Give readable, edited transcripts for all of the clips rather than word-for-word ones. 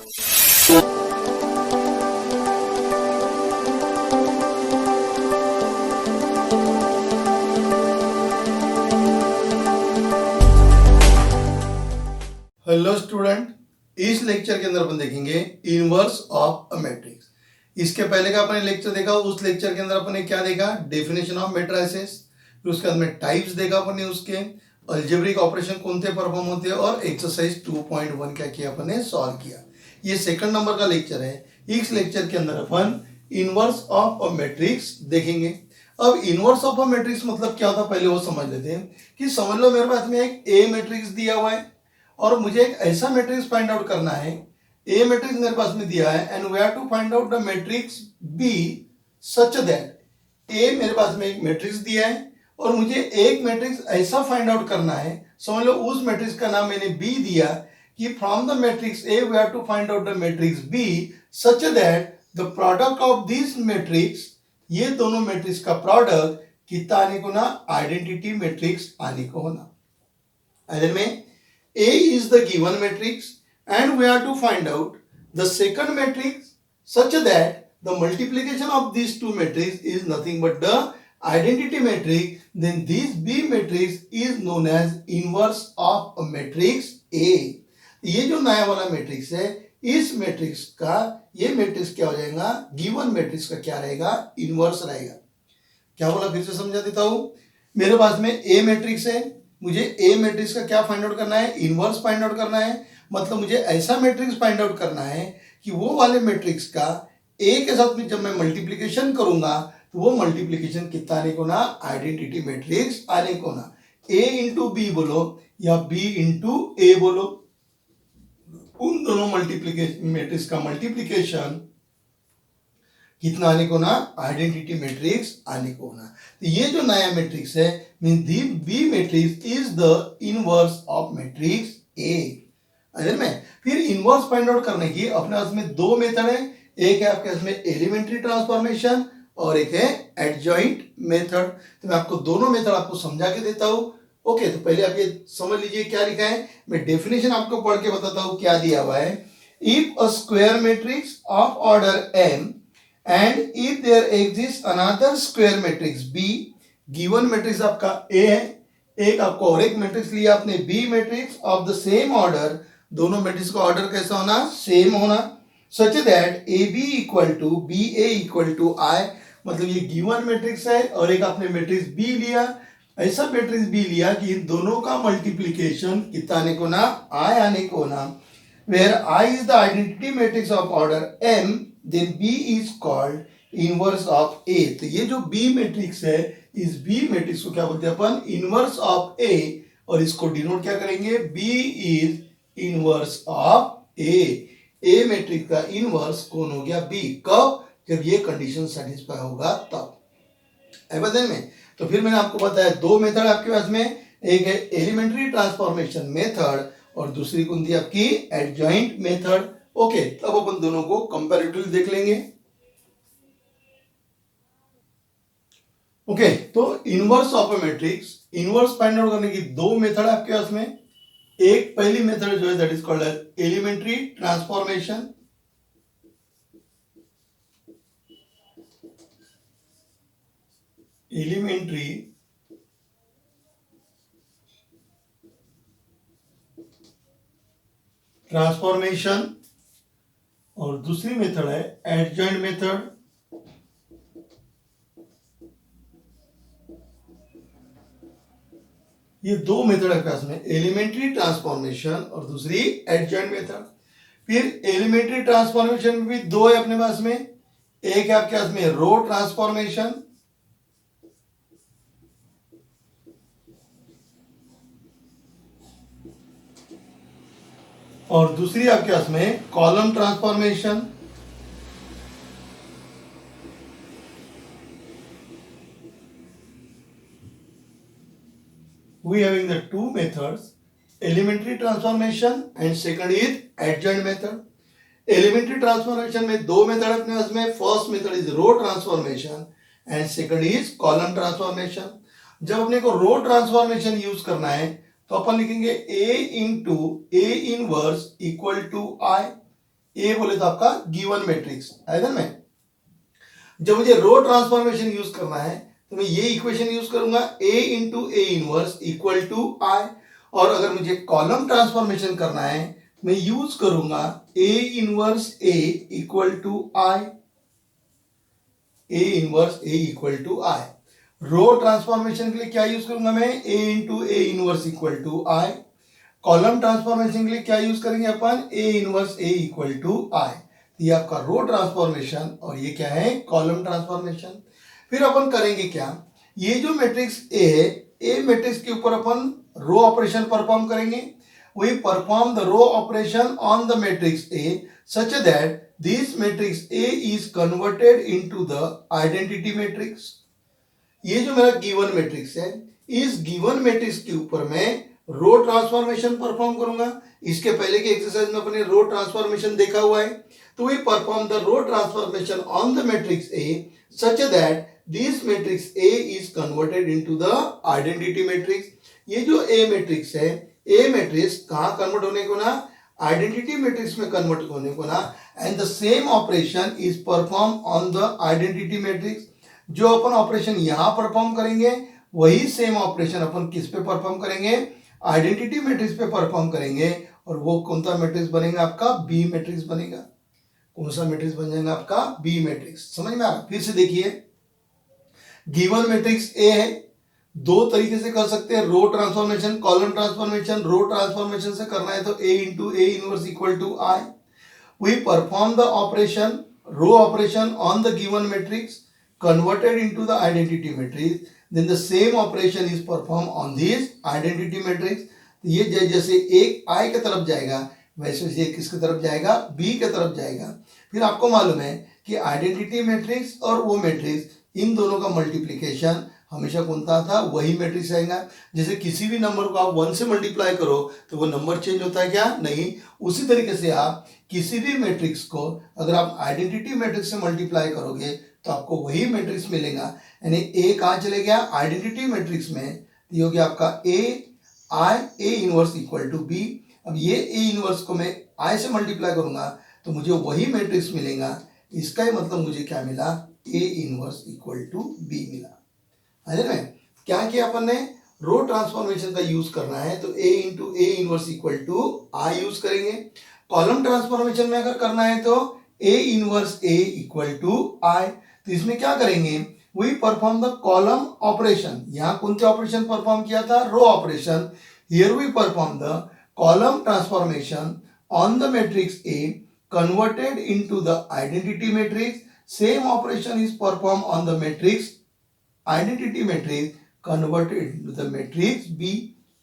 Hello student, इस lecture के अंदर अपन देखेंगे इनवर्स ऑफ अ मैट्रिक्स। इसके पहले का अपने लेक्चर देखा, उस लेक्चर के अंदर अपन ने क्या देखा, डेफिनेशन ऑफ मैट्रिसेस, फिर उसके बाद में टाइप्स देखा अपन ने, उसके अलजेब्रिक ऑपरेशन कौन से परफॉर्म होते हैं, और एक्सरसाइज 2.1 क्या किया अपन ने, सॉल्व किया। ये सेकंड नंबर का लेक्चर है। इस लेक्चर के अंदर अपन इनवर्स ऑफ अ मैट्रिक्स देखेंगे। अब इनवर्स ऑफ अ मैट्रिक्स मतलब क्या होता है, पहले वो समझ लेते हैं। कि समझ लो मेरे पास में एक ए मैट्रिक्स दिया हुआ है और मुझे एक ऐसा मैट्रिक्स फाइंड आउट करना है। ए मैट्रिक्स मेरे पास में दिया है and we have to find out the matrix B such that, A मेरे पास में एक मैट्रिक्स दिया है और मुझे एक मैट्रिक्स ऐसा फाइंड आउट करना है। समझ लो उस मैट्रिक्स का नाम मैंने बी दिया कि from the matrix A we have to find out the matrix B such that the product of this matrix, ये दोनों मैट्रिक्स का प्रोडक्ट कितना आने को ना, आइडेंटिटी मैट्रिक्स आने को होना। अगर में A is the given matrix and we have to find out the second matrix such that the multiplication of these two matrices is nothing but the identity matrix. Then this B matrix is known as inverse of a matrix A. ये जो नया वाला matrix है, इस matrix का ये matrix क्या हो जाएगा, गिवन मैट्रिक्स का क्या रहेगा, इनवर्स रहेगा। क्या बोला, फिर से समझा देता हूं। मेरे पास में ए मैट्रिक्स है, मुझे ए मैट्रिक्स का क्या फाइंड आउट करना है, इनवर्स फाइंड आउट करना है। मतलब मुझे ऐसा मैट्रिक्स फाइंड आउट करना है कि वो वाले मैट्रिक्स का ए के साथ में जब मैं मल्टीप्लिकेशन करूंगा तो वो मल्टीप्लिकेशन कितना आने को ना, आइडेंटिटी मैट्रिक्स आने को ना। ए इंटू बी बोलो या बी इंटू ए बोलो, उन दोनों मल्टीप्लिकेशन मैट्रिक्स का मल्टीप्लिकेशन कितना आने को ना, आइडेंटिटी मैट्रिक्स आने को ना। तो ये जो नया मैट्रिक्स है mean the B matrix is the inverse of matrix A. अगर मैं फिर इनवर्स फाइंड आउट करने की अपने पास में दो मेथड है। एक है आपके पास में एलिमेंट्री ट्रांसफॉर्मेशन और एक है एडजॉइंट मेथड। तो मैं आपको दोनों मेथड आपको समझा के देता हूं। ओके, तो पहले आप ये समझ लीजिए क्या लिखा है। मैं डेफिनेशन आपको पढ़ के बताता हूं क्या दिया हुआ है। If a square matrix of order m and if there exists another square matrix B, given matrix आपका A है, एक आपको और एक मैट्रिक्स लिया आपने B matrix of the same order, दोनों मैट्रिक्स का ऑर्डर कैसा होना, सेम होना, such that AB equal to BA equal to I। मतलब ये गिवन मैट्रिक्स है और एक आपने मैट्रिक्स B लिया, ऐसा मैट्रिक्स B लिया कि इन दोनों का मल्टीप्लीकेशन कितना आने को ना, I आने को ना, where I is the identity matrix of order M, then B is called inverse of A। तो ये जो B मैट्रिक्स है, इस B मैट्रिक्स को क्या बोलते हैं अपन, इनवर्स ऑफ A, और इसको डिनोट क्या करेंगे, B is inverse of A। A matrix का इनवर्स कौन हो गया, B। कब, जब ये कंडीशन सेटिस्फाई होगा तब। बदल में तो फिर मैंने आपको बताया दो मेथड आपके पास में, एक है एलिमेंट्री ट्रांसफॉर्मेशन मेथड और दूसरी कौन थी आपकी, एडजॉइंट मेथड। ओके, तब अपन दोनों को कंपैरेटिवली देख लेंगे। ओके, तो inverse of a matrix, inverse find out करने की दो मेथड आपके पास में। एक पहली मेथड जो है that is called elementary transformation, elementary transformation, और दूसरी मेथड है एडजॉइंट मेथड। ये दो मेथड है पास में, एलिमेंट्री ट्रांसफॉर्मेशन और दूसरी एडजॉइंट मेथड। फिर एलिमेंट्री ट्रांसफॉर्मेशन में भी दो है अपने पास में, एक है आपके पास में रो ट्रांसफॉर्मेशन और दूसरी आपके पास में column transformation. We having the two methods, elementary transformation and second is adjoint method. Elementary transformation में दो मेथड अपने पास में, first method is row transformation and second is column transformation. जब अपने को रो ट्रांसफॉर्मेशन यूज करना है तो अपन लिखेंगे a into A inverse equal to I. A बोले तो आपका गिवन मैट्रिक्स है ना। मैं जब मुझे रो ट्रांसफॉर्मेशन यूज करना है तो मैं ये इक्वेशन यूज करूंगा, A into A inverse equal to I. और अगर मुझे कॉलम ट्रांसफॉर्मेशन करना है मैं यूज करूंगा A inverse A equal to I, A inverse A equal to I. Row transformation के लिए क्या यूज करूंगा मैं, A into A inverse equal to I. Column transformation के लिए क्या यूज करेंगे अपन, A inverse A equal to I. ये आपका रो ट्रांसफॉर्मेशन और ये क्या है, कॉलम ट्रांसफॉर्मेशन। फिर अपन करेंगे क्या, ये जो मैट्रिक्स ए है, ए मैट्रिक्स के ऊपर अपन रो ऑपरेशन परफॉर्म करेंगे। We perform the row operation on the matrix A such that this matrix A is converted into the identity matrix. ये जो मेरा गिवन मैट्रिक्स है, इस गिवन मैट्रिक्स के ऊपर मैं रो ट्रांसफॉर्मेशन परफॉर्म करूंगा। इसके पहले के एक्सरसाइज में अपने रो ट्रांसफॉर्मेशन देखा हुआ है। तो we perform the row transformation on the matrix A such that this matrix A is converted into the identity matrix. ये जो ए मैट्रिक्स है, ए मैट्रिक्स कहाँ कन्वर्ट होने को ना, आइडेंटिटी मैट्रिक्स में कन्वर्ट होने को ना। And the same operation is perform on the identity matrix. जो अपन ऑपरेशन यहां परफॉर्म करेंगे वही सेम ऑपरेशन अपन किस पे परफॉर्म करेंगे, आइडेंटिटी मैट्रिक्स पे परफॉर्म करेंगे। और वो कौन सा मैट्रिक्स बनेगा आपका, बी मैट्रिक्स बनेगा। कौन सा मैट्रिक्स बन जाएगा आपका, बी मैट्रिक्स। समझ में आ रहा, फिर से देखिए, गिवन मैट्रिक्स ए है, दो तरीके से कर सकते हैं, row transformation, column transformation. Row transformation से करना है तो A into A inverse equal to I. We perform the operation, row operation on the given matrix converted into the identity matrix, then the same operation is performed on this identity matrix। ये जैसे एक I के तरफ जाएगा वैसे ये किसके तरफ जाएगा, B के तरफ जाएगा। फिर आपको मालूम है कि आइडेंटिटी मैट्रिक्स और वो मैट्रिक्स इन दोनों का मल्टीप्लिकेशन हमेशा कौन सा था, वही मैट्रिक्स आएगा। जैसे किसी भी नंबर को आप 1 से मल्टीप्लाई करो तो वो नंबर चेंज होता है क्या, नहीं। उसी तरीके से आप किसी भी मैट्रिक्स को अगर आप आइडेंटिटी मैट्रिक्स से मल्टीप्लाई करोगे तो आपको वही मैट्रिक्स मिलेगा। यानी ए कहाँ चले गया, आइडेंटिटी मैट्रिक्स में। ये हो गया आपका A I, A inverse equal to B. अब ये ए इनवर्स को मैं आई से मल्टीप्लाई करूंगा तो मुझे वही मैट्रिक्स मिलेगा। इसका ही मतलब मुझे क्या मिला, A inverse equal to B मिला। है ना। क्या किया अपन ने, रो ट्रांसफॉर्मेशन का यूज करना है तो A into A inverse equal to I use करेंगे। कॉलम ट्रांसफॉर्मेशन में अगर करना है तो A inverse A equal to I. तो इसमें क्या करेंगे, we perform the column operation. यहां कौन सा ऑपरेशन परफॉर्म किया था, row operation. Here we perform the column transformation on the matrix A converted into the identity matrix. Same operation is perform on the matrix identity matrix converted into the matrix B.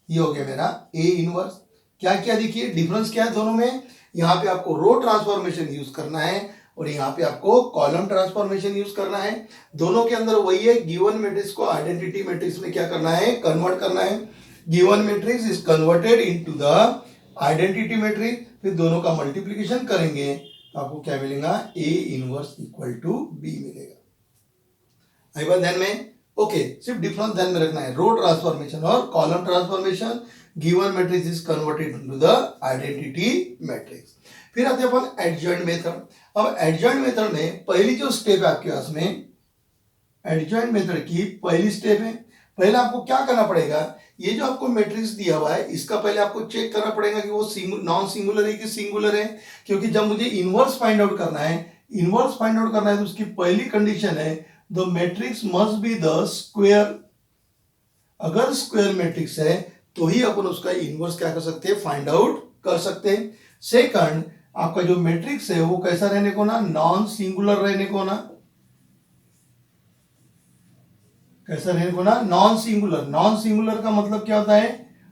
ये हो गया मेरा A inverse. क्या क्या देखिए difference क्या है दोनों में, यहाँ पे आपको रो ट्रांसफॉर्मेशन यूज करना है और यहाँ पे आपको कॉलम ट्रांसफॉर्मेशन यूज करना है। दोनों के अंदर वही है, गिवन मैट्रिक्स को आइडेंटिटी मैट्रिक्स में क्या करना है, कन्वर्ट करना है। Given matrix is converted into the identity matrix. फिर दोनों का मल्टीप्लिकेशन करेंगे तो आपको क्या मिलेगा, A inverse equal to B मिलेगा। आई बात ध्यान में, ओके। सिर्फ डिफरेंस ध्यान में रखना है, रो ट्रांसफॉर्मेशन और column transformation. Given matrix is converted into the identity matrix. फिर आते हैं अपन एडजॉइंट मेथड। अब एडजॉइंट मेथड में पहली जो स्टेप है आपके पास में, एडजॉइंट मेथड की पहली स्टेप है, पहले आपको क्या करना पड़ेगा, ये जो आपको मैट्रिक्स दिया हुआ है इसका पहले आपको चेक करना पड़ेगा कि वो नॉन सिंगुलर है कि सिंगुलर है। क्योंकि जब मुझे इनवर्स फाइंड आउट करना है, इनवर्स फाइंड आउट करना है तो उसकी पहली कंडीशन है the matrix must be the square. अगर स्क्वायर मैट्रिक्स है तो ही अपन उसका इनवर्स क्या कर सकते हैं, फाइंड आउट कर सकते हैं। सेकंड, आपका जो मैट्रिक्स है वो कैसा रहने को ना, नॉन सिंगुलर रहने को ना। कैसा रहने को ना, नॉन सिंगुलर। नॉन सिंगुलर का मतलब क्या होता है,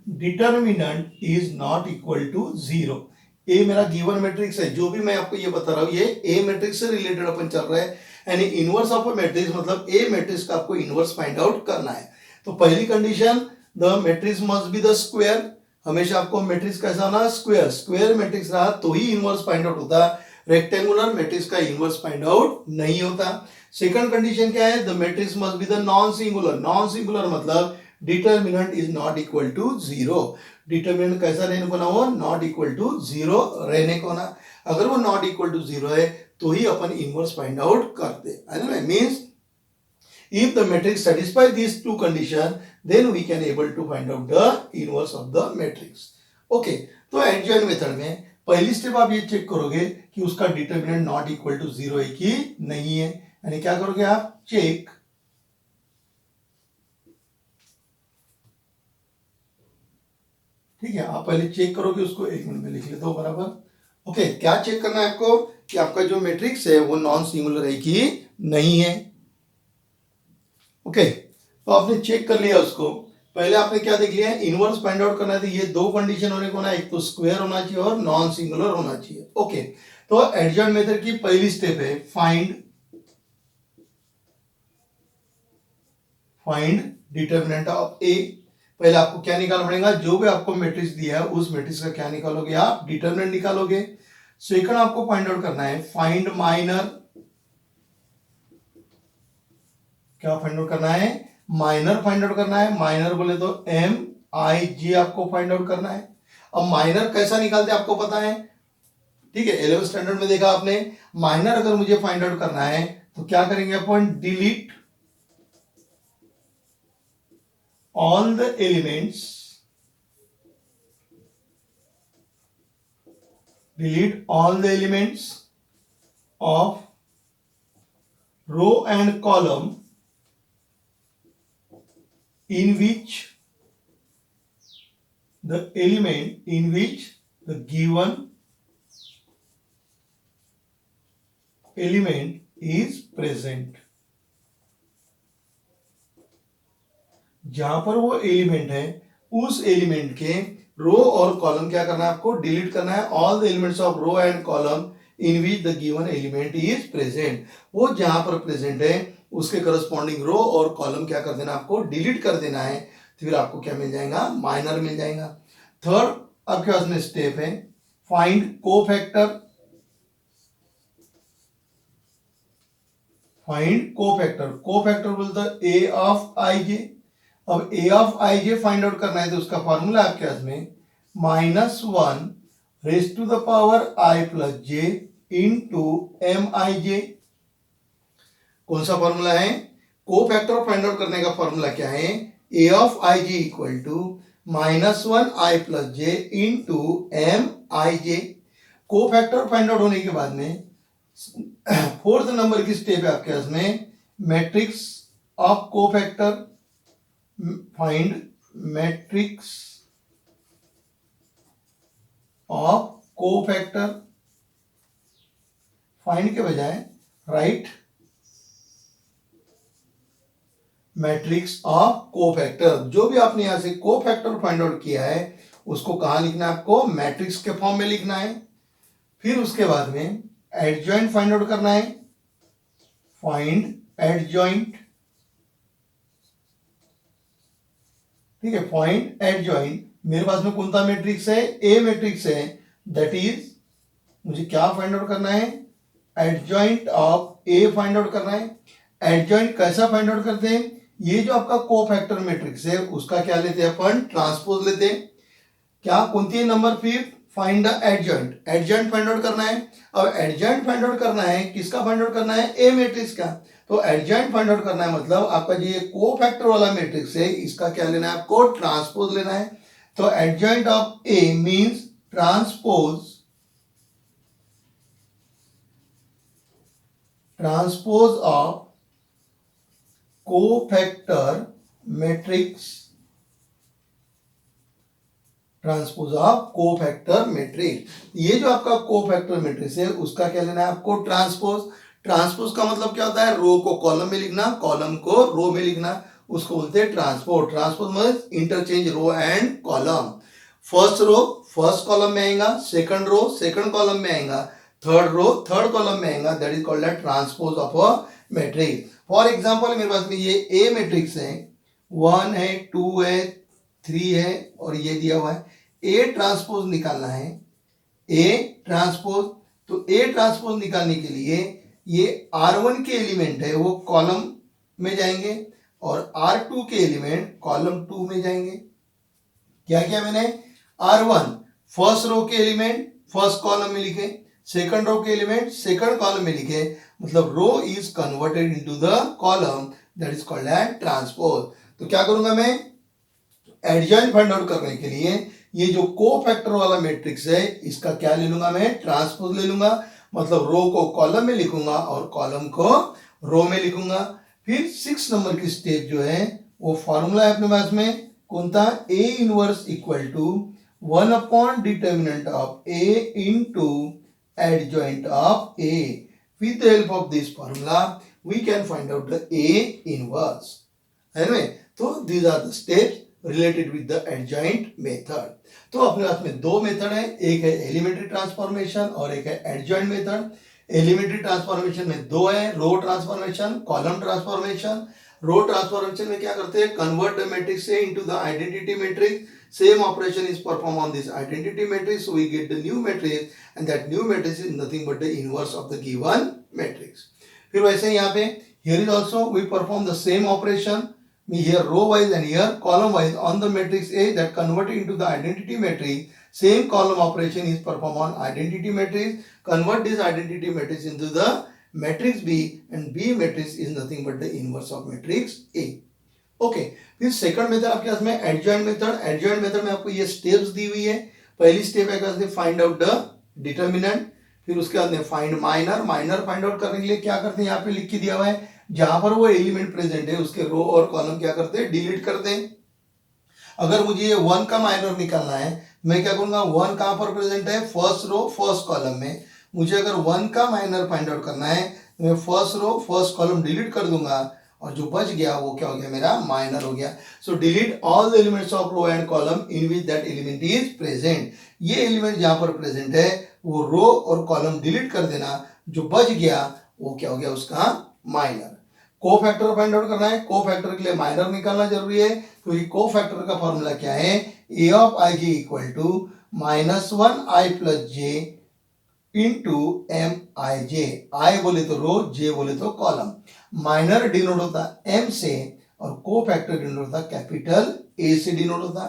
determinant is not equal to zero. A मेरा गिवन मैट्रिक्स है, जो भी मैं आपको ये बता रहा हूं ये ए मैट्रिक्स से रिलेटेड अपन चल रहा है। यानी इनवर्स ऑफ अ मैट्रिक्स मतलब ए मैट्रिक्स का आपको इनवर्स फाइंड आउट करना है। तो पहली condition, the matrix must be the square. हमेशा आपको मैट्रिक्स कैसा होना, स्क्वायर। स्क्वायर मैट्रिक्स रहा तो ही इनवर्स फाइंड आउट होता। रेक्टेंगुलर मैट्रिक्स का इनवर्स फाइंड आउट नहीं होता। सेकंड कंडीशन क्या है, the matrix must be the non singular. Non singular मतलब determinant is not equal to zero. Determinant कैसा रहने को ना हो, नॉट इक्वल टू जीरो रहने को ना। अगर वो नॉट इक्वल टू 0 है तो ही अपन इनवर्स फाइंड आउट करते हैं। Means if the matrix satisfy these two condition then we can able to find out the inverse of the matrix. Okay, तो adjoint मेथड में पहली स्टेप आप ये चेक करोगे कि उसका डिटरमिनेंट नॉट इक्वल टू 0 है कि नहीं है। यानी क्या करोगे आप, चेक ठीक है, आप पहले चेक करोगे उसको, 1 मिनट में लिख लेता हूं बराबर। ओके, क्या चेक करना है आपको कि आपका जो मैट्रिक्स है वो नॉन सिंगुलर है कि नहीं है। ओके, तो आपने चेक कर लिया उसको। पहले आपने क्या देख लिया, इनवर्स फाइंड आउट करना है, तो ये दो कंडीशन होने को ना, एक तो स्क्वायर होना चाहिए और नॉन सिंगुलर होना चाहिए। ओके, तो एडजॉइंट मेथड की पहली स्टेप है फाइंड डिटरमिनेंट ऑफ ए। पहले आपको क्या निकालना पड़ेगा, जो भी आपको मैट्रिक्स दिया है उस मैट्रिक्स का क्या निकालोगे आप, डिटरमिनेंट निकालोगे। सेकंड आपको फाइंड आउट करना है फाइंड माइनर। क्या फाइंड आउट करना है, माइनर फाइंड आउट करना है। माइनर बोले तो MIJ आपको फाइंड आउट करना है। अब माइनर कैसा निकालते आपको पता है, ठीक है, 11th स्टैंडर्ड में देखा आपने। माइनर अगर मुझे फाइंड आउट करना है तो क्या करेंगे अपन, delete all the elements, delete all the elements of row and column in which the element in which the given element is present। जहां पर वो एलिमेंट है उस एलिमेंट के रो और कॉलम क्या करना है आपको, डिलीट करना है। All the elements of row and column in which the given element is present. वो जहां पर प्रेजेंट है उसके करस्पॉन्डिंग रो और कॉलम क्या कर देना आपको, डिलीट कर देना है। तो फिर आपको क्या मिल जाएगा, माइनर मिल जाएगा। थर्ड आपके पास में स्टेप है फाइंड कोफैक्टर। कोफैक्टर बोलते ए ऑफ आई जे। अब A of I J find out करना है तो उसका फॉर्मूला आपके पास में -1 raise to the power i plus J into MIJ। कौन सा फॉर्मूला है, कोफैक्टर फाइंड आउट करने का फॉर्मूला क्या है, A of I J equal to -1 i plus J into MIJ। Cofactor find out होने के बाद में फोर्थ नंबर की स्टेप है आपके पास में matrix of cofactor. Find matrix of cofactor. Find के बजाय राइट मैट्रिक्स ऑफ कोफैक्टर। जो भी आपने यहां से कोफैक्टर फाइंड आउट किया है उसको कहां लिखना है आपको, मैट्रिक्स के फॉर्म में लिखना है। फिर उसके बाद में एडजॉइंट फाइंड आउट करना है, फाइंड एडजॉइंट, ठीक है, फाइंड एडजॉइंट। मेरे पास में कौन सा मैट्रिक्स है, ए मैट्रिक्स है, दैट इज मुझे क्या फाइंड आउट करना है, adjoint of A find out करना है। एडजॉइंट कैसा फाइंड आउट करते हैं, ये जो आपका कोफैक्टर मैट्रिक्स है उसका क्या लेते हैं अपन, ट्रांसपोज लेते हैं। क्या कौन सी number 5, find the adjoint. Adjoint find out करना है। अब एडजॉइंट फाइंड आउट करना है, किसका फाइंड आउट करना है, ए मैट्रिक्स का। तो एडजॉइंट फाइंड आउट करना है मतलब आपका जो ये कोफैक्टर वाला मैट्रिक्स है इसका क्या लेना है आपको, ट्रांसपोज लेना है। तो adjoint of A means transpose of cofactor matrix, transpose of cofactor matrix. ये जो आपका कोफैक्टर मैट्रिक्स है उसका क्या लेना है आपको, ट्रांसपोज। ट्रांसपोज का मतलब क्या होता है, रो को कॉलम में लिखना, कॉलम को रो में लिखना, उसको बोलते हैं ट्रांसपोज। ट्रांसपोज मतलब interchange row and column. First row first column में आएगा, सेकंड रो सेकंड कॉलम में आएगा, थर्ड रो थर्ड कॉलम में आएगा, that is called transpose of a matrix. For example मेरे पास में ये ए मैट्रिक्स है, 1 है, 2 है, 3 है और ये दिया हुआ है। ए ट्रांसपोज निकालना है, ए ट्रांसपोज। तो ए ट्रांसपोज निकालने के लिए ये R1 के एलिमेंट है वो कॉलम में जाएंगे और R2 के एलिमेंट कॉलम 2 में जाएंगे। क्या किया मैंने, R1 फर्स्ट रो के एलिमेंट फर्स्ट कॉलम में लिखे, सेकंड रो के एलिमेंट सेकंड कॉलम में लिखे, मतलब row is converted into the column, that is called as transpose. तो क्या करूंगा मैं, एडजॉइंट फाइंड आउट करने के लिए ये जो कोफैक्टर वाला मैट्रिक्स है इसका क्या ले लूंगा मैं, ट्रांसपोज ले लूंगा, मतलब रो को कॉलम में लिखूंगा और कॉलम को रो में लिखूंगा। फिर 6 नंबर की स्टेप जो है वो फॉर्मूला है अपने पास में, कौन था, A inverse equal to 1 upon determinant of A into adjoint of A. With the help of this formula we can find out the A inverse, है ना। तो these are the steps related with the adjoint method. तो अपने पास में दो method है, एक है एलिमेंट्री ट्रांसफॉर्मेशन और एक है एडजॉइंट मेथड। एलिमेंट्री ट्रांसफॉर्मेशन में दो है, रो transformation, column transformation. Row transformation में क्या करते हैं, कन्वर्ट द मैट्रिक्स से into the identity matrix, same operation is performed on this identity matrix, so we get the new matrix and that new matrix is nothing but the inverse of the given matrix. फिर वैसे यहाँ पे here is also we perform the same operation here row wise and here column wise on the matrix A that converted into the identity matrix. Same column operation is performed on identity matrix, convert this identity matrix into the matrix B and B matrix is nothing but the inverse of matrix A. Okay फिर second method आपके पास में adjoint method. Adjoint method में आपको ये steps दी हुई है। पहली स्टेप है फाइंड आउट द डिटर्मिनेंट, फिर उसके बाद में find minor. Minor find out करने के लिए क्या करते हैं, यहाँ पे लिख के दिया हुआ है जहां पर वो एलिमेंट प्रेजेंट है उसके रो और कॉलम क्या करते हैं, डिलीट करते हैं। अगर मुझे ये 1 का माइनर निकालना है, मैं क्या करूंगा, 1 कहां पर प्रेजेंट है, फर्स्ट रो फर्स्ट कॉलम में। मुझे अगर 1 का माइनर फाइंड आउट करना है तो मैं first row first column delete कर दूंगा और जो बच गया वो क्या हो गया, मेरा माइनर हो गया। So delete all the elements of row and column in which that element is present. ये एलिमेंट जहां पर प्रेजेंट है वो रो और कॉलम डिलीट कर देना, जो बच गया वो क्या हो गया, उसका माइनर। कोफैक्टर फाइंड आउट करना है, कोफैक्टर के लिए माइनर निकालना जरूरी है, क्योंकि कोफैक्टर का फॉर्मूला क्या है, A of I J equal to -1 I plus J into M I J. I बोले तो रो, जे बोले तो कॉलम। माइनर डिनोट होता एम से और कोफैक्टर डिनोट होता कैपिटल ए से डिनोट होता।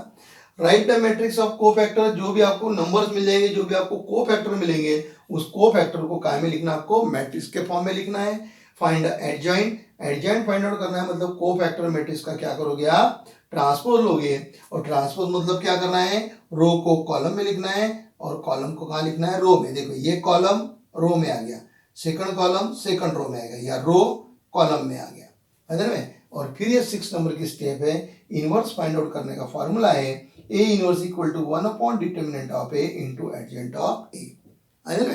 Write the matrix of cofactor, जो भी आपको नंबर्स मिल जाएंगे, जो भी आपको कोफैक्टर मिलेंगे, उस कोफैक्टर को काय में लिखना, आपको मैट्रिक्स के फॉर्म में लिखना है। Find adjoint, adjoint find out करना है, मतलब कोफैक्टर मैट्रिक्स का क्या करोगे आप, ट्रांसपोज लोगे। और ट्रांसपोज मतलब क्या करना है, रो को कॉलम में लिखना है और कॉलम को कहाँ लिखना है, रो में। देखो ये कॉलम रो में आ गया, सेकंड कॉलम सेकंड रो में आ गया, या रो कॉलम में आ गया, है ना। और फिर ये 6 नंबर की स्टेप है, इनवर्स फाइंड आउट करने का फॉर्मूला है A inverse equal to 1 upon determinant of A into adjoint of A, है ना।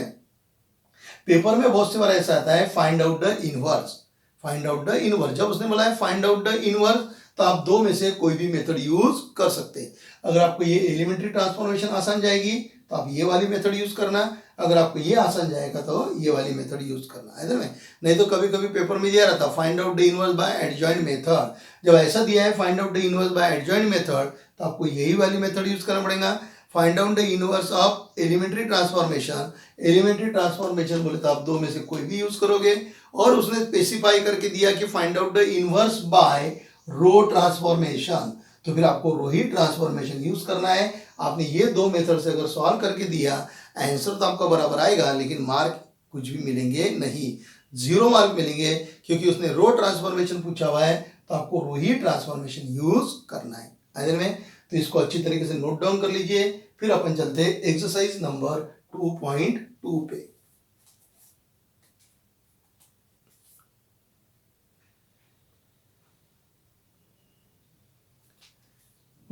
पेपर में बहुत से बार ऐसा आता है find out the inverse, find out the inverse. जब उसने बोला है फाइंड आउट द इनवर्स, तो आप दो में से कोई भी मेथड यूज कर सकते हैं। अगर आपको ये एलिमेंट्री ट्रांसफॉर्मेशन आसान जाएगी तो आप ये वाली मेथड यूज करना, अगर आपको ये आसान जाएगा तो ये वाली मेथड यूज करना, है ना। नहीं तो कभी कभी पेपर में दिया रहता find out the inverse by adjoint method. जब ऐसा दिया है find out the inverse by adjoint method, तो आपको यही वाली मेथड यूज करना पड़ेगा। Find out the inverse of elementary transformation, elementary transformation बोले तो आप दो में से कोई भी यूज करोगे। और उसने स्पेसिफाई करके दिया कि find out the inverse by row transformation, तो फिर आपको रो ही ट्रांसफॉर्मेशन यूज करना है। आपने ये दो मेथड से अगर सॉल्व करके दिया, आंसर तो आपका बराबर आएगा, लेकिन मार्क कुछ भी मिलेंगे नहीं, 0 मार्क मिलेंगे, क्योंकि उसने रो ट्रांसफॉर्मेशन पूछा हुआ है, तो आपको रो ही ट्रांसफॉर्मेशन यूज करना है, आइए में। तो इसको अच्छी तरीके से नोट डाउन कर लीजिए। फिर अपन चलते हैं एक्सरसाइज नंबर 2.2 पे।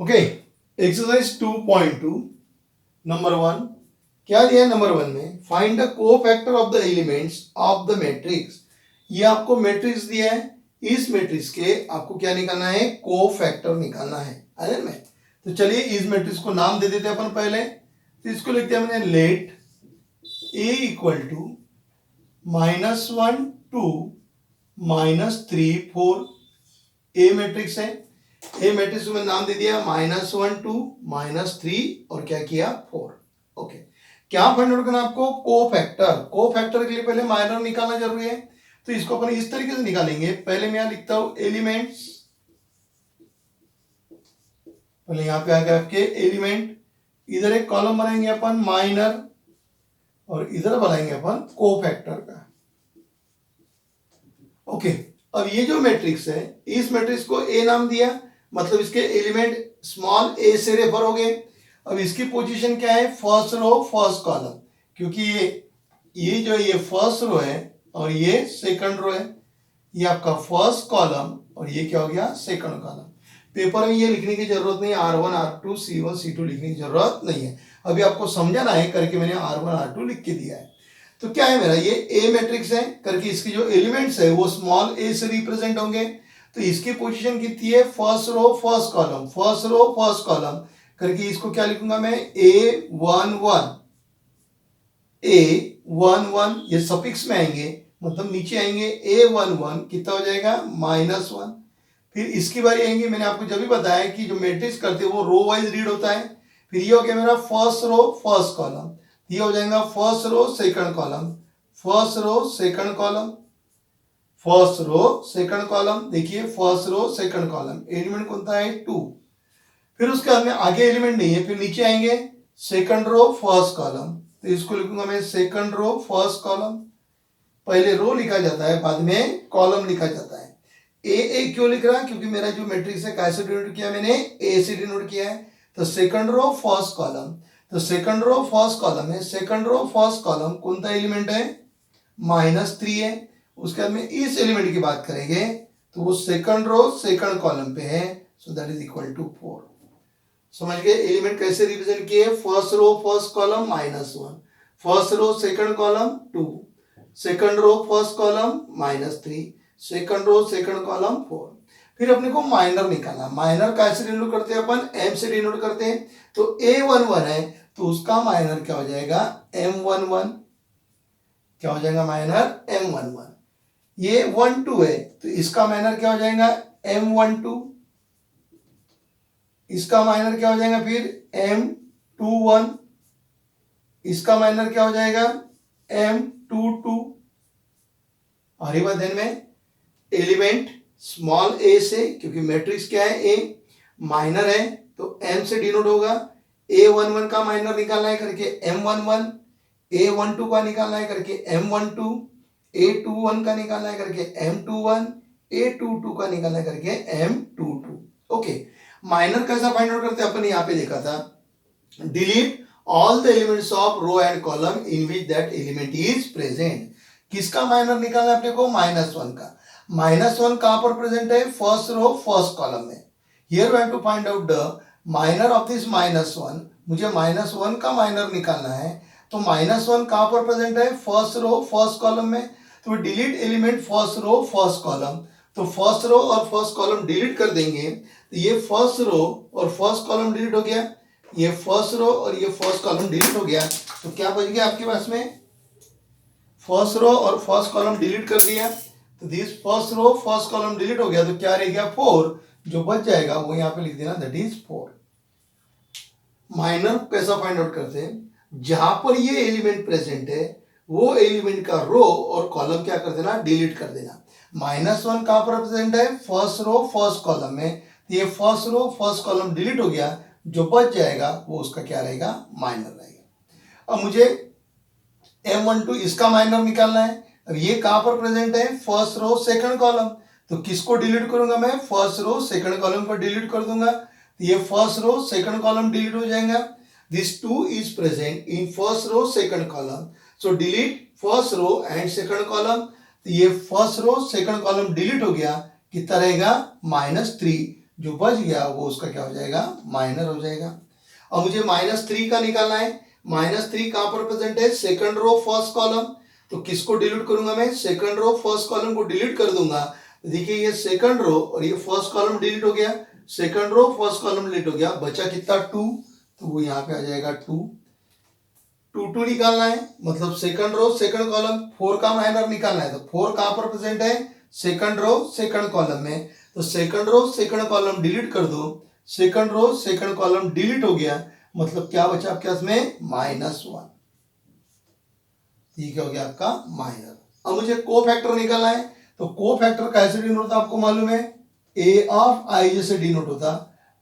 ओके, एक्सरसाइज 2.2 नंबर 1 क्या दिया है, नंबर 1 में find the cofactor of the elements of the matrix. ये आपको मैट्रिक्स दिया है, इस मैट्रिक्स के आपको क्या निकालना है, कोफैक्टर निकालना है, अरे में। तो चलिए इस मैट्रिक्स को नाम दे देते हैं अपन पहले। तो इसको लिखते हैं हमने let A equal to -1 2 -3 4। A matrix है, ए मैट्रिक्स में नाम दे दिया -1 2 -3 और क्या किया 4। ओके, क्या फाइंड आउट करना आपको, कोफैक्टर। कोफैक्टर के लिए पहले माइनर निकालना जरूरी है, तो इसको अपन इस तरीके से निकालेंगे। पहले मैं यहां लिखता हूं एलिमेंट्स, पहले यहां पे आ गया आपके एलिमेंट, इधर एक कॉलम बनाएंगे अपन माइनर, और इधर बनाएंगे अपन कोफैक्टर का। ओके, अब ये जो मैट्रिक्स है, इस मैट्रिक्स को ए नाम दिया, मतलब इसके एलिमेंट स्मॉल ए से रेफर हो गए। अब इसकी पोजीशन क्या है, फर्स्ट रो फर्स्ट कॉलम, क्योंकि ये जो ये फर्स्ट रो है और ये सेकंड रो है, ये आपका फर्स्ट कॉलम और ये क्या हो गया, सेकंड कॉलम। पेपर में ये लिखने की जरूरत नहीं है, R1 R2 C1 C2 लिखने की जरूरत नहीं है। अभी आपको समझाना है करके मैंने R1 R2 लिख के दिया है। तो क्या है मेरा, ये ए मैट्रिक्स है करके इसके जो एलिमेंट्स है वो स्मॉल ए से रिप्रेजेंट होंगे। तो इसकी पोजीशन कितनी है, first row first column, first row first column करके इसको क्या लिखूंगा मैं, A11 A11, ये सफिक्स में आएंगे, मतलब नीचे आएंगे A11 कितना हो जाएगा, -1। फिर इसकी बारी आएंगे, मैंने आपको जब भी बताया कि जो मैट्रिक्स करते हैं वो रो वाइज रीड होता है। फिर ये हो गया मेरा फर्स्ट रो फर्स्ट कॉलम, ये हो जाएगा first row second column, first row second column, first row second column. देखिए first row second column, element कौन सा है, 2। फिर उसके बाद में आगे एलिमेंट नहीं है, फिर नीचे आएंगे सेकंड रो फर्स्ट कॉलम, तो इसको लिखूंगा मैं सेकंड रो फर्स्ट कॉलम। पहले रो लिखा जाता है, बाद में कॉलम लिखा जाता है। ए क्यों लिख रहा है, क्योंकि मेरा जो मैट्रिक्स है कैसे डिनोट किया मैंने, ए से डिनोट किया है। तो सेकंड रो फर्स्ट कॉलम, तो सेकंड रो फर्स्ट कॉलम है, सेकंड रो फर्स्ट कॉलम कौन सा एलिमेंट है, -3 है। उसके बाद में इस एलिमेंट की बात करेंगे तो वो सेकंड रो सेकंड कॉलम पे है, so that is equal to 4। समझ गए एलिमेंट कैसे रिप्रेजेंट किए, first row first column -1, first row second column 2, second row first column -3, second row second column 4। फिर अपने को माइनर निकालना, माइनर कैसे डिनोट करते हैं अपन, m से डिनोट करते हैं। तो A11 है तो उसका माइनर क्या हो जाएगा, M11, क्या हो जाएगा माइनर, M11। ये 1 2 है तो इसका माइनर क्या हो जाएगा, M12, इसका माइनर क्या हो जाएगा फिर M21, इसका माइनर क्या हो जाएगा M22। और ये बात ध्यान में, एलिमेंट स्मॉल ए से, क्योंकि मैट्रिक्स क्या है ए, माइनर है तो m से डिनोट होगा। A11 का माइनर निकालना है करके M11, A12 का निकालना है करके M12, A21 का निकालना है करके M21, A22 का निकालना है करके M22। ओके, माइनर कैसा फाइंड आउट करते हैं अपन, यहाँ पे देखा था, delete all the elements of row and column in which that element is present. किसका माइनर निकालना है अपने को, -1 का। -1 कहां पर प्रेजेंट है, फर्स्ट रो फर्स्ट कॉलम में। Here we have to find out the minor of this -1। मुझे -1 का माइनर निकालना है, तो -1 कहां पर प्रेजेंट है, फर्स्ट रो फर्स्ट कॉलम में। तो delete element first row first column, तो फर्स्ट रो और फर्स्ट कॉलम डिलीट कर देंगे, तो ये फर्स्ट रो और फर्स्ट कॉलम डिलीट हो गया, ये फर्स्ट रो और ये फर्स्ट कॉलम डिलीट हो गया। तो क्या बच गया आपके पास में, फर्स्ट रो और फर्स्ट कॉलम डिलीट कर दिया, तो this first row first column delete हो गया, तो क्या रह गया 4, जो बच जाएगा वो यहाँ पे लिख देना, दैट इज 4। माइनर कैसा फाइंड आउट करते हैं, जहां पर ये एलिमेंट प्रेजेंट है वो एलिमेंट का रो और कॉलम क्या कर देना, डिलीट कर देना। -1 कहां पर प्रेजेंट है, फर्स्ट रो फर्स्ट कॉलम में, तो ये first row first column delete हो गया, जो बच जाएगा वो उसका क्या रहेगा, माइनर रहेगा। अब मुझे M12 इसका माइनर निकालना है। अब ये कहां पर प्रेजेंट है, फर्स्ट रो सेकंड कॉलम, तो किसको डिलीट करूंगा मैं, फर्स्ट रो सेकंड कॉलम को डिलीट कर दूंगा, तो ये first row second column delete हो जाएगा। This 2 is present in first row second column, so delete first row and second column, तो ये first row second column delete हो गया, कितना रहेगा, -3, जो बच गया वो उसका क्या हो जाएगा, माइनर हो जाएगा। अब मुझे -3 का निकालना है, -3 कहां पर प्रेजेंट है, सेकंड रो फर्स्ट कॉलम, तो किसको डिलीट करूंगा मैं, सेकंड रो फर्स्ट कॉलम को डिलीट कर दूंगा। देखिए ये सेकंड रो और ये फर्स्ट कॉलम डिलीट हो गया, second row first column delete हो गया, बचा कितना 2, तो वो यहाँ पे आ जाएगा 2 2 निकालना है, मतलब सेकंड रो सेकंड कॉलम, 4 का माइनर निकालना है, तो 4 कहां पर प्रेजेंट है, सेकंड रो सेकंड कॉलम में, तो second row second column delete कर दो, second row second column delete हो गया, मतलब क्या बचा आपके पास में, -1। ठीक हो गया आपका माइनर। अब मुझे कोफैक्टर निकालना है, तो कोफैक्टर कैसे डिनोट होता है आपको मालूम है, A ऑफ I जैसे डिनोट होता।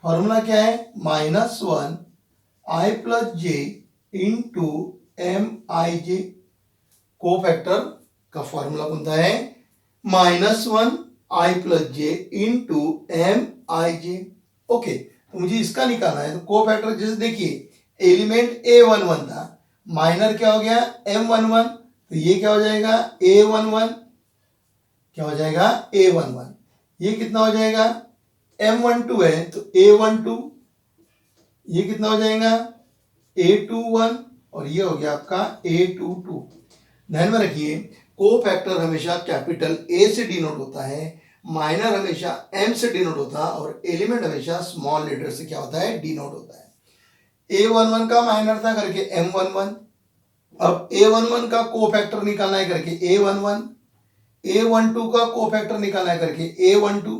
फॉर्मूला क्या है, -1 I + j into M I जे. को फॅक्टर का फॉर्म्युला कोणता है? -1 I plus J into M I J. Okay, तो मुझे इसका निकालना है. तो को फैक्टर जैसे देखिए एलिमेंट A11 था, माइनर क्या हो गया M11, तो ये क्या हो जाएगा A11, क्या हो जाएगा A11. ये कितना हो जाएगा M12 है तो A12, ये कितना हो जाएगा A21 और ये हो गया आपका A22. ध्यान में रखिए को फैक्टर हमेशा कैपिटल ए से डिनोट होता है, माइनर हमेशा एम से डिनोट होता है और एलिमेंट हमेशा स्मॉल लेटर से क्या होता है डिनोट होता है. A11 का माइनर था करके M11, अब A11 का को फैक्टर निकालना है करके A11, A12 का को फैक्टर निकालना है करके A12,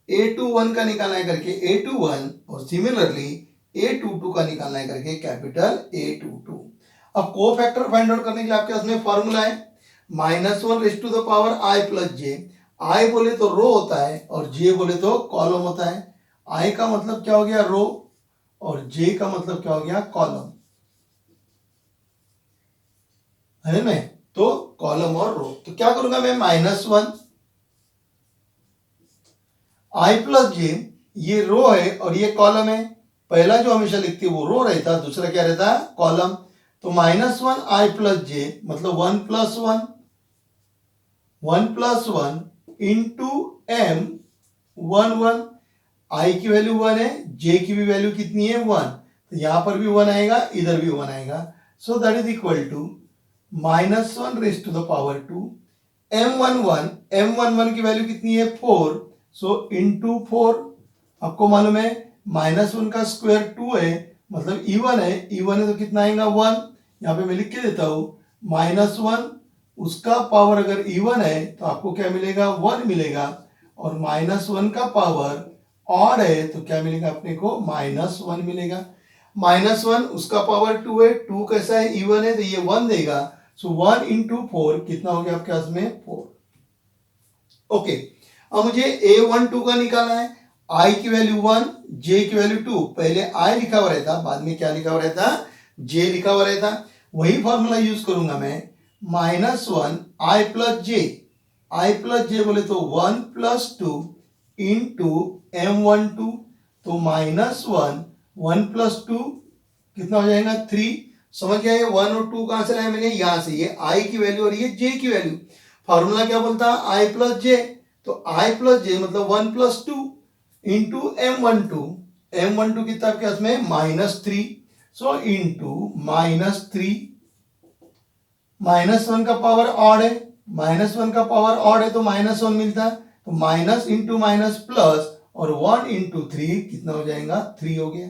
A21 का निकालना है करके A21 और सिमिलरली A22 का निकालना है करके कैपिटल A22. अब को फैक्टर फाइंड आउट करने के लिए आपके पास में फॉर्मूला है -1 raise to the power I plus J. I बोले तो रो होता है और जे बोले तो कॉलम होता है. आई का मतलब क्या हो गया रो और जे का मतलब क्या हो गया कॉलम, है ना? तो कॉलम और रो. तो क्या करूंगा मैं -1 आई प्लस जे, ये रो है और ये कॉलम है. पहला जो हमेशा लिखते वो रो रहता, दूसरा क्या रहता कॉलम. तो -1 आई प्लस जे मतलब 1 प्लस 1, 1 प्लस 1 इंटू एम 1. आई की वैल्यू 1 है, जे की भी वैल्यू कितनी है 1, तो यहां पर भी 1 आएगा, इधर भी 1 आएगा. So that is equal to -1 raise to the power 2 M11 की वैल्यू कितनी है 4, सो इंटू 4. आपको मालूम है -1 का स्क्वायर 2 है मतलब इवन है, इवन है तो कितना आएगा 1. यहाँ पे मैं लिख के देता हूं -1 उसका पावर अगर इवन है तो आपको क्या मिलेगा 1 मिलेगा और -1 का पावर ऑड है तो क्या मिलेगा अपने को -1 मिलेगा. -1 उसका पावर 2 है, 2 कैसा है इवन है तो ये 1 देगा. सो 1 इंटू 4 कितना हो गया आपके पास में 4. ओके, अब मुझे A12 का निकालना है. आई की वैल्यू 1, जे की वैल्यू 2. पहले आई लिखा हुआ रहता, बाद में क्या लिखा हुआ रहता जे लिखा हुआ रहता. वही फॉर्मूला यूज करूंगा मैं -1 I plus J. I plus जे बोले तो 1 प्लस 2 इंटू M12, तो -1 1 प्लस 2 कितना हो जाएगा 3. समझ गया ये 1 और 2 कहां से लाया मैंने, यहां से. ये आई की वैल्यू और ये जे की वैल्यू. फॉर्मूला क्या बोलता है आई प्लस जे, तो आई प्लस जे मतलब 1 प्लस 2 इंटू M12. M12 कितना आपके पास में -3, सो इंटू -3. -1 का पावर ऑड है, -1 का पावर ऑड है तो -1 मिलता है, तो माइनस इंटू माइनस प्लस और 1 इंटू 3 कितना हो जाएगा 3 हो गया.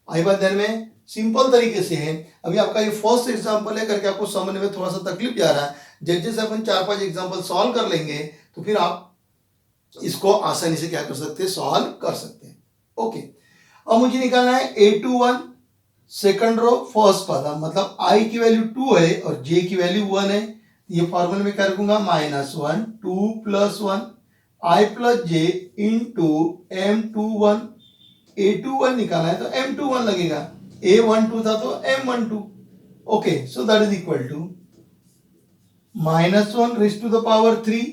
आई बात ध्यान में, सिंपल तरीके से है. अभी आपका ये फर्स्ट एग्जांपल है करके आपको समझने में थोड़ा सा तकलीफ जा रहा है. जैसे जैसे अपन 4-5 एग्जांपल सॉल्व कर लेंगे तो फिर आप इसको आसानी से क्या कर सकते हैं सॉल्व कर सकते हैं. ओके, अब मुझे निकालना है A21 second row first column, मतलब आई की वैल्यू 2 है और जे की वैल्यू 1 है. ये फॉर्मूले में क्या रखूंगा -1 2 plus 1 I plus J into M21. A21 निकालना है तो M21 लगेगा, A12 था तो M12. Okay, so that is equal to -1 raise to the power 3,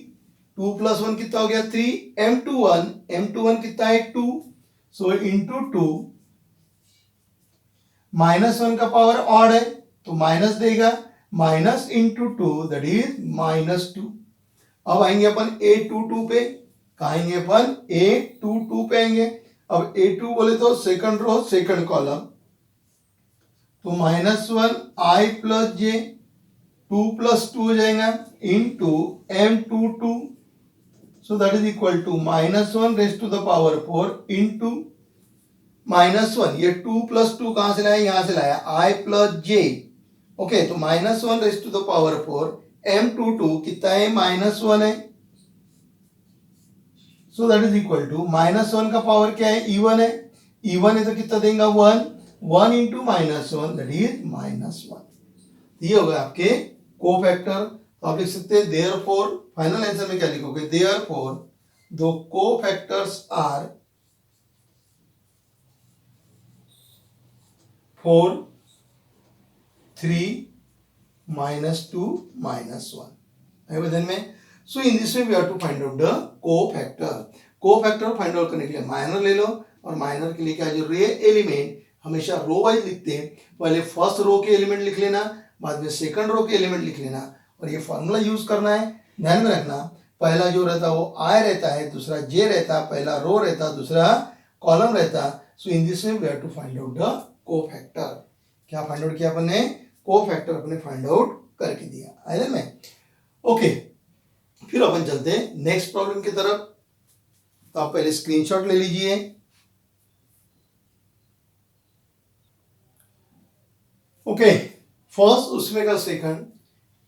2 plus 1 कितना हो गया 3, M21 कितना है 2, सो इंटू 2. -1 का पावर ऑड है तो माइनस देगा, माइनस इंटू 2 दैट इज -2. अब आएंगे अपन A22 पे, कहा आएंगे अपन A22 पे आएंगे. अब A2 बोले तो सेकंड रो सेकंड कॉलम, तो -1 आई प्लस जे 2 प्लस 2 हो जाएगा into M22. So that is equal to -1 raise to the power 4 into -1, ये 2 प्लस 2 कहां से लाया यहां से लाया आई प्लस जे. ओके, तो -1 raise to the power 4 M22 कितना है -1 है. So that is equal to -1 का पावर क्या है इवन है, इवन है तो कितना देगा 1, 1 इंटू -1 दैट इज -1. ये हो गए आपके को फैक्टर. तो आप लिख सकते हैं देयरफॉर, फाइनल आंसर में क्या लिखोगे देयरफॉर दो को फैक्टर्स आर 4 3 -2 -1. है वजन में. So in this way we have to find out the cofactor find out करने के लिए माइनर ले लो और माइनर के लिए क्या जरूरी है, एलिमेंट. हमेशा रो वाइज लिखते हैं. पहले फर्स्ट रो के एलिमेंट लिख लेना, बाद में सेकंड रो के एलिमेंट लिख लेना और ये फॉर्मूला यूज करना है. ध्यान में रखना, पहला जो रहता है वो आई रहता है, दूसरा जे रहता है, पहला रो रहता है, दूसरा कॉलम रहता है. So in this way we have to find out the cofactor. क्या फाइंड आउट किया अपन ने, कोफैक्टर अपने फाइंड आउट करके दिया. आया में. ओके, फिर अपन चलते हैं नेक्स्ट प्रॉब्लम की तरफ. तो आप पहले स्क्रीनशॉट ले लीजिए. ओके, फर्स्ट उसमें का सेकंड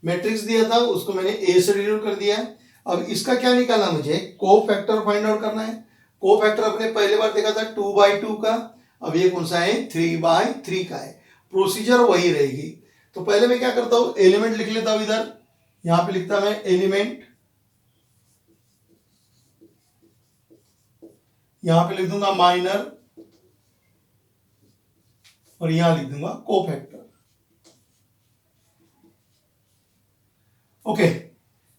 मैट्रिक्स दिया था, उसको मैंने ए से डिनोट कर दिया. अब इसका क्या निकालना, मुझे कोफैक्टर फाइंड आउट करना है. कोफैक्टर अपने पहले बार देखा था 2/2 का, अब ये कौन सा है, 3/3 का है. प्रोसीजर वही रहेगी. तो पहले मैं क्या करता हूं, एलिमेंट लिख लेता हूं. इधर यहां पे लिखता मैं एलिमेंट, यहां पे लिख दूंगा माइनर और यहां लिख दूंगा कोफैक्टर. ओके,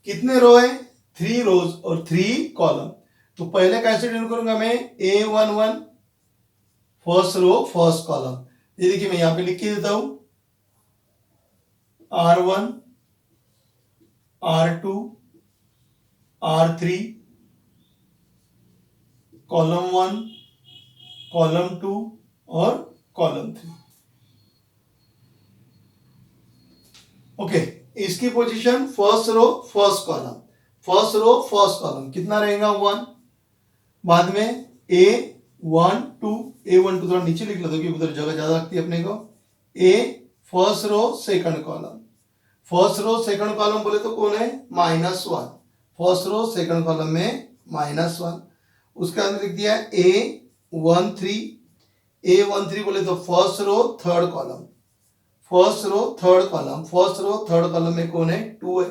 कितने रो है, 3 रोज और 3 कॉलम. तो पहले कैसे डिनोट करूंगा मैं, A11 first row first column. ये देखिए मैं यहां पे लिख के देता हूं R1 R2 R3 column 1 column 2 और कॉलम 3. ओके, इसकी position first row first column, first row first column कितना रहेगा, 1. बाद में A12 थोड़ा नीचे लिख लेते क्योंकि उधर जगह ज्यादा लगती है अपने को. A first row second column, first row second column बोले तो कौन है, -1. फर्स्ट रो सेकंड कॉलम में -1. उसके अंदर लिख दिया A13 बोले तो first row third column, first row third column, first row third column में कौन है, 2 है.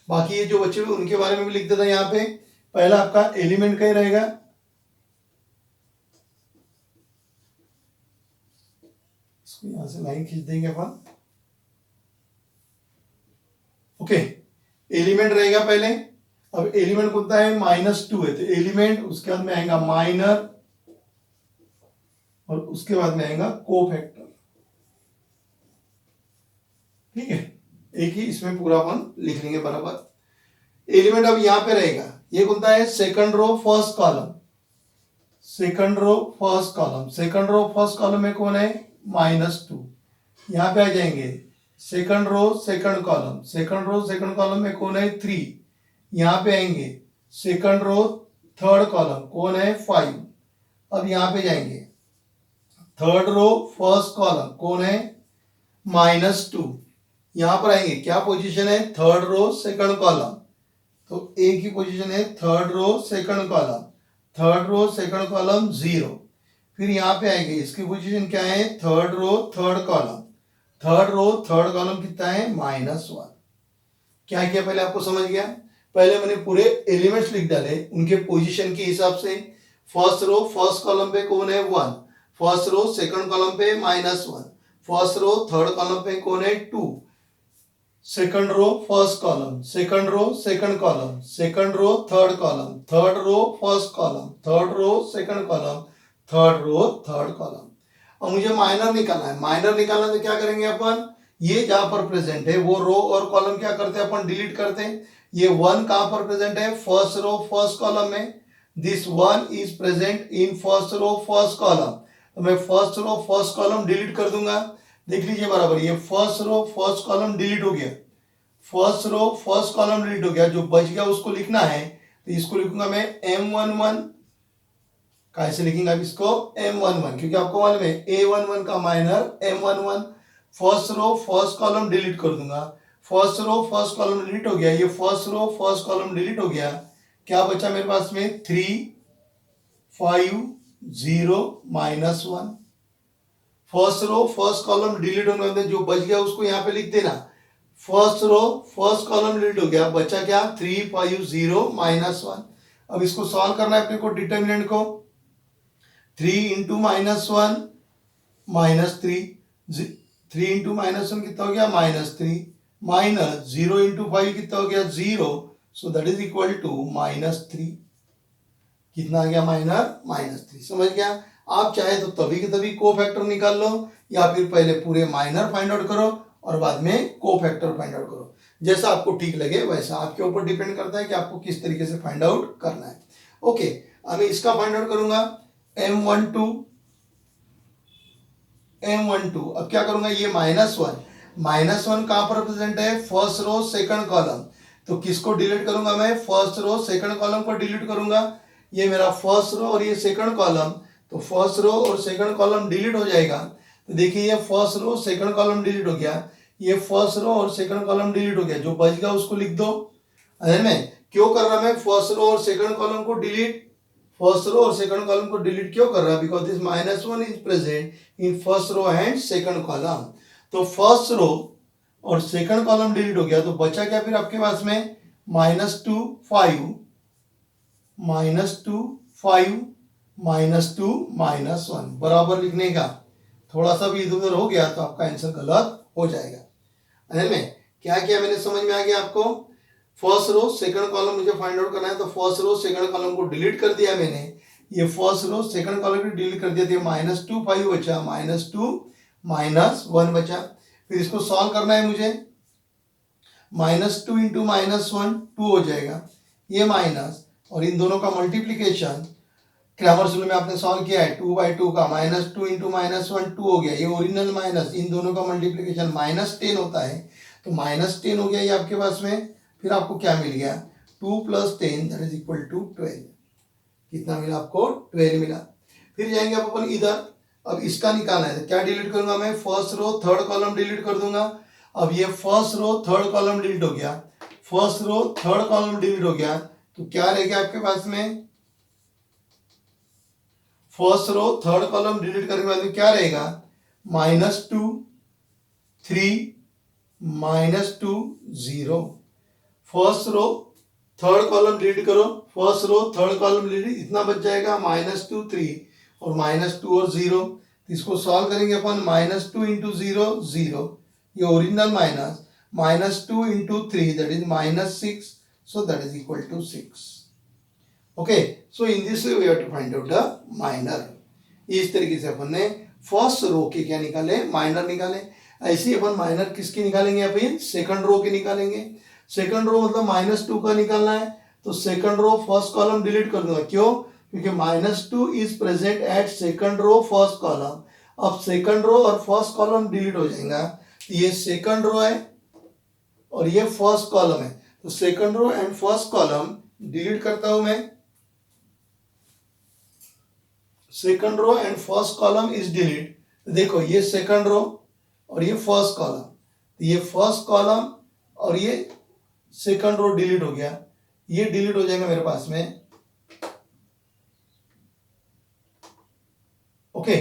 बाकी ये जो बच्चे हुए उनके बारे में भी लिख देता. यहाँ पे पहला आपका एलिमेंट का ही रहेगा. इसको यहां से लाइन खींच देंगे अपन. ओके, एलिमेंट रहेगा पहले. अब एलिमेंट कौन सा है, -2 है, तो एलिमेंट उसके बाद में आएगा माइनर और उसके बाद में आएगा कोफैक्टर. ठीक है, एक ही इसमें पूरा अपन लिख लेंगे बराबर. एलिमेंट अब यहां पे रहेगा, ये कौन सा है, second row first column, second row first column, second row first column में कौन है, -2. यहां पे आ जाएंगे second row second column, second row second column में कौन है, 3. यहां पे आएंगे सेकंड रो थर्ड कॉलम, कौन है, 5. अब यहां पे जाएंगे थर्ड रो फर्स्ट कॉलम, कौन है, -2. यहां पर आएंगे, क्या पोजीशन है, थर्ड रो सेकंड कॉलम, तो एक ही पोजीशन है, third row second column, third row second column 0. फिर यहां पे आएंगे, इसकी पोजीशन क्या है, third row third column, third row third column कितना है, -1. क्या किया पहले आपको समझ गया. पहले मैंने पूरे एलिमेंट्स लिख डाले उनके पोजीशन के हिसाब से. फर्स्ट रो फर्स्ट कॉलम पे कौन है, 1. फर्स्ट रो सेकंड कॉलम पे -1. फर्स्ट रो थर्ड कॉलम पे कौन है, 2. Second row first column, second row second column, second row third column, third row first column, third row second column, third row third column. और मुझे minor निकालना है. Minor निकालना तो क्या करेंगे अपन, ये जहां पर प्रेजेंट है वो रो और कॉलम क्या करते हैं अपन, डिलीट करते हैं. ये 1 कहां पर प्रेजेंट है, फर्स्ट रो फर्स्ट कॉलम में. This 1 is present in first row first column, तो मैं first row first column delete कर दूंगा. देख लीजिए बराबर, ये first row first column delete हो गया, first row first column delete हो गया. जो बच गया उसको लिखना है, तो इसको लिखूंगा मैं M11. कैसे लिखेंगे आप इसको, M11, क्योंकि आपको मालूम है A11 का minor M11. First row first column delete कर दूंगा, first row first column delete हो गया, ये first row first column delete हो गया. क्या बचा मेरे पास में, 3 5 0 -1. First row first column delete होने के बाद जो बच गया उसको यहाँ पे लिख देना. First row first column delete हो गया, बचा क्या, 3 5 0 -1. अब इसको सॉल्व करना है अपने को, डिटर्मिनेंट को. 3 into -1 -3, 3 इंटू -1 कितना हो गया -3, माइनस 0 इंटू 5 कितना हो गया 0, so that is equal to -3। कितना आ गया -3। समझ गया। आप चाहे तो तभी के तभी को फैक्टर निकाल लो, या फिर पहले पूरे माइनर फाइंड आउट करो और बाद में को फैक्टर फाइंड आउट करो। जैसा आपको ठीक लगे वैसा, आपके ऊपर डिपेंड करता है कि आपको किस तरीके से फाइंड आउट करना है। ओके, अब मैं इसका फाइंड आउट करूंगा M12। अब क्या करूंगा, ये -1 कहां पर रिप्रेजेंट है, फर्स्ट रो सेकंड कॉलम। तो किसको डिलीट करूंगा मैं, फर्स्ट रो सेकंड कॉलम को डिलीट करूंगा। ये मेरा फर्स्ट रो और ये सेकंड कॉलम, तो फर्स्ट रो और सेकंड कॉलम डिलीट हो जाएगा। तो देखिए ये first row second column delete हो गया, ये फर्स्ट रो और सेकंड कॉलम डिलीट हो गया, जो बच गया उसको लिख दो। में क्यों कर रहा मैं फर्स्ट रो और सेकंड कॉलम को डिलीट, फर्स्ट रो और सेकंड कॉलम को डिलीट क्यों कर रहा, because this -1 is present in first row and second column. तो फर्स्ट रो और सेकंड कॉलम डिलीट हो गया, तो बचा क्या फिर आपके पास में -2 5 -2 -1 बराबर लिखने का। थोड़ा सा भी इधर उधर हो गया तो आपका आंसर गलत हो जाएगा। में क्या किया मैंने, समझ में आ गया आपको। फर्स्ट रो सेकंड कॉलम मुझे फाइंड आउट करना है, तो फर्स्ट रो सेकंड कॉलम को डिलीट कर दिया मैंने। ये फर्स्ट रो सेकंड कॉलम को डिलीट कर दिया, तो -2 5 बचा, -2 -1 बचा। फिर इसको सॉल्व करना है मुझे, -2 इंटू -1 2 हो जाएगा, ये माइनस और इन दोनों का मल्टीप्लीकेशन क्रैमर्स रूल में आपने सॉल्व किया है, 2/2 का -2 इंटू -1 2 हो गया, ये ओरिजिनल माइनस, इन दोनों का मल्टीप्लीकेशन -10 होता है, तो -10 हो गया ये आपके पास में। फिर आपको क्या मिल गया, 2 + 10 दैट इज इक्वल टू 12। कितना मिला आपको, 12 मिला। फिर जाएंगे आप अपन इधर, अब इसका निकालना है, तो क्या डिलीट करूंगा मैं, first row third column delete कर दूंगा। अब ये first row third column delete हो गया, first row third column delete हो गया, तो क्या रह गया आपके पास में, first row third column delete करने के बाद में क्या रहेगा, -2 3 -2 0। First row third column delete करो, first row third column delete, इतना बच जाएगा -2 3 और -2 और 0। इसको सॉल्व करेंगे अपन, -2 इंटू 0 0, ये original minus, -2 into 3 that is -6, so that is equal to 6। Okay, so in this way we have to find out the minor. इस तरीके से अपन ने फर्स्ट रो के क्या निकाले, माइनर निकाले। ऐसे ही अपन माइनर किसकी निकालेंगे, अपन सेकंड रो के निकालेंगे। सेकंड रो मतलब -2 का निकालना है, तो second row first column delete कर दूंगा, क्यों, क्योंकि -2 is present at second row first column. अब सेकंड रो और फर्स्ट कॉलम डिलीट हो जाएगा, तो ये सेकंड रो है और ये फर्स्ट कॉलम है, तो second row and first column delete करता हूं मैं। Second row and first column is delete. देखो ये सेकंड रो और ये फर्स्ट कॉलम, तो ये फर्स्ट कॉलम और ये सेकंड रो डिलीट हो गया, ये डिलीट हो जाएगा मेरे पास में। Okay,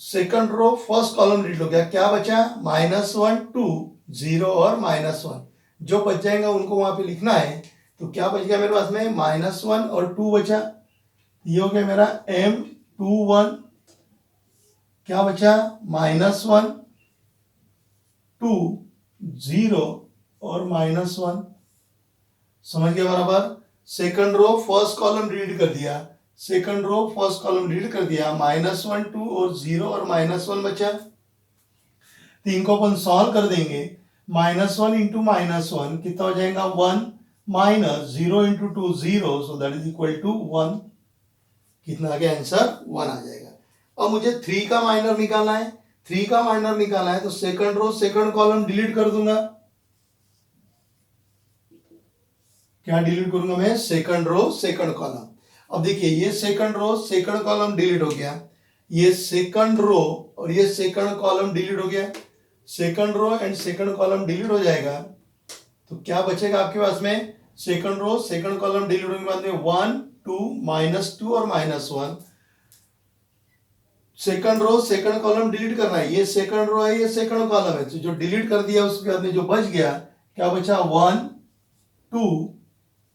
second row first column delete हो गया, क्या बचा, -1 2 0 और -1, जो बच जाएगा उनको वहां पे लिखना है। तो क्या बच गया मेरे पास में, -1 और 2 बचा, ये हो गया मेरा M21। क्या बचा, -1 2 0 और -1, समझ गया बराबर। Second row first column delete कर दिया, second row first column delete कर दिया, -1 2 और 0 और -1 बचा। तो इनको अपन सॉल्व कर देंगे, -1 इंटू -1 कितना हो जाएगा, 1 minus 0 into 2 0, so that is equal to 1। कितना आ गया आंसर, 1 आ जाएगा। अब मुझे 3 का माइनर निकालना है, 3 का माइनर निकालना है, तो second row second column delete कर दूंगा। क्या डिलीट करूंगा मैं, सेकंड रो सेकंड कॉलम। अब देखिए ये second row second column delete हो गया, ये सेकंड रो और ये सेकंड कॉलम डिलीट हो गया, second row and second column delete हो जाएगा, तो क्या बचेगा आपके पास में, second row second column delete होने के बाद में 1 2 -2 और -1। Second row second column delete करना है, ये सेकंड रो है ये सेकंड कॉलम है, तो जो डिलीट कर दिया उसके बाद में जो बच गया क्या बचा, 1 2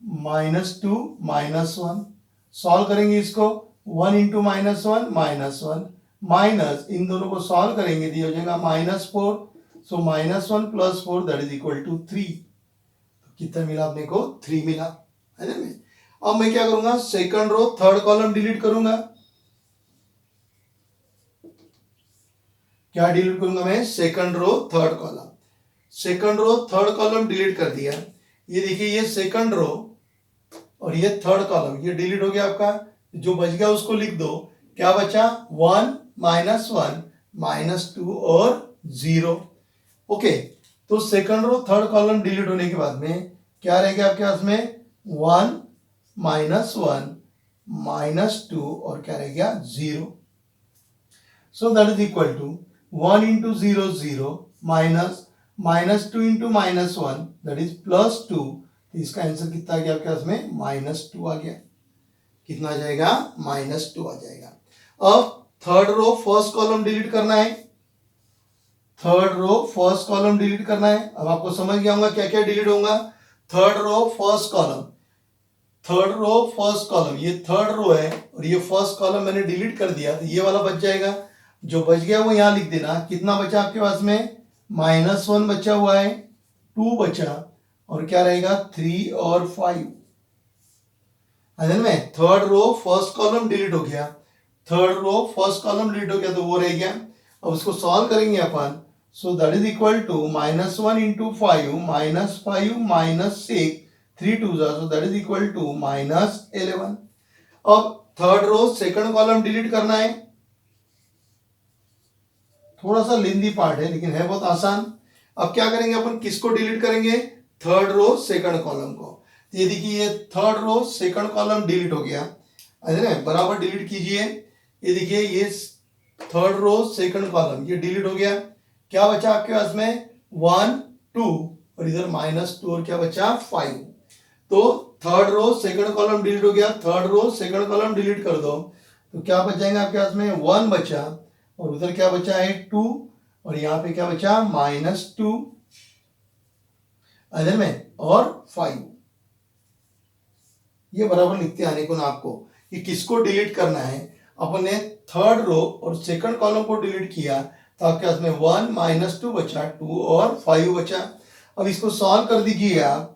-2 -1। सॉल्व करेंगे इसको, 1 इंटू -1 -1 माइनस इन दोनों को सॉल्व करेंगे तो ये हो जाएगा -4, सो -1 + 4 दैट इज इक्वल टू 3। कितना मिला अपने को? 3 मिला, है ना। मैं अब मैं क्या करूंगा, second row third column delete करूंगा। क्या डिलीट करूंगा मैं? Second row third column. Second row third column delete कर दिया। ये देखिए, ये सेकंड रो और ये थर्ड कॉलम ये डिलीट हो गया आपका। जो बच गया उसको लिख दो। क्या बचा? 1 -1 -2 और 0। ओके, तो second row third column delete होने के बाद में क्या रहेगा आपके पास में? 1 -1 -2 और क्या रह गया? 0। So that is equal to 1 × 0 0 minus -2 × -1 that is +2। इसका आंसर कितना आ गया आपके पास में? -2 आ गया। कितना आ जाएगा? -2 आ जाएगा। अब third row first column delete करना है। Third row first column delete करना है। अब आपको समझ गया होगा क्या क्या डिलीट होगा। Third row first column, third row first column, ये थर्ड रो है और ये फर्स्ट कॉलम मैंने डिलीट कर दिया तो ये वाला बच जाएगा। जो बच गया वो यहां लिख देना। कितना बचा आपके पास में? -1 बचा हुआ है, 2 बचा और क्या रहेगा? 3 और 5। में third row first column delete हो गया। Third row first column delete हो गया तो वो रह गया। अब उसको सॉल्व करेंगे अपन। So that is equal to -1 × 5 -5 -6 3 2 so that is equal to -11। अब third row second column delete करना है। थोड़ा सा लेंदी पार्ट है लेकिन है बहुत आसान। अब क्या करेंगे अपन? किसको डिलीट करेंगे? थर्ड रो सेकंड कॉलम को। ये देखिए, ये third row second column delete हो गया, है ना। बराबर डिलीट कीजिए। ये देखिए, ये थर्ड रो सेकंड कॉलम ये डिलीट हो गया। क्या बचा आपके पास में? 1 2 और इधर -2 और क्या बचा? 5। तो third row second column delete हो गया। Third row second column delete कर दो तो क्या बच जाएगा आपके पास में? 1 बचा और उधर क्या बचा है? 2 और यहाँ पे क्या बचा? -2 इधर में और 5। ये बराबर लिखते आने को ना आपको कि किसको डिलीट करना है। अपन ने थर्ड रो और सेकंड कॉलम को डिलीट किया तो आपके पास में 1 -2 बचा, 2 और 5 बचा। अब इसको सॉल्व कर दीजिए आप।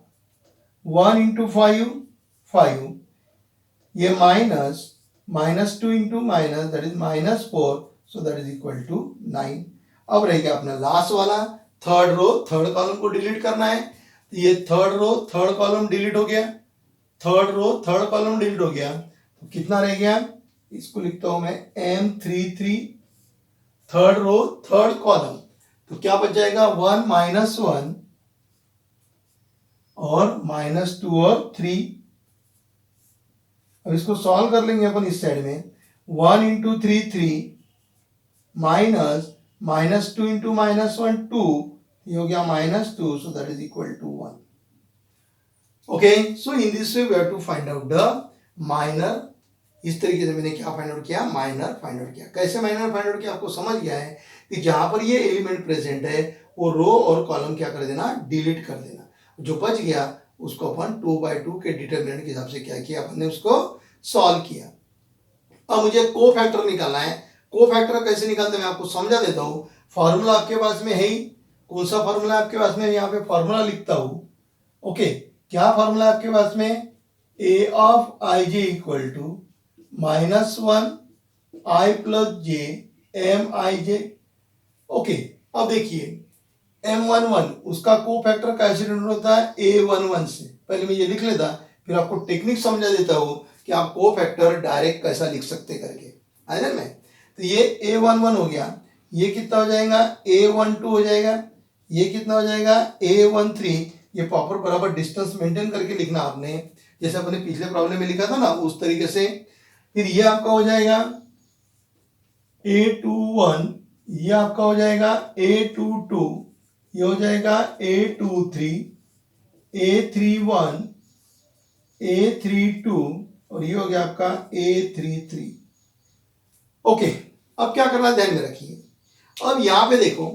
1 × 5 5, ये minus -2 × minus that is -4 so that is equal to 9। अब रह गया अपना लास्ट वाला थर्ड रो थर्ड कॉलम को डिलीट करना है। तो ये third row third column delete हो गया। Third row third column delete हो गया तो कितना रह गया? इसको लिखता हूं मैं M33 third row third column. तो क्या बच जाएगा? 1 -1 और -2 और 3। अब इसको सॉल्व कर लेंगे अपन इस साइड में। 1 × 3 3 माइनस -2 × -1 2, ये हो गया -2 so that is equal to 1। Okay, so in this way we have to find out the minor. इस तरीके से मैंने क्या फाइंड आउट किया? माइनर फाइंड आउट किया। कैसे माइनर फाइंड आउट किया आपको समझ गया है कि जहां पर ये एलिमेंट प्रेजेंट है वो रो और कॉलम क्या कर देना? डिलीट कर देना। जो बच गया उसको अपन 2/2 के डिटरमिनेंट के हिसाब से क्या किया? अपन ने उसको सॉल्व किया। अब मुझे को फैक्टर निकालना है। को फैक्टर कैसे निकालते हैं मैं आपको समझा देता हूं। फॉर्मूला आपके पास में है ही। कौन सा फॉर्मूला आपके पास में? यहाँ पे फॉर्मूला लिखता हूं। ओके, क्या फॉर्मूला आपके पास में? a of ij equal to -1 i + j mij। Okay, अब देखिए M11 उसका को फैक्टर कैसे डिनोट होता है? A11 से। पहले मैं ये लिख लेता फिर आपको टेक्निक समझा देता हूं कि आप को फैक्टर डायरेक्ट कैसा लिख सकते करके, है ना। मैं तो ये A11 हो गया। ये कितना हो जाएगा? A12 हो जाएगा। ये कितना हो जाएगा? A13। ये प्रॉपर बराबर डिस्टेंस मेंटेन करके लिखना आपने, जैसे अपने पिछले प्रॉब्लम में लिखा था ना उस तरीके से। फिर ये आपका हो जाएगा A21, ये आपका हो जाएगा A22, ये हो जाएगा A23, A31, A32 और ये हो गया आपका A33। ओके, अब क्या करना ध्यान में रखिए। अब यहां पे देखो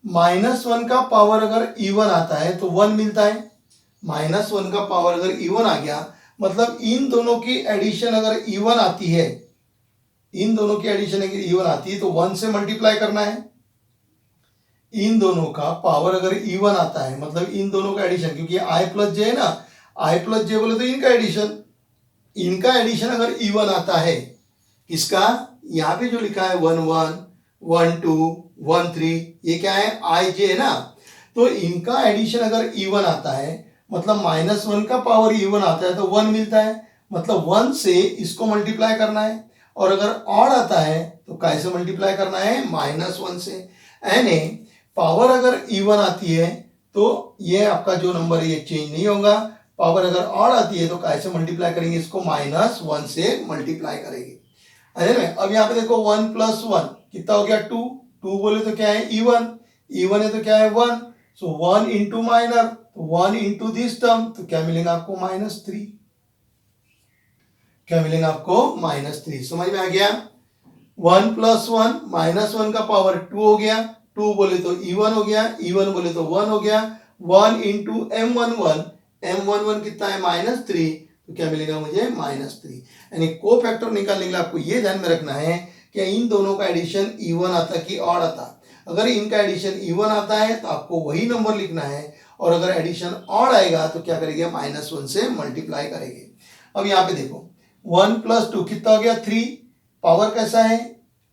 -1 का पावर अगर इवन आता है तो 1 मिलता है। -1 का पावर अगर इवन आ गया मतलब इन दोनों की एडिशन अगर इवन आती है, इन दोनों की एडिशन अगर इवन आती है तो 1 से मल्टीप्लाई करना है। इन दोनों का पावर अगर इवन आता है मतलब इन दोनों का एडिशन, क्योंकि आई प्लस जे है ना, आई प्लस जे बोले तो इनका एडिशन अगर इवन आता है, इसका यहाँ पे जो लिखा है 1 1 1 2 1 3, ये क्या है आई जे है ना, तो इनका एडिशन अगर इवन आता है मतलब -1 का पावर इवन आता है तो 1 मिलता है, मतलब 1 से इसको मल्टीप्लाई करना है। और अगर ऑड आता है तो कैसे मल्टीप्लाई करना है, -1 से। यानी पावर अगर इवन आती है तो ये आपका जो नंबर है ये चेंज नहीं होगा, पावर अगर ऑड आती है तो कैसे मल्टीप्लाई करेंगे, इसको -1 से मल्टीप्लाई करेंगे। अरे में अब यहाँ पे देखो 1 + 1 कितना हो गया 2, 2 बोले तो क्या है इवन है तो क्या है 1, सो 1 into minor, 1 into this term, तो क्या मिलेगा आपको -3, क्या मिलेगा आपको -3। समझ में आ गया। 1 + 1 -1 का पावर 2 हो गया, 2 बोले तो इवन हो गया, इवन बोले तो 1 हो गया, 1 इंटू m11, m11 कितना है -3, तो क्या मिलेगा मुझे -3। यानी को फैक्टर निकालने के लिए आपको ये ध्यान में रखना है कि इन दोनों का एडिशन इवन आता कि ऑड आता। अगर इनका एडिशन इवन आता है तो आपको वही नंबर लिखना है, और अगर एडिशन ऑड आएगा तो क्या करेंगे, -1 से मल्टीप्लाई करेंगे। अब यहाँ पे देखो 1 + 2 कितना हो गया 3, पावर कैसा है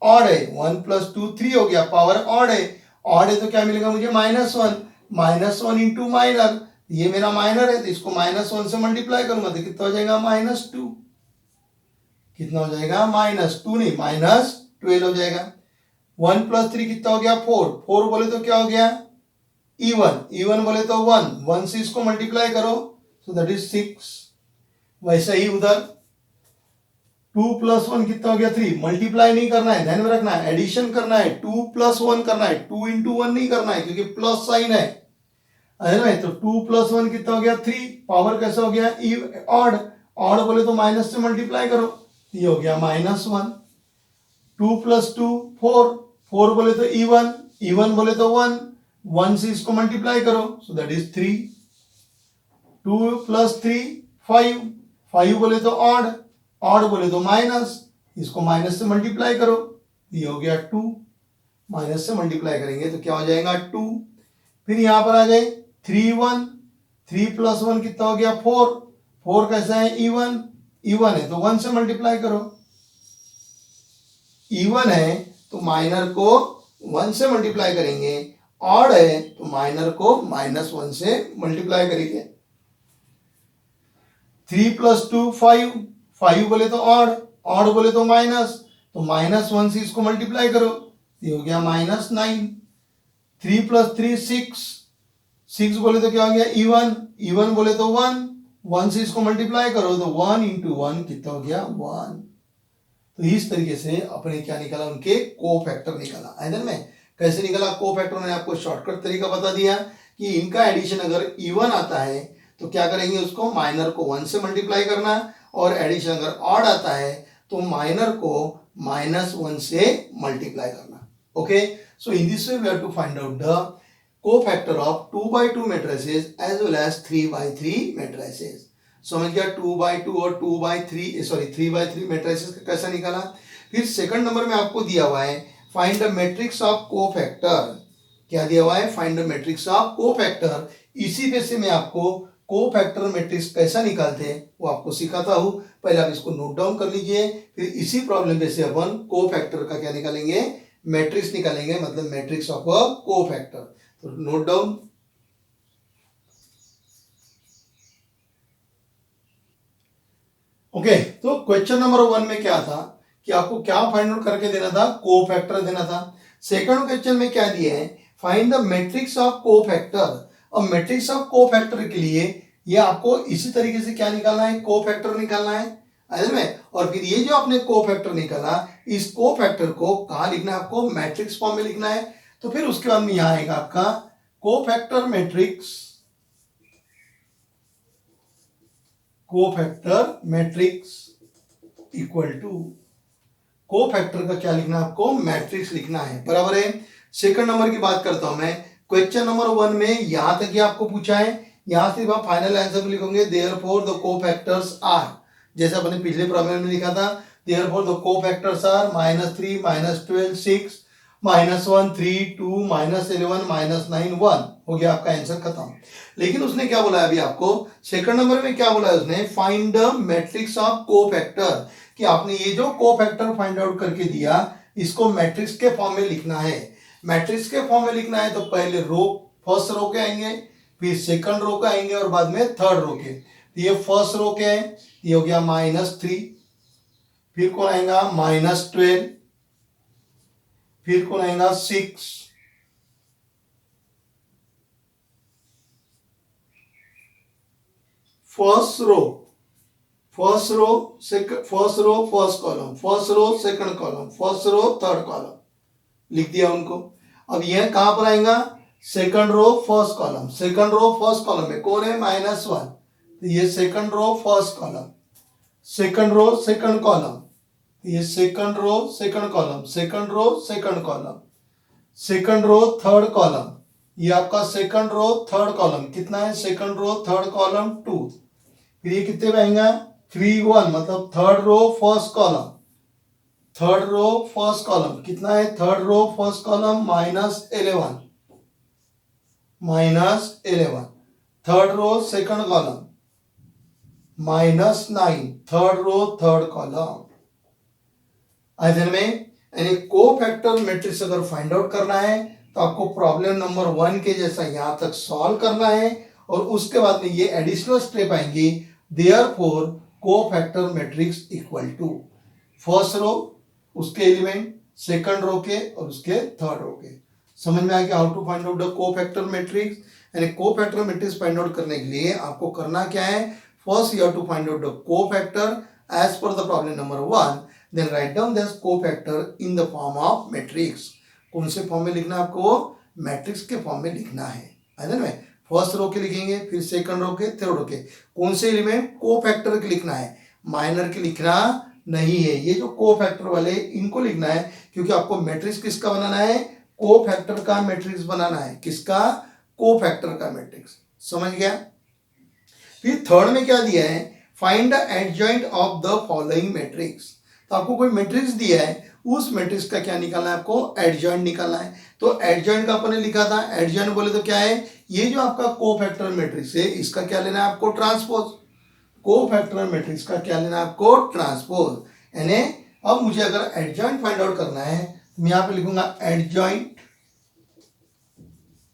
ऑड है, 1 + 2 3 हो गया, पावर ऑड है तो क्या मिलेगा मुझे -1 इंटू माइनर, ये मेरा माइनर है तो इसको -1 से मल्टीप्लाई करूंगा तो कितना हो जाएगा -2, कितना हो जाएगा -2 नहीं -12 हो जाएगा। 1 + 3 कितना हो गया 4, 4 बोले तो क्या हो गया इवन बोले तो 1 से इसको मल्टीप्लाई करो, सो दैट इज 6। वैसे ही उधर 2 + 1 कितना हो गया 3, मल्टीप्लाई नहीं करना है, ध्यान में रखना है, एडिशन करना है, 2 + 1 करना है, 2 इंटू 1 नहीं करना है क्योंकि प्लस साइन है ना। तो 2 + 1 कितना हो गया 3, पावर कैसा हो गया ऑड बोले तो माइनस से मल्टीप्लाई करो, ये हो गया -1। 2 + 2 4, 4 बोले तो इवन बोले तो 1 से इसको मल्टीप्लाई करो, सो दैट इज 3। 2 + 3 5, 5 बोले तो ऑड बोले तो माइनस, इसको माइनस से मल्टीप्लाई करो, ये हो गया 2, माइनस से मल्टीप्लाई करेंगे तो क्या हो जाएगा 2। फिर यहां पर आ गए 3 1, 3 + 1 कितना हो गया 4, 4 कैसा है इवन है तो 1 से मल्टीप्लाई करो, इवन है तो माइनर को 1 से मल्टीप्लाई करेंगे, ऑड है तो माइनर को -1 से मल्टीप्लाई करेंगे। 3 + 2 5, 5 बोले तो ऑड बोले तो माइनस, तो -1 से इसको मल्टीप्लाई करो, ये हो गया -9। 3 + 3 6, 6 बोले तो क्या हो गया इवन बोले तो 1 से इसको मल्टीप्लाई करो तो 1 इंटू 1 कितना हो गया 1। तो इस तरीके से अपने क्या निकाला, उनके को फैक्टर निकाला। आइदन में कैसे निकाला को फैक्टर, मैंने आपको शॉर्टकट तरीका बता दिया कि इनका एडिशन अगर इवन आता है तो क्या करेंगे, उसको माइनर को 1 से मल्टीप्लाई करना, और एडिशन अगर ऑड आता है तो माइनर को -1 से मल्टीप्लाई करना। Okay, so in this way we have to find out the cofactor of 2x2 matrices as well as 3x3 matrices. समझ गया, 2x2 और 3x3 मैट्रिसेस का कैसा निकाला। फिर सेकंड नंबर में आपको दिया हुआ है find the matrix of cofactor. क्या दिया हुआ है, find the matrix of cofactor. इसी पे से मैं आपको कोफैक्टर मैट्रिक्स कैसा निकालते हैं वो आपको सिखाता हूं। पहले आप इसको नोट डाउन कर लीजिए, फिर इसी प्रॉब्लम पे से अपन कोफैक्टर का क्या निकालेंगे, मैट्रिक्स निकालेंगे, मतलब मैट्रिक्स ऑफ अ कोफैक्टर। तो नोट डाउन। ओके, तो क्वेश्चन नंबर 1 में क्या था कि आपको क्या फाइंड आउट करके देना था, कोफैक्टर देना था। सेकंड क्वेश्चन में क्या दिया है, find the matrix of cofactor. अब मैट्रिक्स ऑफ कोफैक्टर के लिए ये आपको इसी तरीके से क्या निकालना है, कोफैक्टर निकालना है में। और फिर ये जो आपने कोफैक्टर निकाला, इस कोफैक्टर को कहाँ लिखना है, आपको मैट्रिक्स फॉर्म में लिखना है। तो फिर उसके बाद में यहां आएगा आपका cofactor matrix equal to cofactor का क्या लिखना है, आपको मैट्रिक्स लिखना है, बराबर है। सेकंड नंबर की बात करता हूं मैं, क्वेश्चन नंबर 1 में यहां तक ही आपको पूछा है, यहां से आप फाइनल आंसर लिखोगे देयरफॉर द कोफैक्टर्स आर, जैसा अपने पिछले प्रॉब्लम में लिखा था Therefore the cofactors are -3, -12, 6, -1, 3, 2, -11, -9, 1 हो गया आपका आंसर खत्म। लेकिन उसने क्या बोला अभी आपको सेकंड नंबर में क्या बोला है उसने, find the matrix of cofactor, कि आपने ये जो कोफैक्टर फाइंड आउट करके दिया इसको मैट्रिक्स के फॉर्म में लिखना है। मैट्रिक्स के फॉर्म में लिखना है तो पहले रो, फर्स्ट रो के आएंगे, फिर सेकंड रो के आएंगे और बाद में थर्ड रो के। तो ये फर्स्ट रो के हैं, ये हो गया -3, फिर कौन आएगा -12, फिर कौन आएगा 6, first row first row first column, first row second column, first row third column लिख दिया उनको। अब यह कहां पर आएगा, second row first column, second row first column में कौन है -1, तो ये second row first column, second row second column, ये second row second column, second row second column, second row third column, ये आपका सेकंड रो थर्ड कॉलम कितना है, सेकंड रो थर्ड कॉलम 2, फिर ये कितने में आएगा 3, 1 मतलब third row first column, third row first column कितना है, third row first column -11, third row second column -9, third row third column. अध्ययन में यानी कोफैक्टर मैट्रिक्स अगर फाइंड आउट करना है तो आपको प्रॉब्लम नंबर 1 के जैसा यहां तक सॉल्व करना है और उसके बाद में ये एडिशनल स्टेप आएंगी। Therefore cofactor matrix equal to first row उसके एलिमेंट, सेकंड रो के और उसके थर्ड रो के। समझ में आ गया how to find out the cofactor matrix. यानी कोफैक्टर मैट्रिक्स फाइंड आउट करने के लिए आपको करना क्या है, first you have to find out the cofactor as per the problem number 1, then write down this cofactor in the form of matrix. कौन से फॉर्म में लिखना है आपको, मैट्रिक्स के फॉर्म में लिखना है। में फर्स्ट रो के लिखेंगे, फिर सेकंड रो के, थर्ड रो के। कौन से एलिमेंट, कोफैक्टर के लिखना है, माइनर के लिखना नहीं है। ये जो कोफैक्टर वाले इनको लिखना है क्योंकि आपको मैट्रिक्स किसका बनाना है, कोफैक्टर का मैट्रिक्स बनाना है। किसका, कोफैक्टर का मैट्रिक्स। समझ गया। फिर थर्ड में क्या दिया है, find the adjoint of the following matrix. तो आपको कोई मैट्रिक्स दिया है, उस मैट्रिक्स का क्या निकालना है, आपको एडजॉइंट निकालना है। तो एडजॉइंट का अपन ने लिखा था, एडजॉइंट बोले तो क्या है, ये जो आपका कोफैक्टर मैट्रिक्स है इसका क्या लेना है आपको, ट्रांसपोज। कोफैक्टर मैट्रिक्स का क्या लेना है आपको, ट्रांसपोज। यानी अब मुझे अगर एडजॉइंट फाइंड आउट करना है तो मैं यहां पे लिखूंगा adjoint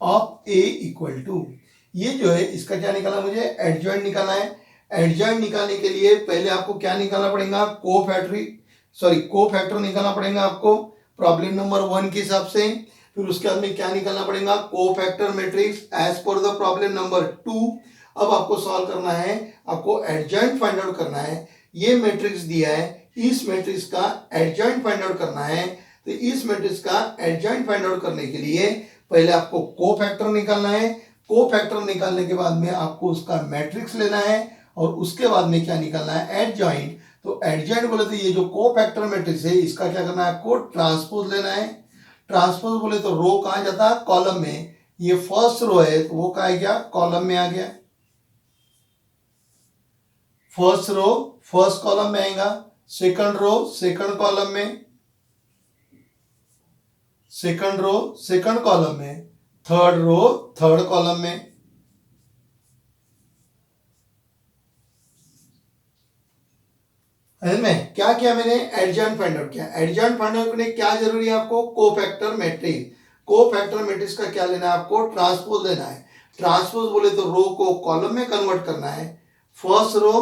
of A equal to, ये जो है इसका क्या निकालना, मुझे एडजॉइंट निकालना है। एडजॉइंट निकालने के लिए पहले आपको क्या निकालना पड़ेगा, कोफैक्टर निकालना पड़ेगा आपको प्रॉब्लम नंबर 1 के हिसाब से। फिर उसके बाद में क्या निकालना पड़ेगा, cofactor matrix as per the problem number 2। अब आपको सॉल्व करना है, आपको एडजॉइंट फाइंड आउट करना है। ये मैट्रिक्स दिया है, इस मैट्रिक्स का एडजॉइंट फाइंड आउट करना है। तो इस मैट्रिक्स का एडजॉइंट फाइंड आउट करने के लिए पहले आपको कोफैक्टर निकालना है। कोफैक्टर निकालने के बाद में आपको उसका मैट्रिक्स लेना है और उसके बाद में क्या निकालना है, एडजॉइंट। तो एडजॉइंट बोले तो ये जो कोफैक्टर मैट्रिक्स है इसका क्या करना है आपको, ट्रांसपोज लेना है। ट्रांसपोज बोले तो रो कहां जाता है, कॉलम में। ये फर्स्ट रो है तो वो कहा गया, कॉलम में आ गया। फर्स्ट रो फर्स्ट कॉलम में आएगा, सेकंड रो सेकंड कॉलम में, सेकंड रो सेकंड कॉलम में, थर्ड रो थर्ड कॉलम में। में क्या किया मैंने, एडजॉइंट फाइंड आउट किया। एडजॉइंट फाइंड आउट करने क्या जरूरी है आपको, कोफैक्टर मैट्रिक्स। कोफैक्टर मैट्रिक्स का क्या लेना है आपको, ट्रांसपोज लेना है। ट्रांसपोज बोले तो रो को कॉलम में कन्वर्ट करना है। फर्स्ट रो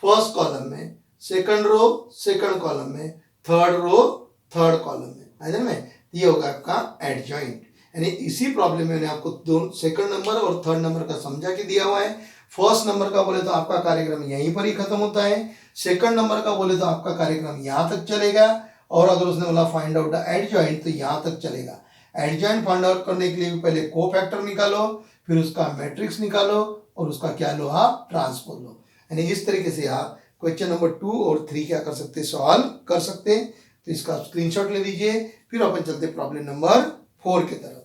फर्स्ट कॉलम में, सेकंड रो सेकंड कॉलम में, थर्ड रो थर्ड कॉलम में। ये होगा आपका एडजॉइंट। यानी इसी प्रॉब्लम में मैंने आपको दो सेकंड नंबर और थर्ड नंबर का समझा के दिया हुआ है। फर्स्ट नंबर का बोले तो आपका कार्यक्रम यहीं पर ही खत्म होता है। सेकंड नंबर का बोले तो आपका कार्यक्रम यहां तक चलेगा। और अगर उसने बोला फाइंड आउट द एडजॉइंट तो यहां तक चलेगा। एडजॉइंट फाइंड आउट करने के लिए भी पहले कोफैक्टर निकालो, फिर उसका मैट्रिक्स निकालो और उसका क्या लो, आप ट्रांसपोज लो। यानी इस तरीके से आप क्वेश्चन नंबर 2 और 3 क्या कर सकते, सॉल्व कर सकते। तो इसका स्क्रीनशॉट ले लीजिए, फिर अपन चलते प्रॉब्लम नंबर 4 की तरफ।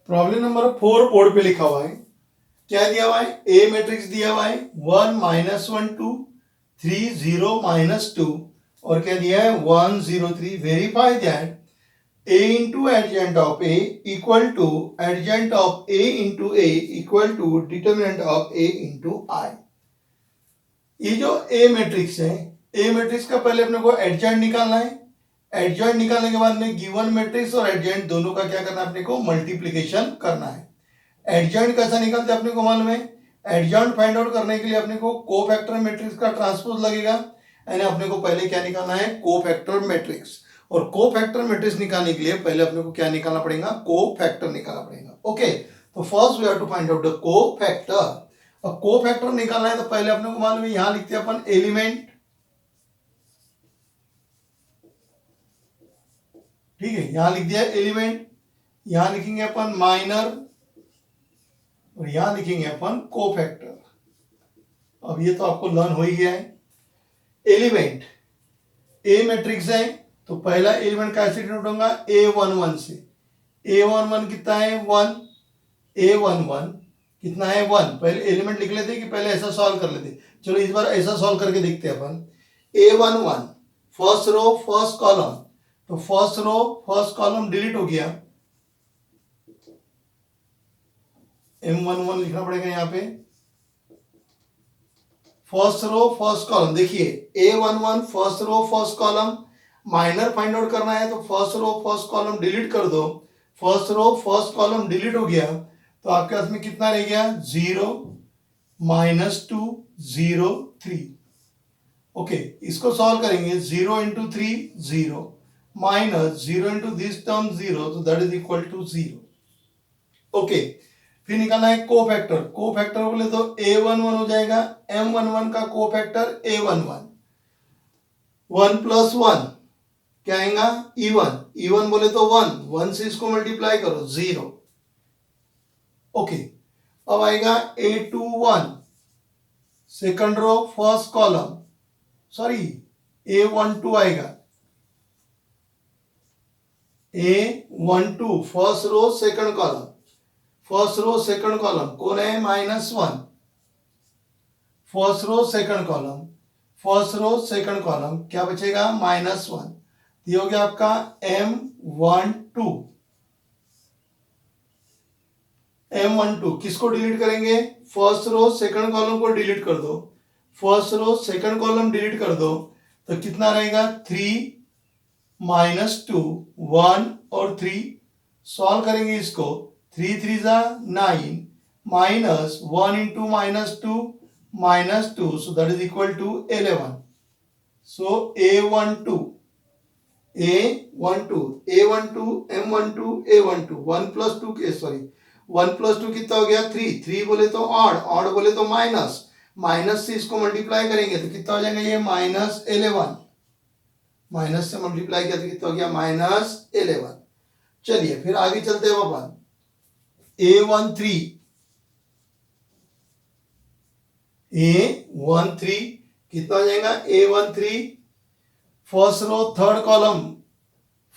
प्रॉब्लम नंबर 4 बोर्ड पे लिखा हुआ है। क्या दिया हुआ है, ए मैट्रिक्स दिया हुआ है 1 -1 2 3 0 -2 और क्या दिया है 1 0 3। Verify that a into adjoint of a equal to adjoint of a into a equal to determinant of a into I। ये जो a मैट्रिक्स है, a मैट्रिक्स का पहले अपने को एडजॉइंट निकालना है। एडजॉइंट निकालने के बाद में गिवन मैट्रिक्स और एडजॉइंट दोनों का क्या करना है, अपने को मल्टीप्लीकेशन करना है। एडजॉइंट कैसा निकालते हैं अपने को मालूम है। एडजॉइंट फाइंड आउट करने के लिए अपने को कोफैक्टर मैट्रिक्स का ट्रांसपोज लगेगा, यानी अपने को पहले क्या निकालना है, कोफैक्टर मैट्रिक्स। और कोफैक्टर मैट्रिक्स निकालने के लिए पहले अपने को क्या निकालना पड़ेगा, कोफैक्टर निकालना पड़ेगा। ओके, तो first we have to find out the cofactor. और कोफैक्टर निकालना है तो पहले अपने को मालूम है, यहां लिखते हैं अपन एलिमेंट, ठीक है, यहां लिख दिया एलिमेंट, यहां लिखेंगे अपन माइनर और यहां लिखेंगे अपन कोफैक्टर। अब ये तो आपको लर्न हो ही गया है। एलिमेंट ए मैट्रिक्स है तो पहला एलिमेंट कैसे डिनोट होगा, A11 से। A11 कितना है 1, A11 कितना है 1। पहले एलिमेंट लिख लेते कि पहले ऐसा सॉल्व कर लेते। चलो इस बार ऐसा सॉल्व करके देखते हैं अपन। A11 first row first column, तो first row first column delete हो गया, M11 लिखना पड़ेगा यहाँ पे। फर्स्ट रो फर्स्ट कॉलम, देखिए A11 first row first column, minor find out करना है तो first row first column delete कर दो। First row first column delete हो गया तो आपके पास में कितना रह गया, 0 -2 0 3। ओके, इसको सॉल्व करेंगे, 0 into 3 0 minus 0 into this term 0, तो that is equal to 0। Okay, फिर निकालना है कोफैक्टर। कोफैक्टर बोले तो A11 हो जाएगा, M11 का कोफैक्टर A11, 1 + 1 क्या आएगा, E1, E1 बोले तो 1 से इसको मल्टीप्लाई करो 0। ओके, अब आएगा A21 second row first column, sorry A12 आएगा, A12 first row second column, first row second column कौन है, -1। First row second column, first row second column क्या बचेगा, -1। ये हो गया आपका M12। M12 किसको डिलीट करेंगे, फर्स्ट रो सेकंड कॉलम को डिलीट कर दो। First row second column delete कर दो तो कितना रहेगा, 3 -2 1 और 3। सॉल्व करेंगे इसको, 3 3 9 minus 1 into -2 -2, so that is equal to 11। so A12 M12 A12 1 + 2 के सॉरी 1 + 2 कितना हो गया, 3 बोले तो ऑड बोले तो माइनस से इसको मल्टीप्लाई करेंगे तो कितना हो जाएगा, ये -11। माइनस से मल्टीप्लाई किया तो कितना हो गया, -11। चलिए फिर आगे चलते हैं अपन। A13 कितना हो जाएगा, A13 first row third column,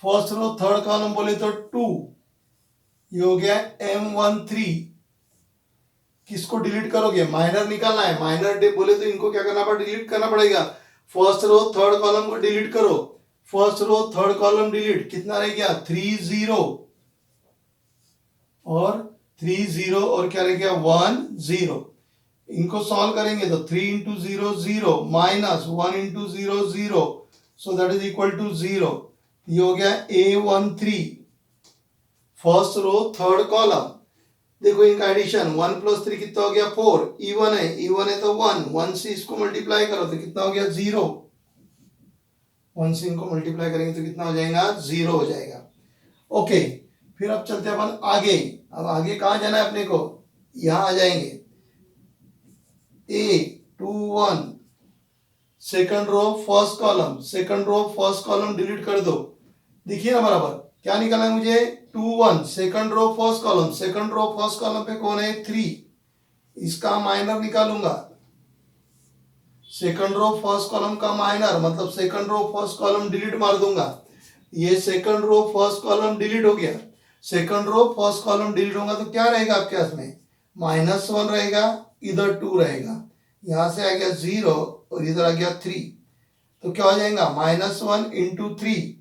first row third column बोले तो 2, ये हो गया M13। किसको डिलीट करोगे, माइनर निकालना है, माइनर बोले तो इनको क्या करना पड़ेगा, डिलीट करना पड़ेगा। फर्स्ट रो थर्ड कॉलम को डिलीट करो, first row third column delete, कितना रह गया 3 0 और 3 0 और क्या रह गया 1 0। इनको सॉल्व करेंगे तो 3 into 0 0 minus 1 into 0 0, so that is equal to 0। ये हो गया A13 first row third column. देखो इनका एडिशन 1 + 3 कितना हो गया 4, E1 है तो 1 से इसको मल्टीप्लाई करो तो कितना हो गया 0। 1 से इनको मल्टीप्लाई करेंगे तो कितना हो जाएगा 0 हो जाएगा। ओके, फिर अब चलते हैं अपन आगे। अब आगे कहाँ जाना है अपने को, यहां आ जाएंगे। A21 second row first column, second row first column delete कर दो। देखिए ना बराबर क्या निकालना है मुझे, 21 second row first column, second row first column पे कौन है 3, इसका माइनर निकालूंगा। सेकंड रो फर्स्ट कॉलम का माइनर मतलब second row first column delete मार दूंगा। ये second row first column delete हो गया, second row first column delete होगा तो क्या रहेगा आपके पास में -1 रहेगा, इधर 2 रहेगा, यहां से आ गया 0 और इधर आ गया 3, तो क्या हो जाएगा -1 इंटू 3,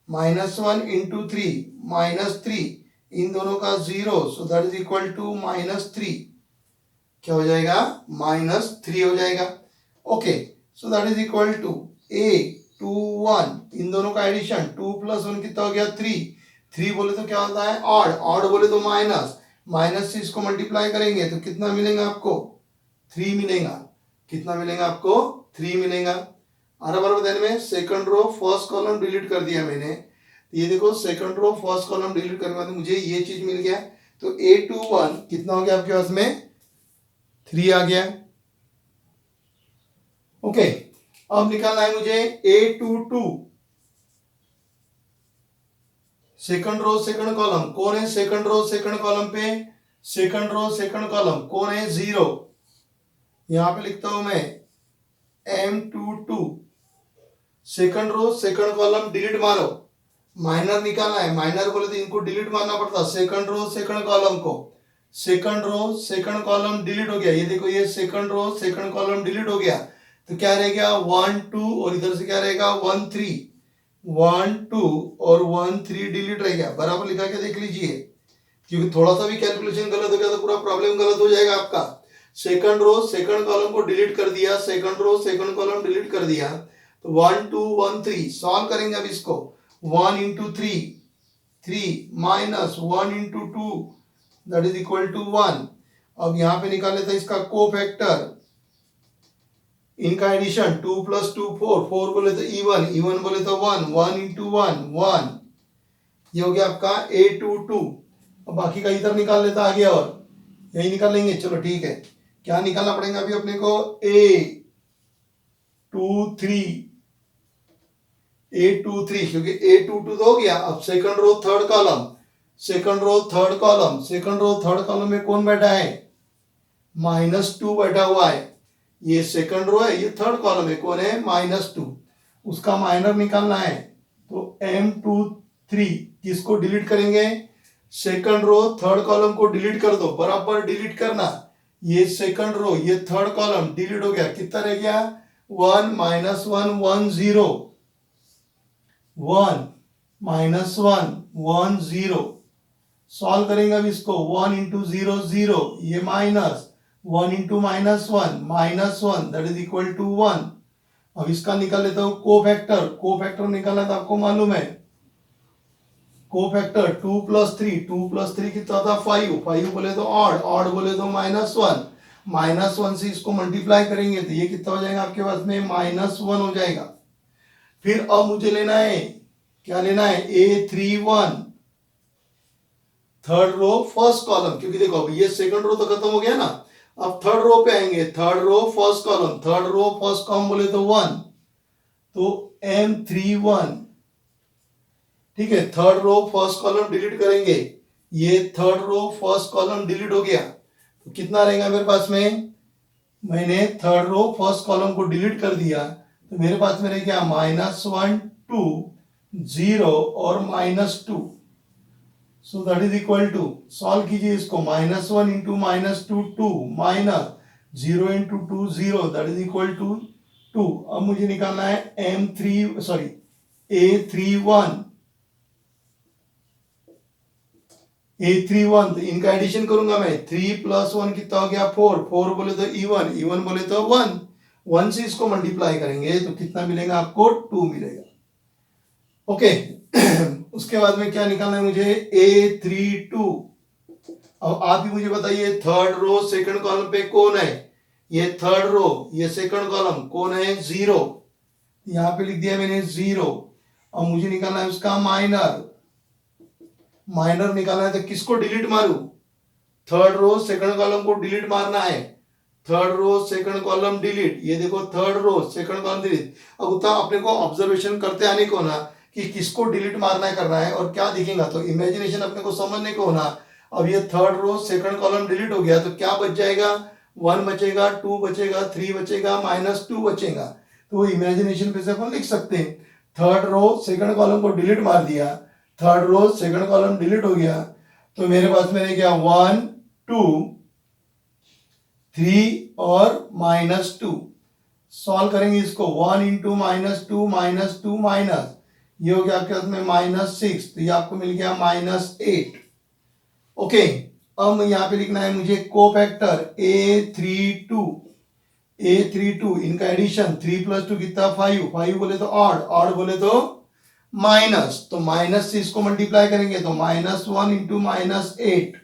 -1 इंटू 3 -3, इन दोनों का 0, so that is equal to -3, क्या हो जाएगा -3 हो जाएगा। Okay, so that is equal to a 2 1, इन दोनों का एडिशन 2 + 1 कितना हो गया 3, 3 बोले तो क्या होता है ऑड, ऑड बोले तो माइनस, माइनस से इसको मल्टीप्लाई करेंगे तो कितना मिलेगा आपको 3 मिलेगा, कितना मिलेगा आपको 3 मिलेगा। बराबर ध्यान में, second row first column delete कर दिया मैंने, ये देखो second row first column delete करने के बाद मुझे ये चीज मिल गया, तो A21 कितना हो गया आपके पास में 3 आ गया। ओके, अब निकालना है मुझे A22, second row second column, कौन है सेकंड रो सेकंड कॉलम पे, सेकंड रो सेकंड कॉलम कौन है 0, यहां पे लिखता हूं मैं M22, second row second column delete मारो, माइनर निकालना है, माइनर बोले तो इनको डिलीट मारना पड़ता, सेकंड रो सेकंड कॉलम को, second row second column delete हो गया, ये देखो ये second row second column delete हो गया, तो क्या रह गया 1 2 और इधर से क्या रहेगा 1 3, 1 2 और 1 3 डिलीट रह गया, बराबर लिखा के देख लीजिए, क्योंकि थोड़ा सा भी कैलकुलेशन गलत हो गया तो पूरा प्रॉब्लम गलत हो जाएगा आपका। सेकंड रो सेकंड कॉलम को डिलीट कर दिया, second row second column delete कर दिया, तो 1 2 1 3 सॉल्व करेंगे अब इसको, 1 into 3 3 minus 1 into 2 that is equal to 1। अब यहां पे निकाले था इसका कोफैक्टर, इनका एडिशन 2 + 2 4, 4 बोले तो इवन, इवन बोले तो 1, 1 इंटू 1 1, ये हो गया आपका A22। अब बाकी का इधर निकाल लेता आगे, और यही निकाल लेंगे, चलो ठीक है। क्या निकालना पड़ेगा अभी अपने को A23, क्योंकि A22 तो हो गया। अब second row third column, second row third column, second row third column में कौन बैठा है -2 बैठा हुआ है, ये सेकंड रो है, ये थर्ड कॉलम है, कौन है -2, उसका माइनर निकालना है, तो M23 किसको डिलीट करेंगे, सेकंड रो थर्ड कॉलम को डिलीट कर दो, बराबर डिलीट करना, ये सेकंड रो ये थर्ड कॉलम डिलीट हो गया, कितना रह गया 1 -1 1 0, 1 -1 1 0, सॉल्व करेंगे अब इसको, 1 इंटू 0 0, ये minus 1 into -1 that is equal to 1। अब इसका निकाल लेता हूं कोफैक्टर, कोफैक्टर निकालना तो आपको मालूम है, कोफैक्टर 2 + 3 कितना था 5, 5 बोले तो ऑड, ऑड बोले तो -1 से इसको मल्टीप्लाई करेंगे तो ये कितना हो जाएगा आपके पास में -1 हो जाएगा। फिर अब मुझे लेना है, क्या लेना है A31, third row first column, क्योंकि देखो अब ये सेकंड रो तो खत्म हो गया ना, अब थर्ड रो पे आएंगे, third row first column, third row first column बोले तो 1, तो M31, ठीक है, third row first column delete करेंगे, ये third row first column delete हो गया, तो कितना रहेगा मेरे पास में, मैंने थर्ड रो फर्स्ट कॉलम को डिलीट कर दिया, तो मेरे पास में रह गया -1 2 0 और -2, so that is equal to, solve कीजिए इसको, -1 into -2 2, minus 0 into 2 0, that is equal to 2। अब मुझे निकालना है A31, तो इनका एडिशन करूंगा मैं, 3 + 1 कितना हो गया 4, 4 बोले तो इवन, इवन बोले तो 1, 1 से इसको मल्टीप्लाई करेंगे तो कितना मिलेगा आपको 2 मिलेगा। ओके उसके बाद में क्या निकालना है मुझे A32। अब आप ही मुझे बताइए थर्ड रो सेकंड कॉलम पे कौन है, ये थर्ड रो ये सेकंड कॉलम कौन है 0, यहां पे लिख दिया मैंने 0। अब मुझे निकालना है उसका माइनर, माइनर निकालना है तो किसको डिलीट मारू, थर्ड रो सेकंड कॉलम को डिलीट मारना है, third row second column delete, ये देखो third row second column delete. अब उतना अपने को ऑब्जर्वेशन करते आने को ना कि किसको डिलीट मारना है करना है और क्या दिखेगा, तो इमेजिनेशन अपने को समझने को होना। अब ये third row second column delete हो गया तो क्या बच जाएगा, 1 बचेगा, 2 बचेगा, 3 बचेगा, -2 बचेगा, तो इमेजिनेशन पे से अपन लिख सकते हैं, थर्ड रो सेकंड कॉलम को डिलीट मार दिया, third row second column delete हो गया, तो मेरे पास में क्या 1 2 3 और -2। सॉल्व करेंगे इसको, 1 इंटू -2 -2 माइनस, ये हो गया आपके हाथ में -6, तो ये आपको मिल गया -8। ओके, अब यहाँ पे लिखना है मुझे कोफैक्टर A32 इनका एडिशन, 3 + 2 कितना 5, 5 बोले तो ऑड, ऑड बोले तो माइनस, तो माइनस से इसको मल्टीप्लाई करेंगे तो -1 इंटू -8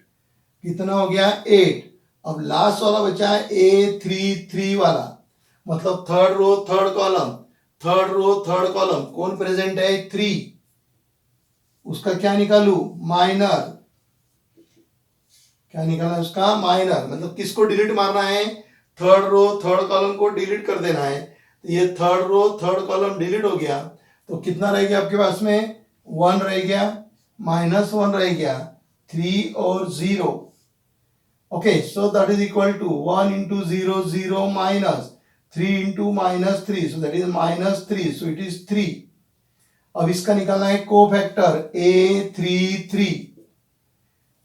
कितना हो गया 8। अब लास्ट वाला बचा है A33 वाला, मतलब third row third column, third row third column कौन प्रेजेंट है 3, उसका क्या निकालू माइनर, क्या निकालना है उसका माइनर, मतलब किसको डिलीट मारना है, थर्ड रो थर्ड कॉलम को डिलीट कर देना है। तो ये third row third column delete हो गया, तो कितना रह गया आपके पास में 1 रह गया, -1 रह गया, 3 और 0। Okay, so that is equal to 1 into 0 0 minus 3 into -3, so that is -3, so it is 3। अब इसका निकालना है कोफैक्टर A33।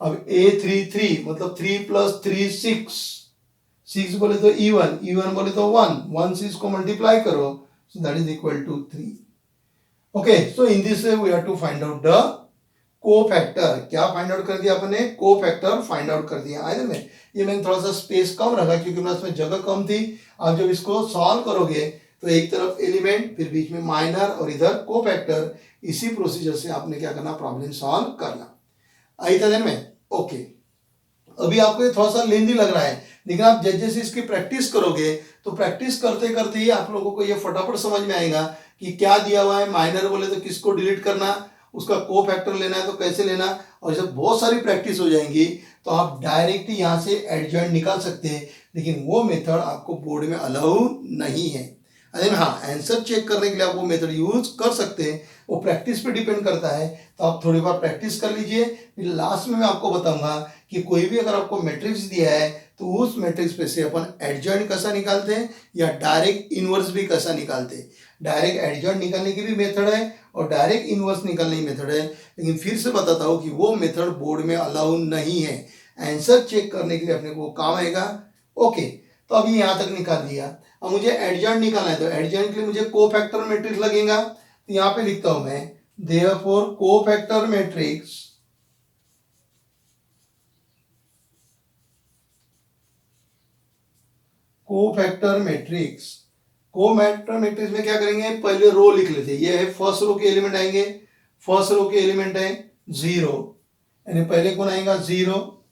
अब A33 मतलब 3 + 3 6, 6 बोले तो इवन, इवन बोले तो 1, 1 से इसको मल्टीप्लाई करो, so that is equal to 3। Okay, so in this way we have to find out the cofactor. क्या फाइंड आउट कर दिया अपने, कोफैक्टर फाइंड आउट कर दिया। आइए में ये मैंने थोड़ा सा स्पेस कम रखा क्योंकि मेरे इसमें जगह कम थी। आप जब इसको सॉल्व करोगे तो एक तरफ एलिमेंट, फिर बीच में माइनर और इधर कोफैक्टर, इसी प्रोसीजर से आपने क्या करना, प्रॉब्लम सॉल्व करना। आई था ध्यान में। ओके, अभी आपको ये थोड़ा सा लेंदी लग रहा है, लेकिन आप जैसे जैसे इसकी प्रैक्टिस करोगे तो प्रैक्टिस करते करते ही आप लोगों को ये फटाफट समझ में आएगा कि क्या दिया हुआ है। माइनर बोले तो किसको डिलीट करना, उसका कोफैक्टर लेना है तो कैसे लेना, और जब बहुत सारी प्रैक्टिस हो जाएंगी तो आप डायरेक्ट यहाँ से एडजॉइंट निकाल सकते हैं, लेकिन वो मेथड आपको बोर्ड में अलाउ नहीं है। अरे हाँ, आंसर चेक करने के लिए आप वो मेथड यूज कर सकते हैं, वो प्रैक्टिस पे डिपेंड करता है। तो आप थोड़ी बार प्रैक्टिस कर लीजिए, फिर लास्ट में मैं आपको बताऊंगा कि कोई भी अगर आपको मैट्रिक्स दिया है तो उस मैट्रिक्स पे से अपन एडजॉइंट कैसा निकालते हैं या डायरेक्ट इनवर्स भी कैसा निकालते हैं। डायरेक्ट एडजॉइंट निकालने की भी मेथड है और डायरेक्ट इनवर्स निकालने की मेथड है, लेकिन फिर से बताता हूँ कि वो मेथड बोर्ड में अलाउ नहीं है। आंसर चेक करने के लिए अपने को काम आएगा। ओके, तो अभी यहाँ तक निकाल दिया। अब मुझे एडजॉइंट निकालना है, तो एडजॉइंट के लिए मुझे कोफैक्टर मैट्रिक्स लगेगा। तो यहाँ पे लिखता हूं मैं, therefore cofactor matrix cofactor matrix में क्या करेंगे, पहले रो लिख लेते हैं। ये है फर्स्ट रो के एलिमेंट आएंगे, फर्स्ट रो के एलिमेंट है 0, यानी पहले कौन आएगा 0,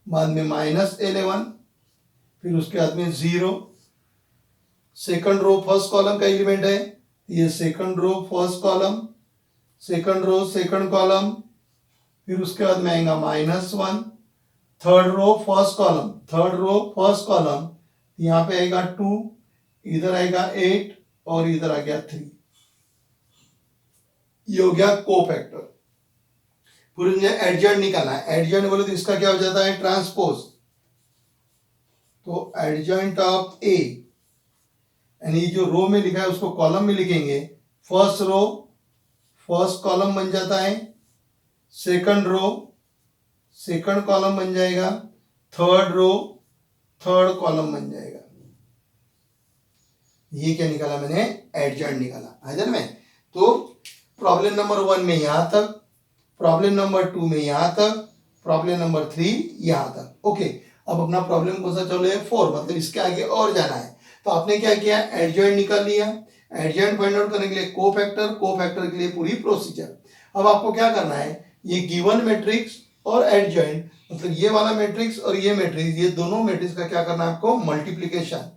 बाद में -11, फिर उसके बाद में 0। सेकंड रो फर्स्ट कॉलम का एलिमेंट है, ये second row first column, second row second column, फिर उसके बाद में आएगा -1। Third row first column, third row first column, यहाँ पे आएगा 2, इधर आएगा 8 और इधर आ गया 3। ये हो गया कोफैक्टर। फिर मुझे एडजॉइंट निकालना है। एडजॉइंट बोले तो इसका क्या हो जाता है, ट्रांसपोज। तो एडजॉइंट ऑफ ए, यानी जो रो में लिखा है उसको कॉलम में लिखेंगे। फर्स्ट रो फर्स्ट कॉलम बन जाता है, सेकंड रो सेकंड कॉलम बन जाएगा, थर्ड रो थर्ड कॉलम बन जाएगा। ये क्या निकाला मैंने, एडजॉइंट निकाला है में। तो प्रॉब्लम नंबर 1 में यहां तक, प्रॉब्लम नंबर 2 में यहां तक, प्रॉब्लम नंबर 3 यहां तक। ओके, अब अपना प्रॉब्लम कौन सा चलो है 4, मतलब इसके आगे और जाना है। तो आपने क्या किया, एडजॉइंट निकाल लिया। एडजॉइंट फाइंड आउट करने के लिए कोफैक्टर, कोफैक्टर के लिए पूरी प्रोसीजर। अब आपको क्या करना है, ये गिवन मैट्रिक्स और एडजॉइंट, मतलब ये वाला मैट्रिक्स और ये मैट्रिक्स, ये दोनों मैट्रिक्स का क्या करना है आपको, मल्टीप्लीकेशन।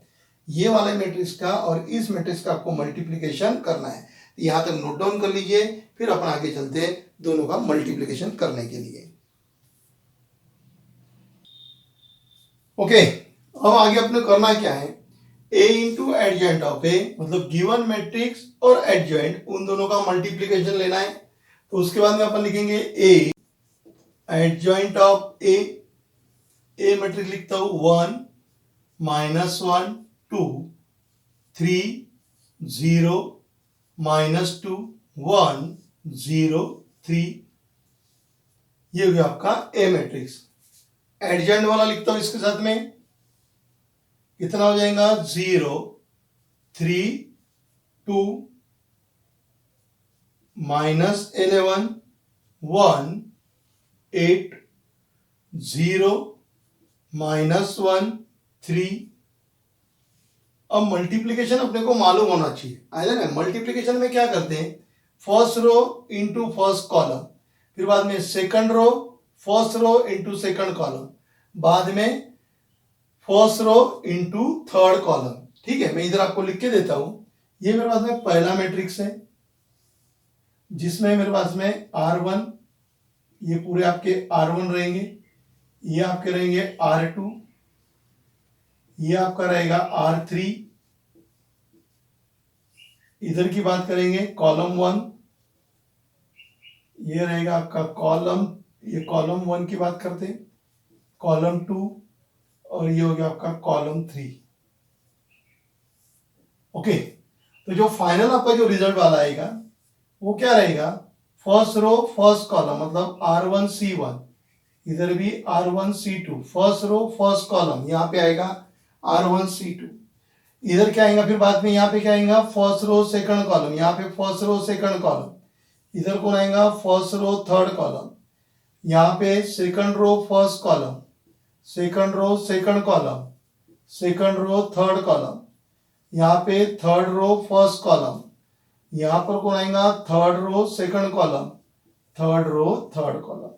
ये वाले मैट्रिक्स का और इस मैट्रिक्स का आपको मल्टीप्लीकेशन करना है। यहां तक नोट डाउन कर लीजिए, फिर अपन आगे चलते हैं दोनों का मल्टीप्लीकेशन करने के लिए। ओके, अब आगे अपने करना क्या है, ए इंटू एडजॉइंट ऑफ ए, मतलब गिवन मैट्रिक्स और एडजॉइंट उन दोनों का मल्टीप्लीकेशन लेना है। तो उसके बाद में अपन लिखेंगे ए adjoint of A, A matrix लिखता हूं 1 -1 2 3 0 -2 1 0 3। ये हो गया आपका ए मैट्रिक्स। एडजॉइंट वाला लिखता हूं इसके साथ में कितना हो जाएगा 0 3 2 -11 1 8 0 -1 3। अब मल्टीप्लीकेशन अपने को मालूम होना चाहिए, आया ना। मल्टीप्लीकेशन में क्या करते हैं, first row into first column, फिर बाद में second row first row into second column, बाद में first row into third column. ठीक है, मैं इधर आपको लिख के देता हूं। ये मेरे पास में पहला मैट्रिक्स है जिसमें मेरे पास में R1, ये पूरे आपके R1 रहेंगे, ये आपके रहेंगे R2, ये आपका रहेगा R3। इधर की बात करेंगे कॉलम 1, ये रहेगा आपका कॉलम, ये कॉलम 1 की बात करते हैं, कॉलम 2, और ये हो गया आपका कॉलम 3। ओके, तो जो फाइनल आपका जो रिजल्ट वाला आएगा वो क्या रहेगा, फर्स्ट रो फर्स्ट कॉलम मतलब R1C1, इधर भी R1C2, first row first column यहाँ पे आएगा R1C2, इधर क्या आएगा, फिर बाद में यहाँ पे क्या आएगा, फर्स्ट रो सेकंड कॉलम, यहाँ पे फर्स्ट रो सेकंड कॉलम, इधर कौन आएगा, फर्स्ट रो थर्ड कॉलम, यहाँ पे second row first column, second row second column, second row third column, यहाँ पे थर्ड रो फर्स्ट कॉलम, यहाँ पर कौन आएगा, third row second column, third row third column,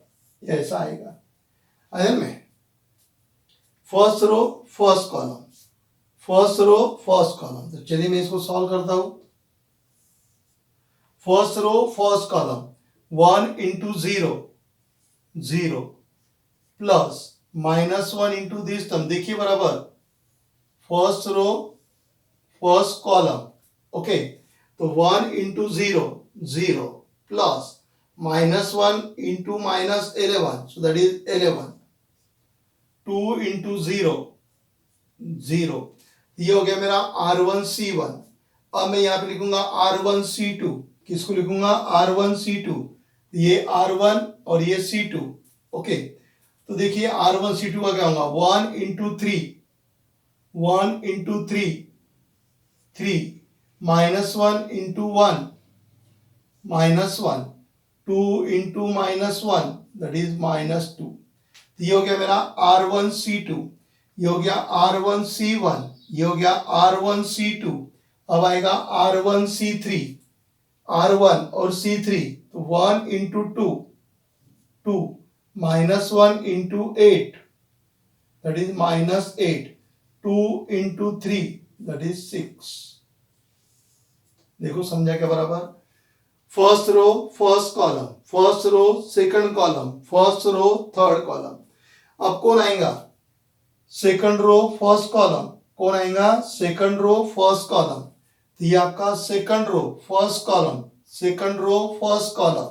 ऐसा आएगा। अरे में first row first column, first row first column, तो चलिए मैं इसको सॉल्व करता हूं। First row first column 1 into 0 0 plus -1 into this term, देखिए बराबर, first row first column, okay, तो 1 into 0 0 plus -1 into -11, so that is 11, 2 into 0 0, ये हो गया मेरा R1C1। अब मैं यहाँ पे लिखूंगा R1C2, किसको लिखूंगा, R1C2, ये R1 और ये C2। ओके, तो देखिए R1C2 का क्या होगा, 1 into 3 1 into 3 3 -1 into 1 -1 2 into -1 that is -2। ये हो गया मेरा R1C2, ये हो गया R1C1, ये हो गया R1C2। अब आएगा R1C3, R1 और C3, तो 1 into 2 2 -1 into 8 that is -8, 2 into 3 that is 6। देखो समझा क्या बराबर, first row first column, first row second column, first row third column. अब कौन आएगा, सेकंड रो फर्स्ट कॉलम, कौन आएगा, सेकंड रो फर्स्ट कॉलम, तो ये आपका second row first column, second row first column,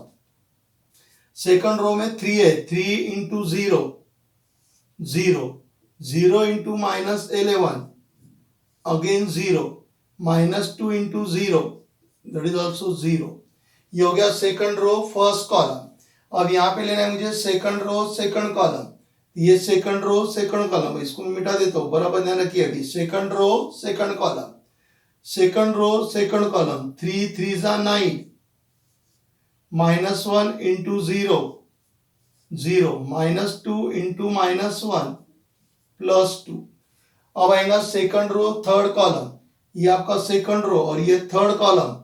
second row में 3 है, 3 into 0 0 0 into -11 again 0 -2 into 0 that is also 0। ये हो गया सेकंड रो फर्स्ट कॉलम। अब यहाँ पे लेना है मुझे सेकंड रो सेकंड कॉलम, ये सेकंड रो सेकंड कॉलम, इसको मैं मिटा देता हूं, बराबर ध्यान रखिए। अभी second row second column, second row second column, 3 3 9 -1 into 0 0 -2 into -1 +2। अब आएगा सेकंड रो थर्ड कॉलम, ये आपका सेकंड रो और ये third column,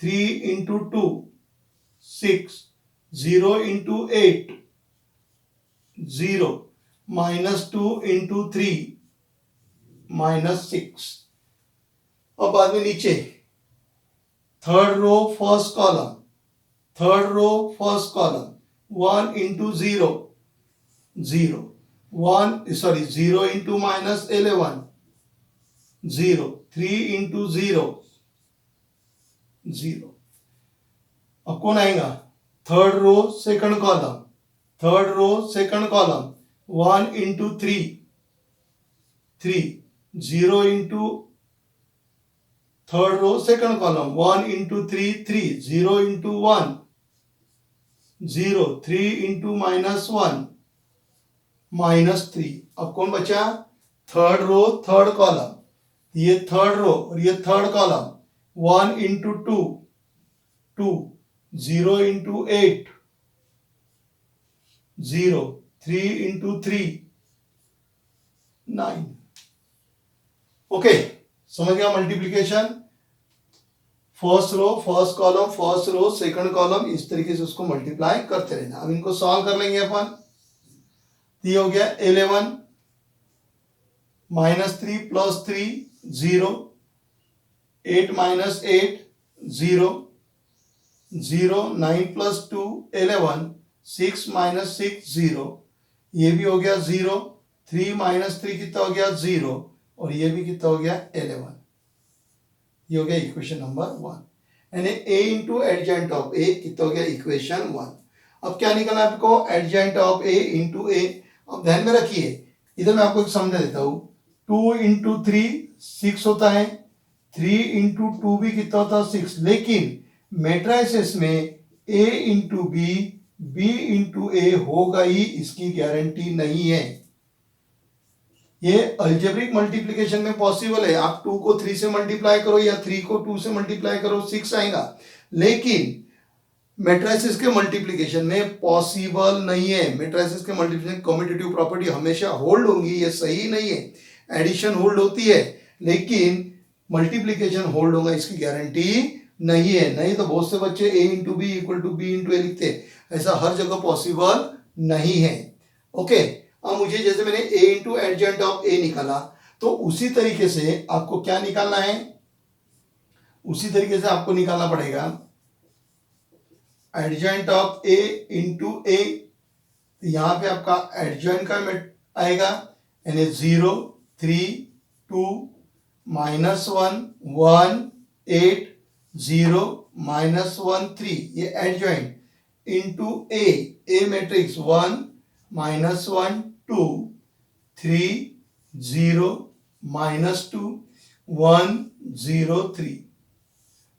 3 into 2 6 0 into 8 0 -2 into 3 -6। अब बाद में नीचे third row first column, third row first column, 1 into 0 0 1 sorry 0 into -11 0 3 into 0 0। अब कौन आएगा, third row second column, third row second column, 1 into 3 3 0 into third row second column, 1 into 3 3 0 into 1 0 3 into -1 -3। अब कौन बचा, थर्ड रो थर्ड कॉलम, ये third row और ये third column, 1 into 2 2, 0 into 8 0, 3 into 3 9। Okay, समझ गया multiplication? First row first column first row second column, इस तरीके से उसको मल्टीप्लाई करते रहना। अब इनको सॉल्व कर लेंगे अपन। ये हो गया 11 -3 + 3 0, 8 - 8 0 0, 9 + 2 11, 6 - 6 0, ये भी हो गया 0, 3 - 3 कितना हो गया 0, और ये भी कितना हो गया 11। ये हो गया इक्वेशन नंबर 1। यानी a इंटू एडजेंट ऑफ a कितना हो गया इक्वेशन 1। अब क्या निकलना है आपको? एडजेंट ऑफ a इंटू a। अब ध्यान में रखिए, इधर मैं आपको एक समझा देता हूं। 2 इंटू 3 6 होता है, 3 इंटू 2 भी कितना होता है 6, लेकिन मैट्रिसेस में a into b into a होगा ही, इसकी गारंटी नहीं है। ये अल्जेब्रिक मल्टीप्लिकेशन में पॉसिबल है, आप 2 को 3 से मल्टीप्लाई करो या 3 को 2 से मल्टीप्लाई करो 6 आएगा, लेकिन मैट्रिसेस के मल्टीप्लिकेशन में पॉसिबल नहीं है। मैट्रिसेस के मल्टीप्लिकेशन कम्यूटेटिव प्रॉपर्टी हमेशा होल्ड होंगी, ये सही नहीं है। एडिशन होल्ड होती है लेकिन मल्टीप्लिकेशन होल्ड होगा, इसकी गारंटी नहीं है। नहीं तो बहुत से बच्चे a into B equal to B into A लिखते हैं, ऐसा हर जगह पॉसिबल नहीं है। ओके, अब मुझे जैसे मैंने a इंटू एडजेंट ऑफ a निकाला, तो उसी तरीके से आपको क्या निकालना है? उसी तरीके से आपको निकालना पड़ेगा एडजेंट ऑफ a इंटू a। यहां पे आपका एडजेंट का आएगा, यानी 0 3 2 -1 1 8 0 -1 3, ये एडजेंट इंटू a मैट्रिक्स 1 -1 2 3 0 -2 1 0 3।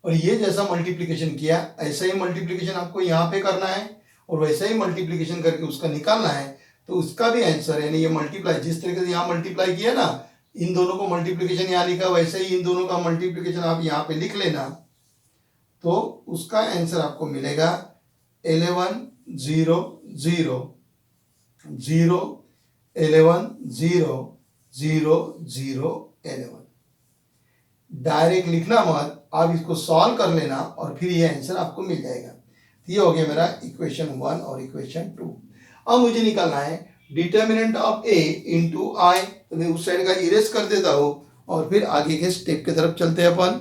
और ये जैसा मल्टीप्लिकेशन किया ऐसा ही मल्टीप्लिकेशन आपको यहाँ पे करना है, और वैसा ही मल्टीप्लिकेशन करके उसका निकालना है। तो उसका भी आंसर है, ये मल्टीप्लाई जिस तरीके से यहाँ मल्टीप्लाई किया ना, इन दोनों को मल्टीप्लिकेशन यहाँ लिखा, वैसे ही इन दोनों का मल्टीप्लिकेशन आप यहाँ पे लिख लेना, तो उसका आंसर आपको मिलेगा 11 0 0 0 11 0 0 0 11। डायरेक्ट लिखना मत, आप इसको सॉल्व कर लेना और फिर ये आंसर आपको मिल जाएगा। ये हो गया मेरा इक्वेशन 1 और इक्वेशन 2। अब मुझे निकालना है determinant of a into I. तो मैं उस साइड का इरेज कर देता हूं और फिर आगे के स्टेप की तरफ चलते हैं अपन।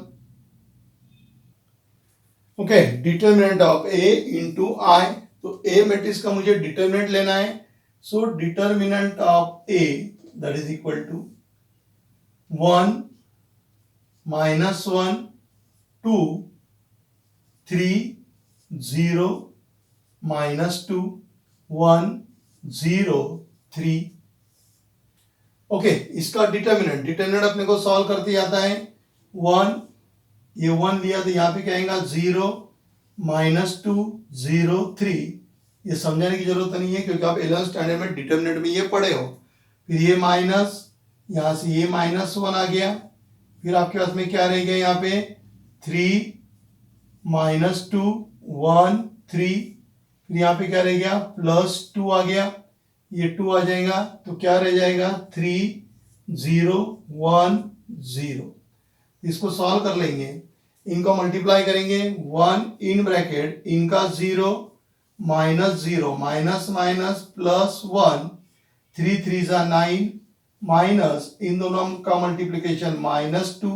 Okay, determinant of a into I. तो a मैट्रिक्स का मुझे डिटर्मिनेंट लेना है। So determinant of a that is equal to 1 -1 2 3 0 -2 1 0 3। Okay, इसका डिटर्मिनेंट अपने को सॉल्व करते आता है। 1, ये 1 लिया तो यहाँ पे क्या आएगा 0 -2 0 3। ये समझाने की जरूरत नहीं है क्योंकि आप 11th स्टैंडर्ड में डिटर्मिनेंट में ये पढ़े हो। फिर ये माइनस, यहाँ से ये -1 आ गया, फिर आपके पास में क्या रह गया यहाँ पे 3 -2 1 3, फिर यहाँ पे क्या रह गया +2 आ गया, ये 2 आ जाएगा तो क्या रह जाएगा 3 0 1 0। इसको सॉल्व कर लेंगे, इनको मल्टीप्लाई करेंगे 1 इन ब्रैकेट इनका 0 -0 माइनस माइनस +1 3 3 9 माइनस इन दोनों का मल्टीप्लिकेशन -2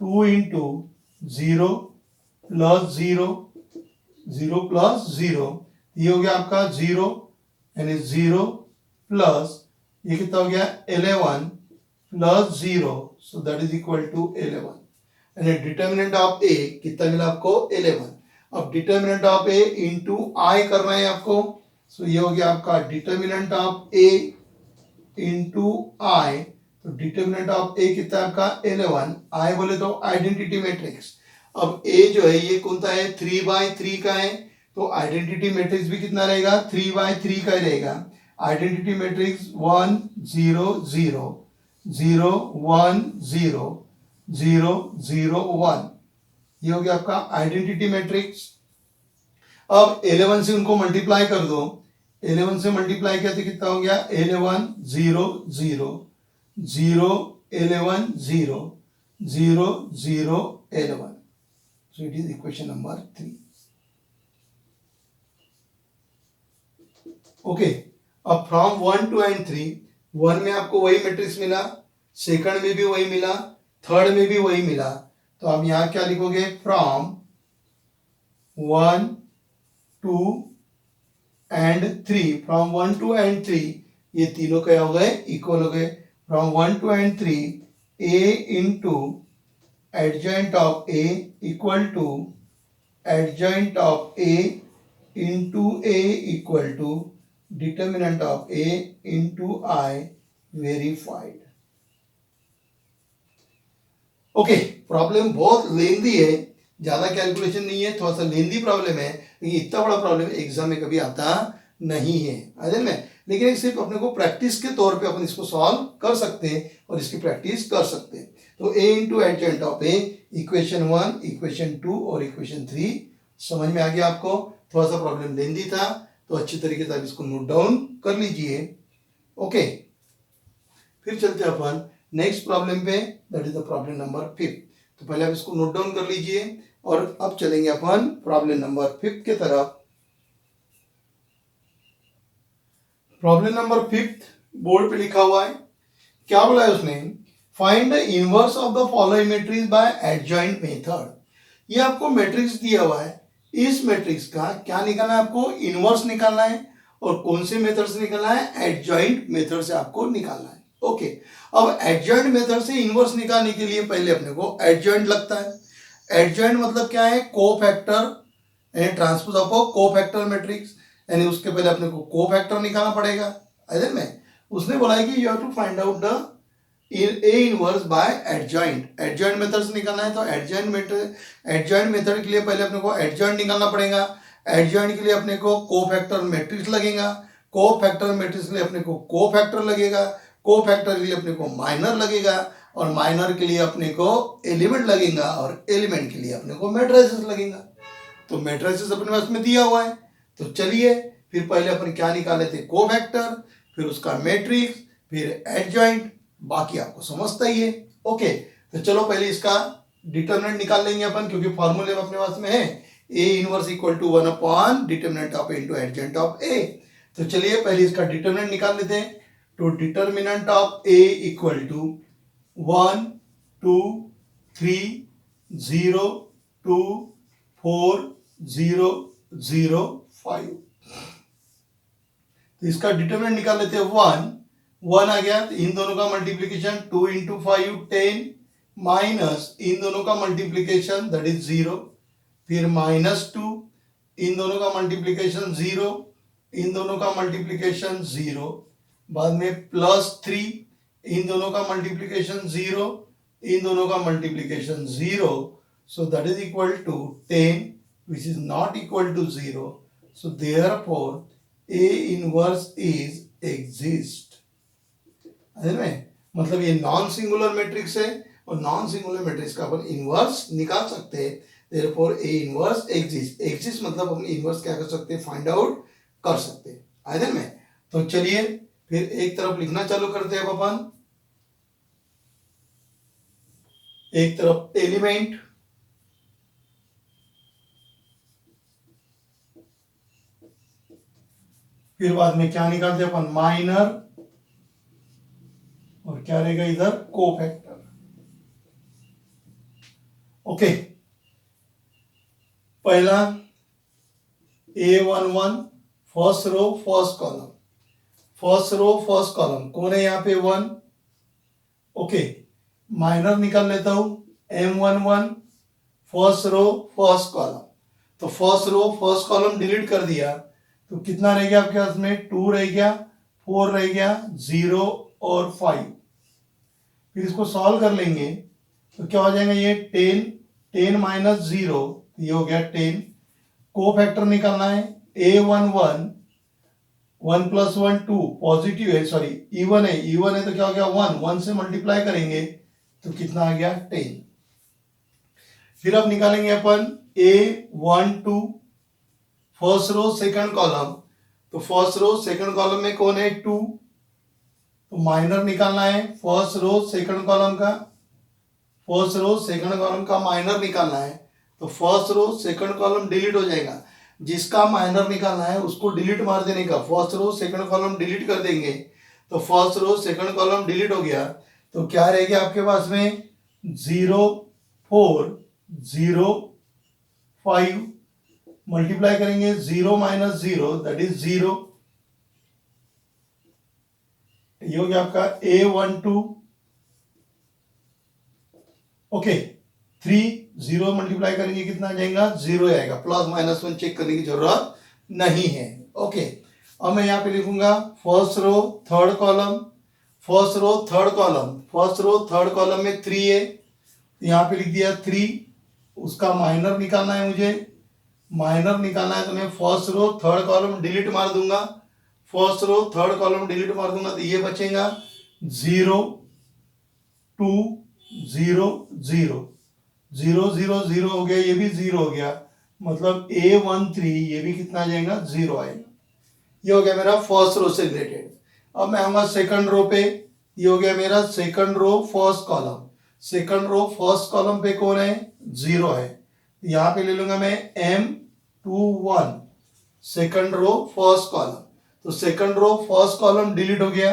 2 इंटू 0 +0 0 +0, ये हो गया आपका 0 यानी 0 प्लस ये कितना हो गया 11 + 0, so that is equal to 11। यानी डिटर्मिनेंट ऑफ a कितना मिला आपको 11। अब डिटर्मिनेंट ऑफ a इंटू आई करना है आपको, सो ये हो गया आपका determinant of a into I. तो डिटर्मिनेंट ऑफ a कितना है आपका 11, आई बोले तो आइडेंटिटी मैट्रिक्स। अब a जो है ये कौन सा है 3/3 का है, तो आइडेंटिटी मैट्रिक्स भी कितना रहेगा 3/3 का ही रहेगा। आइडेंटिटी मैट्रिक्स 1 0 0, 0 1 0 0 0 1, ये हो गया आपका आइडेंटिटी मैट्रिक्स। अब 11 से उनको मल्टीप्लाई कर दो, 11 से मल्टीप्लाई किया तो कितना हो गया 11 0 0 0 11 0 0 0 11, so it is equation number 3। Okay, अब फ्रॉम 1 2 एंड 3, 1 में आपको वही मैट्रिक्स मिला, सेकंड में भी वही मिला, थर्ड में भी वही मिला, तो आप यहां क्या लिखोगे, फ्रॉम 1 2 एंड 3, फ्रॉम 1 2 एंड 3, ये तीनों क्या हो गए, इक्वल हो गए। From 1 2 and 3, a into adjoint of a equal to adjoint of a into a equal to determinant of a into i verified. Okay, problem बहुत लेंदी है, ज्यादा कैलकुलेशन नहीं है, थोड़ा सा लेंदी प्रॉब्लम है, लेकिन इतना बड़ा प्रॉब्लम एग्जाम में कभी आता नहीं है अजय में। लेकिन एक सिर्फ अपने को प्रैक्टिस के तौर पे अपन इसको सॉल्व कर सकते हैं और इसकी प्रैक्टिस कर सकते हैं। तो a into adjoint of a, equation 1, equation 2 और इक्वेशन 3 समझ में आ गया आपको। थोड़ा सा प्रॉब्लम लेंदी था, तो अच्छी तरीके से आप इसको नोट डाउन कर लीजिए। ओके, फिर चलते हैं अपन नेक्स्ट प्रॉब्लम पे, that is the problem number 5। तो पहले आप इसको नोट डाउन कर लीजिए और अब चलेंगे अपन प्रॉब्लम नंबर 5 के तरफ। प्रॉब्लम नंबर 5 बोर्ड पे लिखा हुआ है, क्या बोला है उसने, find the inverse of the following matrix bye adjoint method. ये आपको मैट्रिक्स दिया हुआ है, इस मैट्रिक्स का क्या निकालना है, आपको इनवर्स निकालना है, और कौन से मेथड से निकालना है, एडजॉइंट मेथड से आपको निकालना है। ओके, अब एडजॉइंट मेथड से इनवर्स निकालने के लिए पहले अपने को एडजॉइंट लगता है। एडजॉइंट मतलब क्या है, कोफैक्टर, यानी ट्रांसपोज ऑफ कोफैक्टर मैट्रिक्स, यानी उसके पहले अपने को कोफैक्टर निकालना पड़ेगा। अरे में उसने बोला है कि you have to find out the A inverse by adjoint, adjoint method से निकालना है। तो एडजॉइंट मेथड के लिए पहले अपने को एडजॉइंट निकालना पड़ेगा। एडजॉइंट के लिए अपने को कोफैक्टर मैट्रिक्स लगेगा, कोफैक्टर मैट्रिक्स के लिए अपने को कोफैक्टर लगेगा, कोफैक्टर के लिए अपने को माइनर लगेगा, और माइनर के लिए अपने को एलिमेंट लगेगा, और एलिमेंट के लिए अपने को मैट्रिसेस लगेगा। तो मैट्रिसेस अपने पास में दिया हुआ है, तो चलिए फिर पहले अपन क्या निकाले थे, कोफैक्टर, फिर उसका मैट्रिक्स, फिर एडजॉइंट, बाकी आपको समझता ही है। ओके, तो चलो पहले इसका डिटरमिनेंट निकाल लेंगे अपन, क्योंकि फॉर्मूले में अपने पास में है A inverse equal to 1 upon determinant of A into adjoint of A. तो चलिए पहले इसका डिटरमिनेंट निकाल लेते हैं। तो determinant of A equal to 1 2 3 0 2 4 0 0 5। तो इसका डिटरमिनेंट निकाल लेते हैं 1 आ गया, तो इन दोनों का मल्टीप्लीकेशन 2 इंटू 5 10, माइनस इन दोनों का मल्टीप्लीकेशन दैट इज 0, फिर -2, इन दोनों का मल्टीप्लीकेशन 0, इन दोनों का मल्टीप्लीकेशन 0, बाद में +3, इन दोनों का मल्टीप्लीकेशन 0, इन दोनों का multiplication 0, so that is equal to 10 which is not equal to 0, so therefore A inverse is exist। में मतलब ये नॉन सिंगुलर मैट्रिक्स है, और नॉन सिंगुलर मैट्रिक्स का अपन इनवर्स निकाल सकते हैं, therefore A inverse exist। exist मतलब अपन इनवर्स क्या कर सकते हैं, फाइंड आउट कर सकते हैं। आइए में, तो चलिए फिर एक तरफ लिखना चालू करते हैं अपन, एक तरफ एलिमेंट, फिर बाद में क्या निकालते हैं अपन, माइनर, और क्या रहेगा इधर, कोफैक्टर। ओके, पहला A11 first row first column, first row first column कौन है यहाँ पे 1। ओके, माइनर निकाल लेता हूं, M11 first row first column, तो first row first column delete कर दिया, तो कितना रह गया आपके पास में, 2 रह गया, 4 रह गया, 0 और 5। फिर इसको सॉल्व कर लेंगे तो क्या हो जाएगा, ये 10 माइनस 0, ये हो गया 10। कोफैक्टर निकालना है, A11 1 प्लस 1 2, पॉजिटिव है, सॉरी इवन है, इवन है तो क्या हो गया 1, 1 से मल्टीप्लाई करेंगे तो कितना आ गया 10। फिर अब निकालेंगे अपन A12 first row second column. तो फर्स्ट रो सेकंड कॉलम में कौन है 2, तो माइनर निकालना है फर्स्ट रो सेकंड कॉलम का, फर्स्ट रो सेकंड कॉलम का माइनर निकालना है। तो first row second column delete हो जाएगा, जिसका माइनर निकालना है उसको डिलीट मार देने का, first row second column delete कर देंगे। तो first row second column delete हो गया तो क्या रहेगा आपके पास में 0 4 0 5, मल्टीप्लाई करेंगे 0 माइनस 0 दैट इज 0। ये हो गया आपका A12। ओके 3 0 मल्टीप्लाई करेंगे कितना आ जाएगा 0 आएगा, प्लस माइनस 1 चेक करने की जरूरत नहीं है। ओके अब मैं यहाँ पे लिखूंगा first row third column, first row third column, first row third column में 3 है, यहाँ पे लिख दिया 3, उसका माइनर निकालना है मुझे, माइनर निकालना है तो मैं first row third column delete मार दूंगा, first row third column delete मार दूंगा तो ये बचेगा 0 2 0 0 0 0 0 हो गया, ये भी 0 हो गया, मतलब A13 ये भी कितना आ जाएगा 0 आएगा। ये हो गया मेरा फर्स्ट रो से रिलेटेड। अब मैं आऊंगा सेकंड रो पे, ये हो गया मेरा second row first column, second row first column पे कौन है 0 है, यहां पे ले लूंगा मैं M21 second row first column. तो second row first column delete हो गया,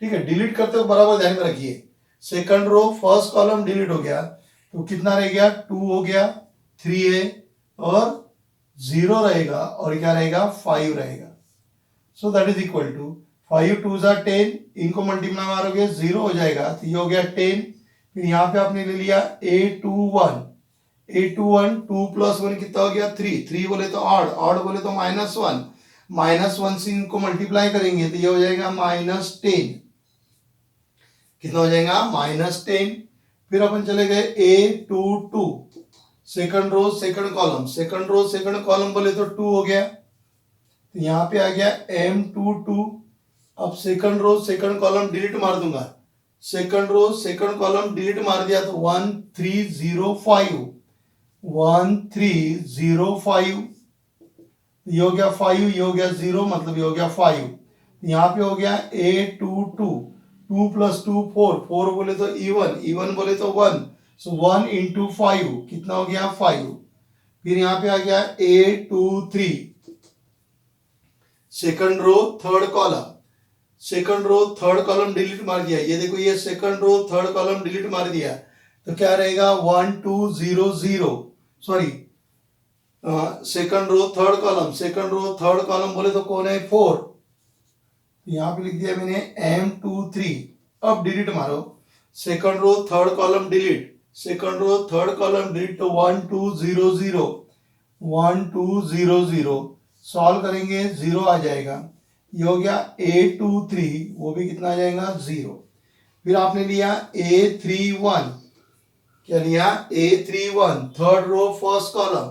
ठीक है, डिलीट करते हुए बराबर ध्यान में रखिए, second row first column delete हो गया तो कितना रह गया 2 हो गया, 3 है और 0 रहेगा और क्या रहेगा 5 रहेगा। So that is equal to 5 2 जा 10, इनको मल्टीप्लाई मारोगे 0 हो जाएगा तो ये हो गया 10। फिर यहाँ पे आपने ले लिया A21, A21 2 प्लस 1 कितना हो गया 3, 3 बोले तो ऑड, ऑड बोले तो -1, -1 से इनको मल्टीप्लाई करेंगे तो ये हो जाएगा -10, कितना हो जाएगा -10। फिर अपन चले गए A22 second row second column, second row second column बोले तो 2 हो गया, तो यहाँ पे आ गया M22। अब second row second column delete मार दूंगा, second row second column delete मार दिया तो 1305, 1305, ये हो गया 5, ये हो गया 0 मतलब ये हो गया 5। यहाँ पे हो गया A22 2 प्लस 2 4, 4 बोले तो इवन, इवन बोले तो 1, सो 1 इंटू 5 कितना हो गया 5। फिर यहाँ पे आ गया A23 second row third column, second row third column delete मार दिया, ये देखो ये second row third column delete मार दिया तो क्या रहेगा 1 2 0 0, sorry second row third column, second row third column बोले तो कौन है 4, यहां पे लिख दिया मैंने M23। अब डिलीट मारो, second row third column delete, second row third column delete तो 1 2 0 0, 1 2 0 0, सॉल्व करेंगे 0 आ जाएगा, ये हो गया A23, वो भी कितना आ जाएगा 0। फिर आपने लिया A31, क्या लिया A31 third row first column,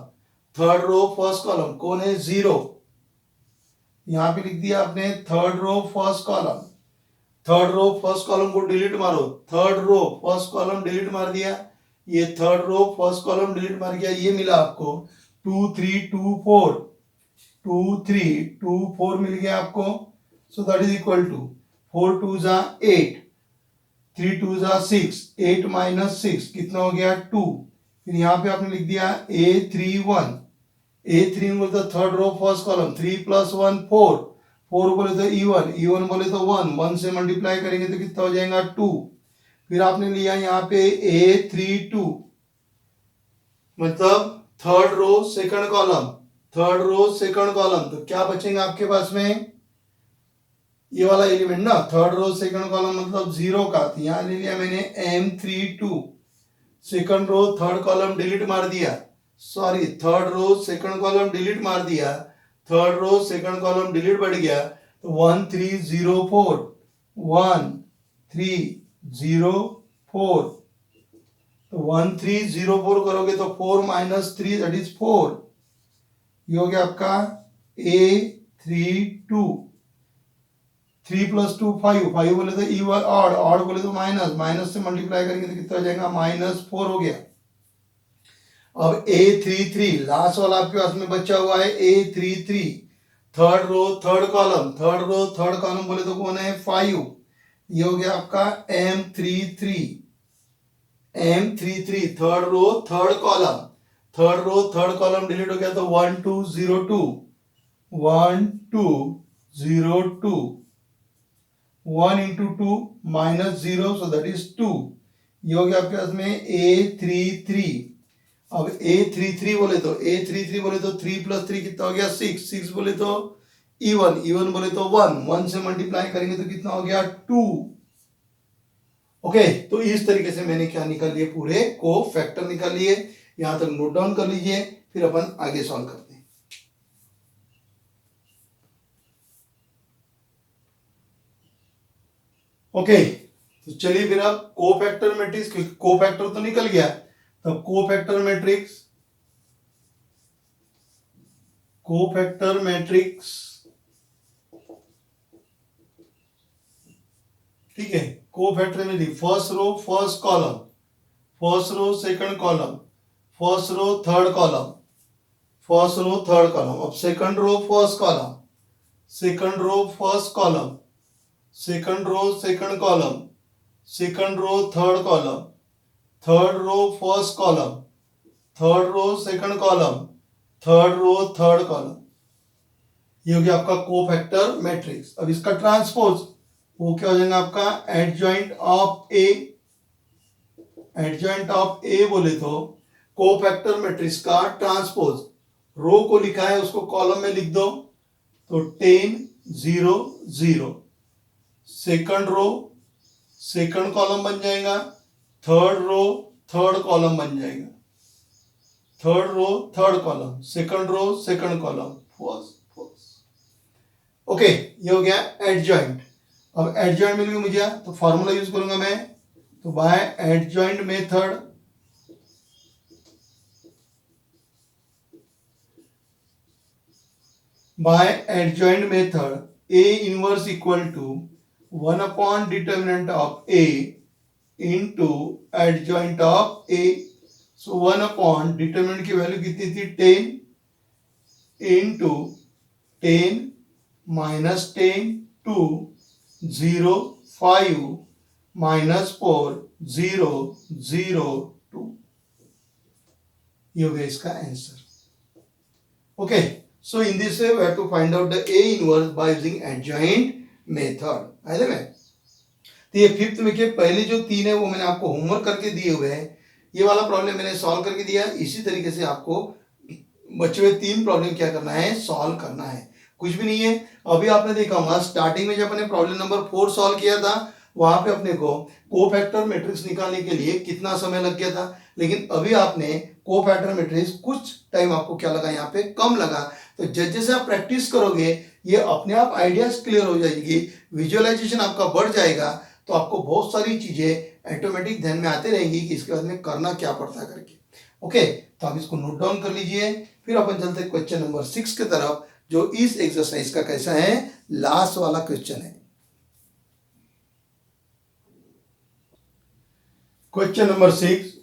third row first column कौन है 0, यहां पे लिख दिया आपने third row first column, third row first column को डिलीट मारो, third row first column delete मार दिया, ये third row first column delete मार गया, ये मिला आपको 2 3 2 4, 2 3 2 4 मिल गया आपको। So that is equal to 4 2 जा 8, 3 2 जा 6, 8 माइनस 6 कितना हो गया 2। फिर यहाँ पे आपने लिख दिया A31, A3 बोले तो third row first column, 3 plus 1 4, 4 बोले तो इवन, इवन बोले तो 1, 1 से मल्टीप्लाई करेंगे तो कितना हो जाएगा 2। फिर आपने लिया यहाँ पे A32 मतलब third row second column, third row second column, तो क्या बचेगा आपके पास में ये वाला एलिमेंट ना, थर्ड रो सेकंड कॉलम मतलब 0 का, तो यहाँ ले लिया मैंने M32 second row third column delete मार दिया, sorry third row second column delete मार दिया, third row second column delete बढ़ गया तो 1304, 1304, तो 1304 करोगे तो 4 माइनस 3 दैट इज 4, ये हो गया आपका A32 3 + 2 5, 5 बोले तो इवन ऑड, ऑड बोले तो माइनस, माइनस से मल्टीप्लाई करेंगे तो कितना हो जाएगा -4 हो गया। अब A33 लास्ट वाला आपके पास में बचा हुआ है A33, third row third column, third row third column बोले तो कौन है 5, ये हो गया आपका M33, M33 third row third column, third row third column delete हो गया तो 1 2 0 2, 1 2 0 2, 1 into 2 minus 0, so that is 2, ये हो गया आपके पास में A33। अब A33 बोले तो A33 बोले तो 3 + 3 कितना हो गया 6, 6 बोले तो इवन, इवन बोले तो 1, 1 से मल्टीप्लाई करेंगे तो कितना हो गया 2। ओके, तो इस तरीके से मैंने क्या निकाल लिए, पूरे को फैक्टर निकाल लिए। यहां तक नोट डाउन कर लीजिए, फिर अपन आगे सॉल्व करते हैं। ओके, तो चलिए फिर अब कोफैक्टर मैट्रिक्स, कोफैक्टर तो निकल गया, तब कोफैक्टर मैट्रिक्स, कोफैक्टर मैट्रिक्स, ठीक है, कोफैक्टर में first row first column, first row second column, first row third column, first row third column. अब second row first column, second row first column, second row second column, second row third column, third row first column, third row second column, third row third column, ये हो गया आपका cofactor matrix. अब इसका transpose वो क्या हो जाएगा आपका adjoint of A, adjoint of A बोले तो कोफैक्टर मैट्रिक्स का ट्रांसपोज, रो को लिखा है उसको कॉलम में लिख दो तो 10 0 0, सेकंड रो सेकंड कॉलम बन जाएगा, थर्ड रो थर्ड कॉलम बन जाएगा, third row third column, second row second column, first first. Okay, ये हो गया एडजॉइंट। अब एडजॉइंट मिल गया मुझे तो फॉर्मूला यूज करूंगा मैं, तो by adjoint method, by adjoint method A inverse equal to 1 upon determinant of A into adjoint of A। So 1 upon determinant की वैल्यू कितनी थी 10 इंटू 10 माइनस 10 2 0 5 माइनस 4 0 0 2, ये हो गया इसका answer. Okay, so in this way we have to find out the A inverse by using adjoint method। है ना? तो ये फिफ्थ में के पहले जो 3 है वो मैंने आपको होमवर्क करके दिए हुए हैं, ये वाला प्रॉब्लम मैंने सॉल्व करके दिया। इसी तरीके से आपको बचे हुए 3 प्रॉब्लम क्या करना है, सॉल्व करना है, कुछ भी नहीं है। अभी आपने देखा होगा स्टार्टिंग में जब अपने प्रॉब्लम नंबर 4 सॉल्व किया था वहां पे अपने को कोफैक्टर मैट्रिक्स निकालने के लिए कितना समय लग गया था, लेकिन अभी आपने कोफैक्टर मैट्रिक्स कुछ टाइम आपको क्या लगा, यहाँ पे कम लगा। तो जैसे आप प्रैक्टिस करोगे ये अपने आप आइडियाज क्लियर हो जाएगी, विजुअलाइजेशन आपका बढ़ जाएगा, तो आपको बहुत सारी चीजें ऑटोमेटिक ध्यान में आते रहेंगी कि इसके बाद में करना क्या पड़ता है करके। ओके, तो आप इसको नोट डाउन कर लीजिए, फिर अपन चलते हैं क्वेश्चन नंबर 6 की तरफ, जो इस एक्सरसाइज का कैसा है, लास्ट वाला क्वेश्चन है। क्वेश्चन नंबर 6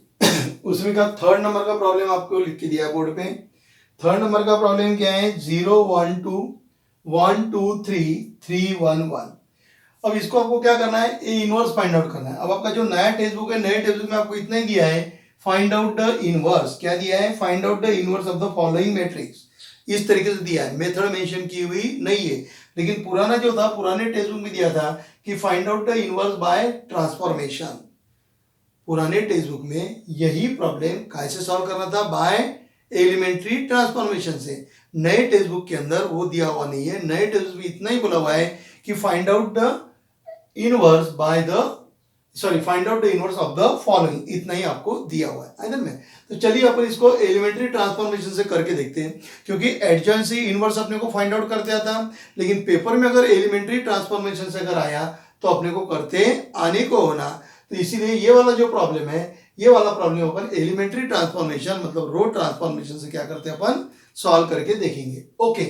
उसमें का थर्ड नंबर का प्रॉब्लम आपको लिख के दिया है बोर्ड पे। थर्ड नंबर का प्रॉब्लम क्या है, 0 1 2 1 2 3 3 1 1। अब इसको आपको क्या करना है, ए इनवर्स फाइंड आउट करना है। अब आपका जो नया टेक्स्ट बुक है, नए टेक्स्ट बुक में आपको इतना ही दिया है, फाइंड आउट द इनवर्स, क्या दिया है, find out the inverse of the following matrix, इस तरीके से दिया है, मेथड मेंशन की हुई नहीं है। लेकिन पुराना जो था, पुराने टेक्स्ट बुक में दिया था कि find out the inverse bye transformation. पुराने टेक्स्ट बुक में यही प्रॉब्लम कैसे सॉल्व करना था, बाय एलिमेंट्री ट्रांसफॉर्मेशन से। नए टेक्स्ट बुक के अंदर वो दिया हुआ नहीं है, नए टेक्स्ट बुक में इतना ही बोला हुआ है कि find out the inverse by the find out the inverse of the following, इतना ही आपको दिया हुआ है आइदर में। तो चलिए अपन इसको एलिमेंट्री ट्रांसफॉर्मेशन से करके देखते हैं, क्योंकि एडजॉइंट से इनवर्स अपने को फाइंड आउट करते आता, लेकिन पेपर में अगर एलिमेंट्री ट्रांसफॉर्मेशन से अगर आया तो अपने को करते आने को होना। तो इसीलिए ये वाला जो प्रॉब्लम है, ये वाला प्रॉब्लम अपन एलिमेंट्री ट्रांसफॉर्मेशन मतलब रो ट्रांसफॉर्मेशन से क्या करते हैं, अपन सॉल्व करके देखेंगे। ओके,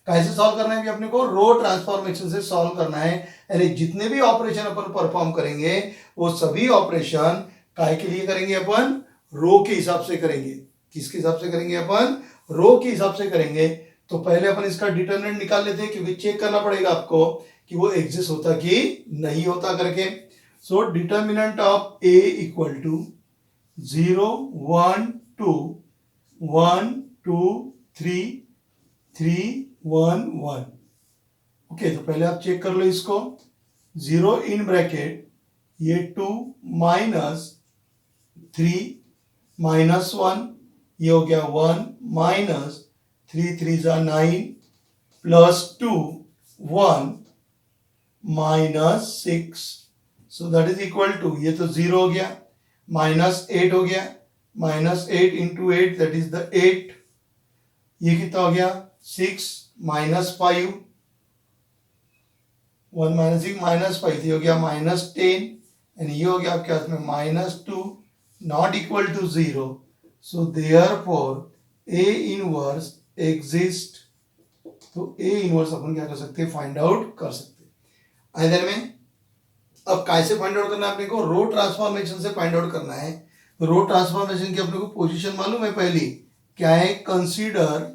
कैसे सॉल्व करना है, भी अपने को रो ट्रांसफॉर्मेशन से सॉल्व करना है। यानी जितने भी ऑपरेशन अपन परफॉर्म करेंगे वो सभी ऑपरेशन काय के लिए करेंगे, अपन रो के हिसाब से करेंगे। किसके हिसाब से करेंगे, अपन रो के हिसाब से करेंगे। तो पहले अपन इसका डिटरमिनेंट निकाल लेते हैं, क्योंकि चेक करना पड़ेगा आपको कि वो एग्जिस्ट होता कि नहीं होता करके। So determinant of A equal to 0 1 2 1 2 3 3 1 1। Okay, तो पहले आप चेक कर लो इसको। 0 इन ब्रैकेट ये 2 माइनस 3 माइनस 1, ये हो गया 1 माइनस 3 3 जा 9 plus 2 1 minus 6। So that is equal to, ये तो 0 हो गया, माइनस 8 हो गया, minus 8 into 8 that is the 8। ये कितना हो गया 6 माइनस 5, 1 माइनस 6 माइनस 5, ये हो गया माइनस 10, एंड ये हो गया आपके हाथ में minus 2, not equal to 0। So therefore A inverse exist. तो ए इनवर्स अपन क्या कर सकते हैं, फाइंड आउट कर सकते हैं। इधर में अब कैसे फाइंड आउट करना है अपने को, रो ट्रांसफॉर्मेशन से फाइंड आउट करना है। रो ट्रांसफॉर्मेशन की अपने को पोजीशन मालूम है पहली क्या है, consider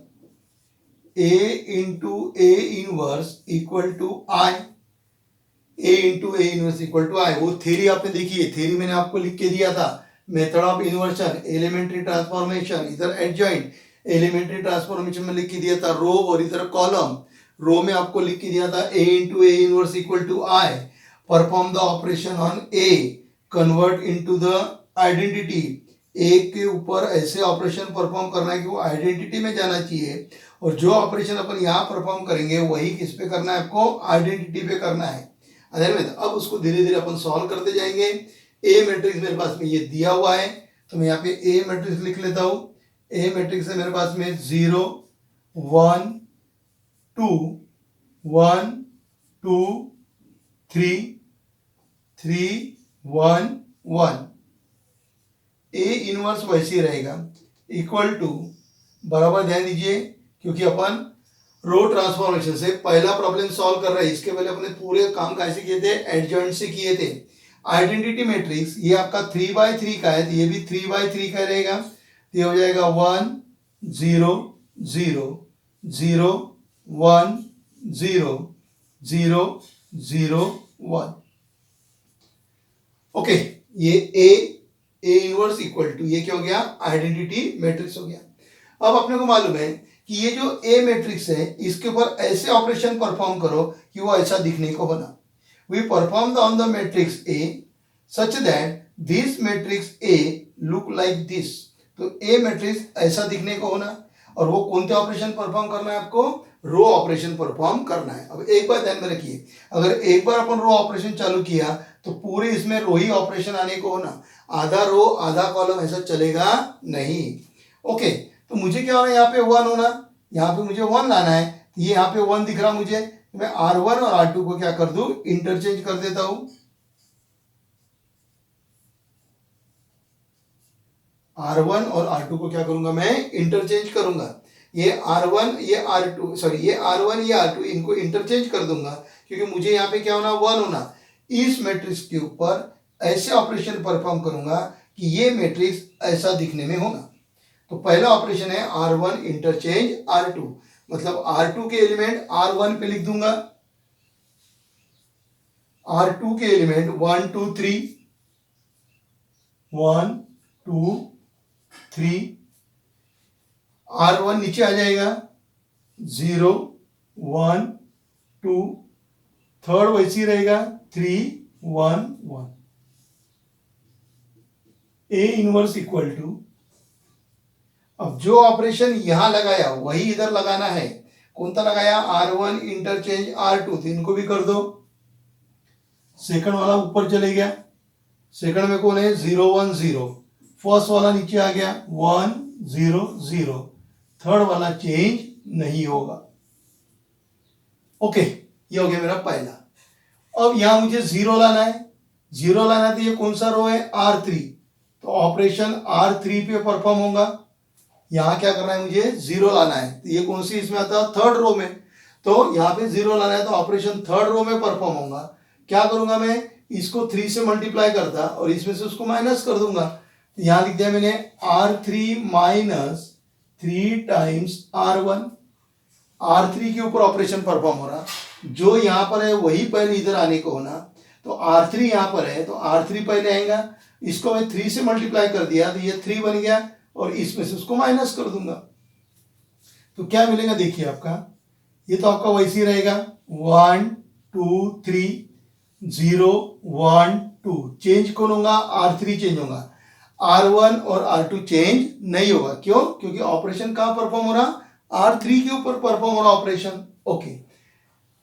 A into A inverse equal to I. A into A inverse equal to I, वो थ्योरी आपने देखी है, थ्योरी मैंने आपको लिख के दिया था। Method of inversion, elementary transformation, इधर एडजॉइंट, एलिमेंट्री ट्रांसफॉर्मेशन में लिख के दिया था रो, और इधर कॉलम। रो में आपको लिख के दिया था A into A inverse equal to I. Perform the operation on A, convert into the identity. A के ऊपर ऐसे ऑपरेशन परफॉर्म करना है कि वो आइडेंटिटी में जाना चाहिए, और जो ऑपरेशन अपन यहाँ परफॉर्म करेंगे वही किस पे करना है, आपको आइडेंटिटी पे करना है। अब उसको धीरे धीरे अपन सॉल्व करते जाएंगे। ए मैट्रिक्स मेरे पास में ये दिया हुआ है, तो मैं यहाँ पे ए मैट्रिक्स लिख लेता हूं। ए मैट्रिक्स है मेरे पास में 0 1 2 1 2 3 3 1 1। ए इनवर्स वैसे ही रहेगा, इक्वल टू, बराबर ध्यान दीजिए, क्योंकि अपन रो ट्रांसफॉर्मेशन से पहला प्रॉब्लम सॉल्व कर रहे हैं। इसके पहले अपने पूरे काम कैसे किए थे, एडजॉइंट से किए थे। आइडेंटिटी मैट्रिक्स ये आपका 3/3 का है, तो ये भी 3/3 का रहेगा। ये हो जाएगा 1 0 0 0 1 0 0 0 1। ओके, ये ए इनवर्स इक्वल टू, ये क्या हो गया, आइडेंटिटी मैट्रिक्स हो गया। अब अपने को मालूम है कि ये जो ए मैट्रिक्स है इसके ऊपर ऐसे ऑपरेशन परफॉर्म करो कि वो ऐसा दिखने को बना। We perform on the matrix A such that this matrix A look like this. तो ए मैट्रिक्स ऐसा दिखने को होना, और वो कौन से ऑपरेशन परफॉर्म करना है, आपको रो ऑपरेशन परफॉर्म करना है। अब एक बात ध्यान में रखिए, अगर एक बार अपन रो ऑपरेशन चालू किया तो पूरे इसमें रो ही ऑपरेशन आने को होना, आधा रो आधा कॉलम ऐसा चलेगा नहीं। ओके, तो मुझे क्या होना, यहाँ पे 1 होना, यहाँ पे मुझे 1 लाना है। ये यहाँ पे 1 दिख रहा मुझे, मैं R1 और R2 को क्या कर दूं, इंटरचेंज कर देता हूं। R1 और R2 को क्या करूंगा, मैं इंटरचेंज करूंगा। ये R1 ये R2, सॉरी ये R1 ये R2, इनको इंटरचेंज कर दूंगा, क्योंकि मुझे यहाँ पे क्या होना, 1 होना। इस मैट्रिक्स के ऊपर ऐसे ऑपरेशन परफॉर्म करूंगा कि ये मैट्रिक्स ऐसा दिखने में होना। तो पहला ऑपरेशन है R1 इंटरचेंज R2, मतलब R2 के एलिमेंट R1 पे लिख दूंगा, R2 के एलिमेंट 1 2 3 1 2 3, R1 नीचे आ जाएगा 0 1 2, थर्ड वैसे ही रहेगा 3 1 1। ए इनवर्स इक्वल टू, अब जो ऑपरेशन यहां लगाया वही इधर लगाना है। कौन सा लगाया, R1 इंटरचेंज R2, तो इनको भी कर दो। सेकंड वाला ऊपर चले गया, सेकंड में कौन है, 0 1 0। फर्स्ट वाला नीचे आ गया 1 0 0, थर्ड वाला चेंज नहीं होगा। ओके, ये हो गया मेरा पहला। अब यहां मुझे 0 लाना है, 0 लाना है, तो ये कौन सा रो है, R3, तो ऑपरेशन R3 पे परफॉर्म होगा। यहां क्या करना है, मुझे 0 लाना है, तो ये कौन सी इसमें आता है, थर्ड रो में। तो यहाँ पे 0 लाना है, तो ऑपरेशन थर्ड रो में परफॉर्म होगा। क्या करूंगा मैं, इसको 3 से मल्टीप्लाई करता और इसमें से उसको माइनस कर दूंगा। यहां लिख दिया मैंने R3 minus 3 times R1। R3 के ऊपर ऑपरेशन परफॉर्म हो रहा, जो यहां पर है वही पहले इधर आने को होना। तो R3 यहां पर है तो R3 पहले आएगा, इसको मैं 3 से मल्टीप्लाई कर दिया तो ये 3 बन गया और इसमें से उसको माइनस कर दूंगा। तो क्या मिलेगा देखिए आपका, ये तो आपका वैसे ही रहेगा 1 2 3 0 1 2। चेंज कौन होगा, R3 चेंज होगा, R1 और R2 चेंज नहीं होगा। क्यों, क्योंकि ऑपरेशन कहां परफॉर्म हो रहा, R3 के ऊपर परफॉर्म हो रहा ऑपरेशन। ओके,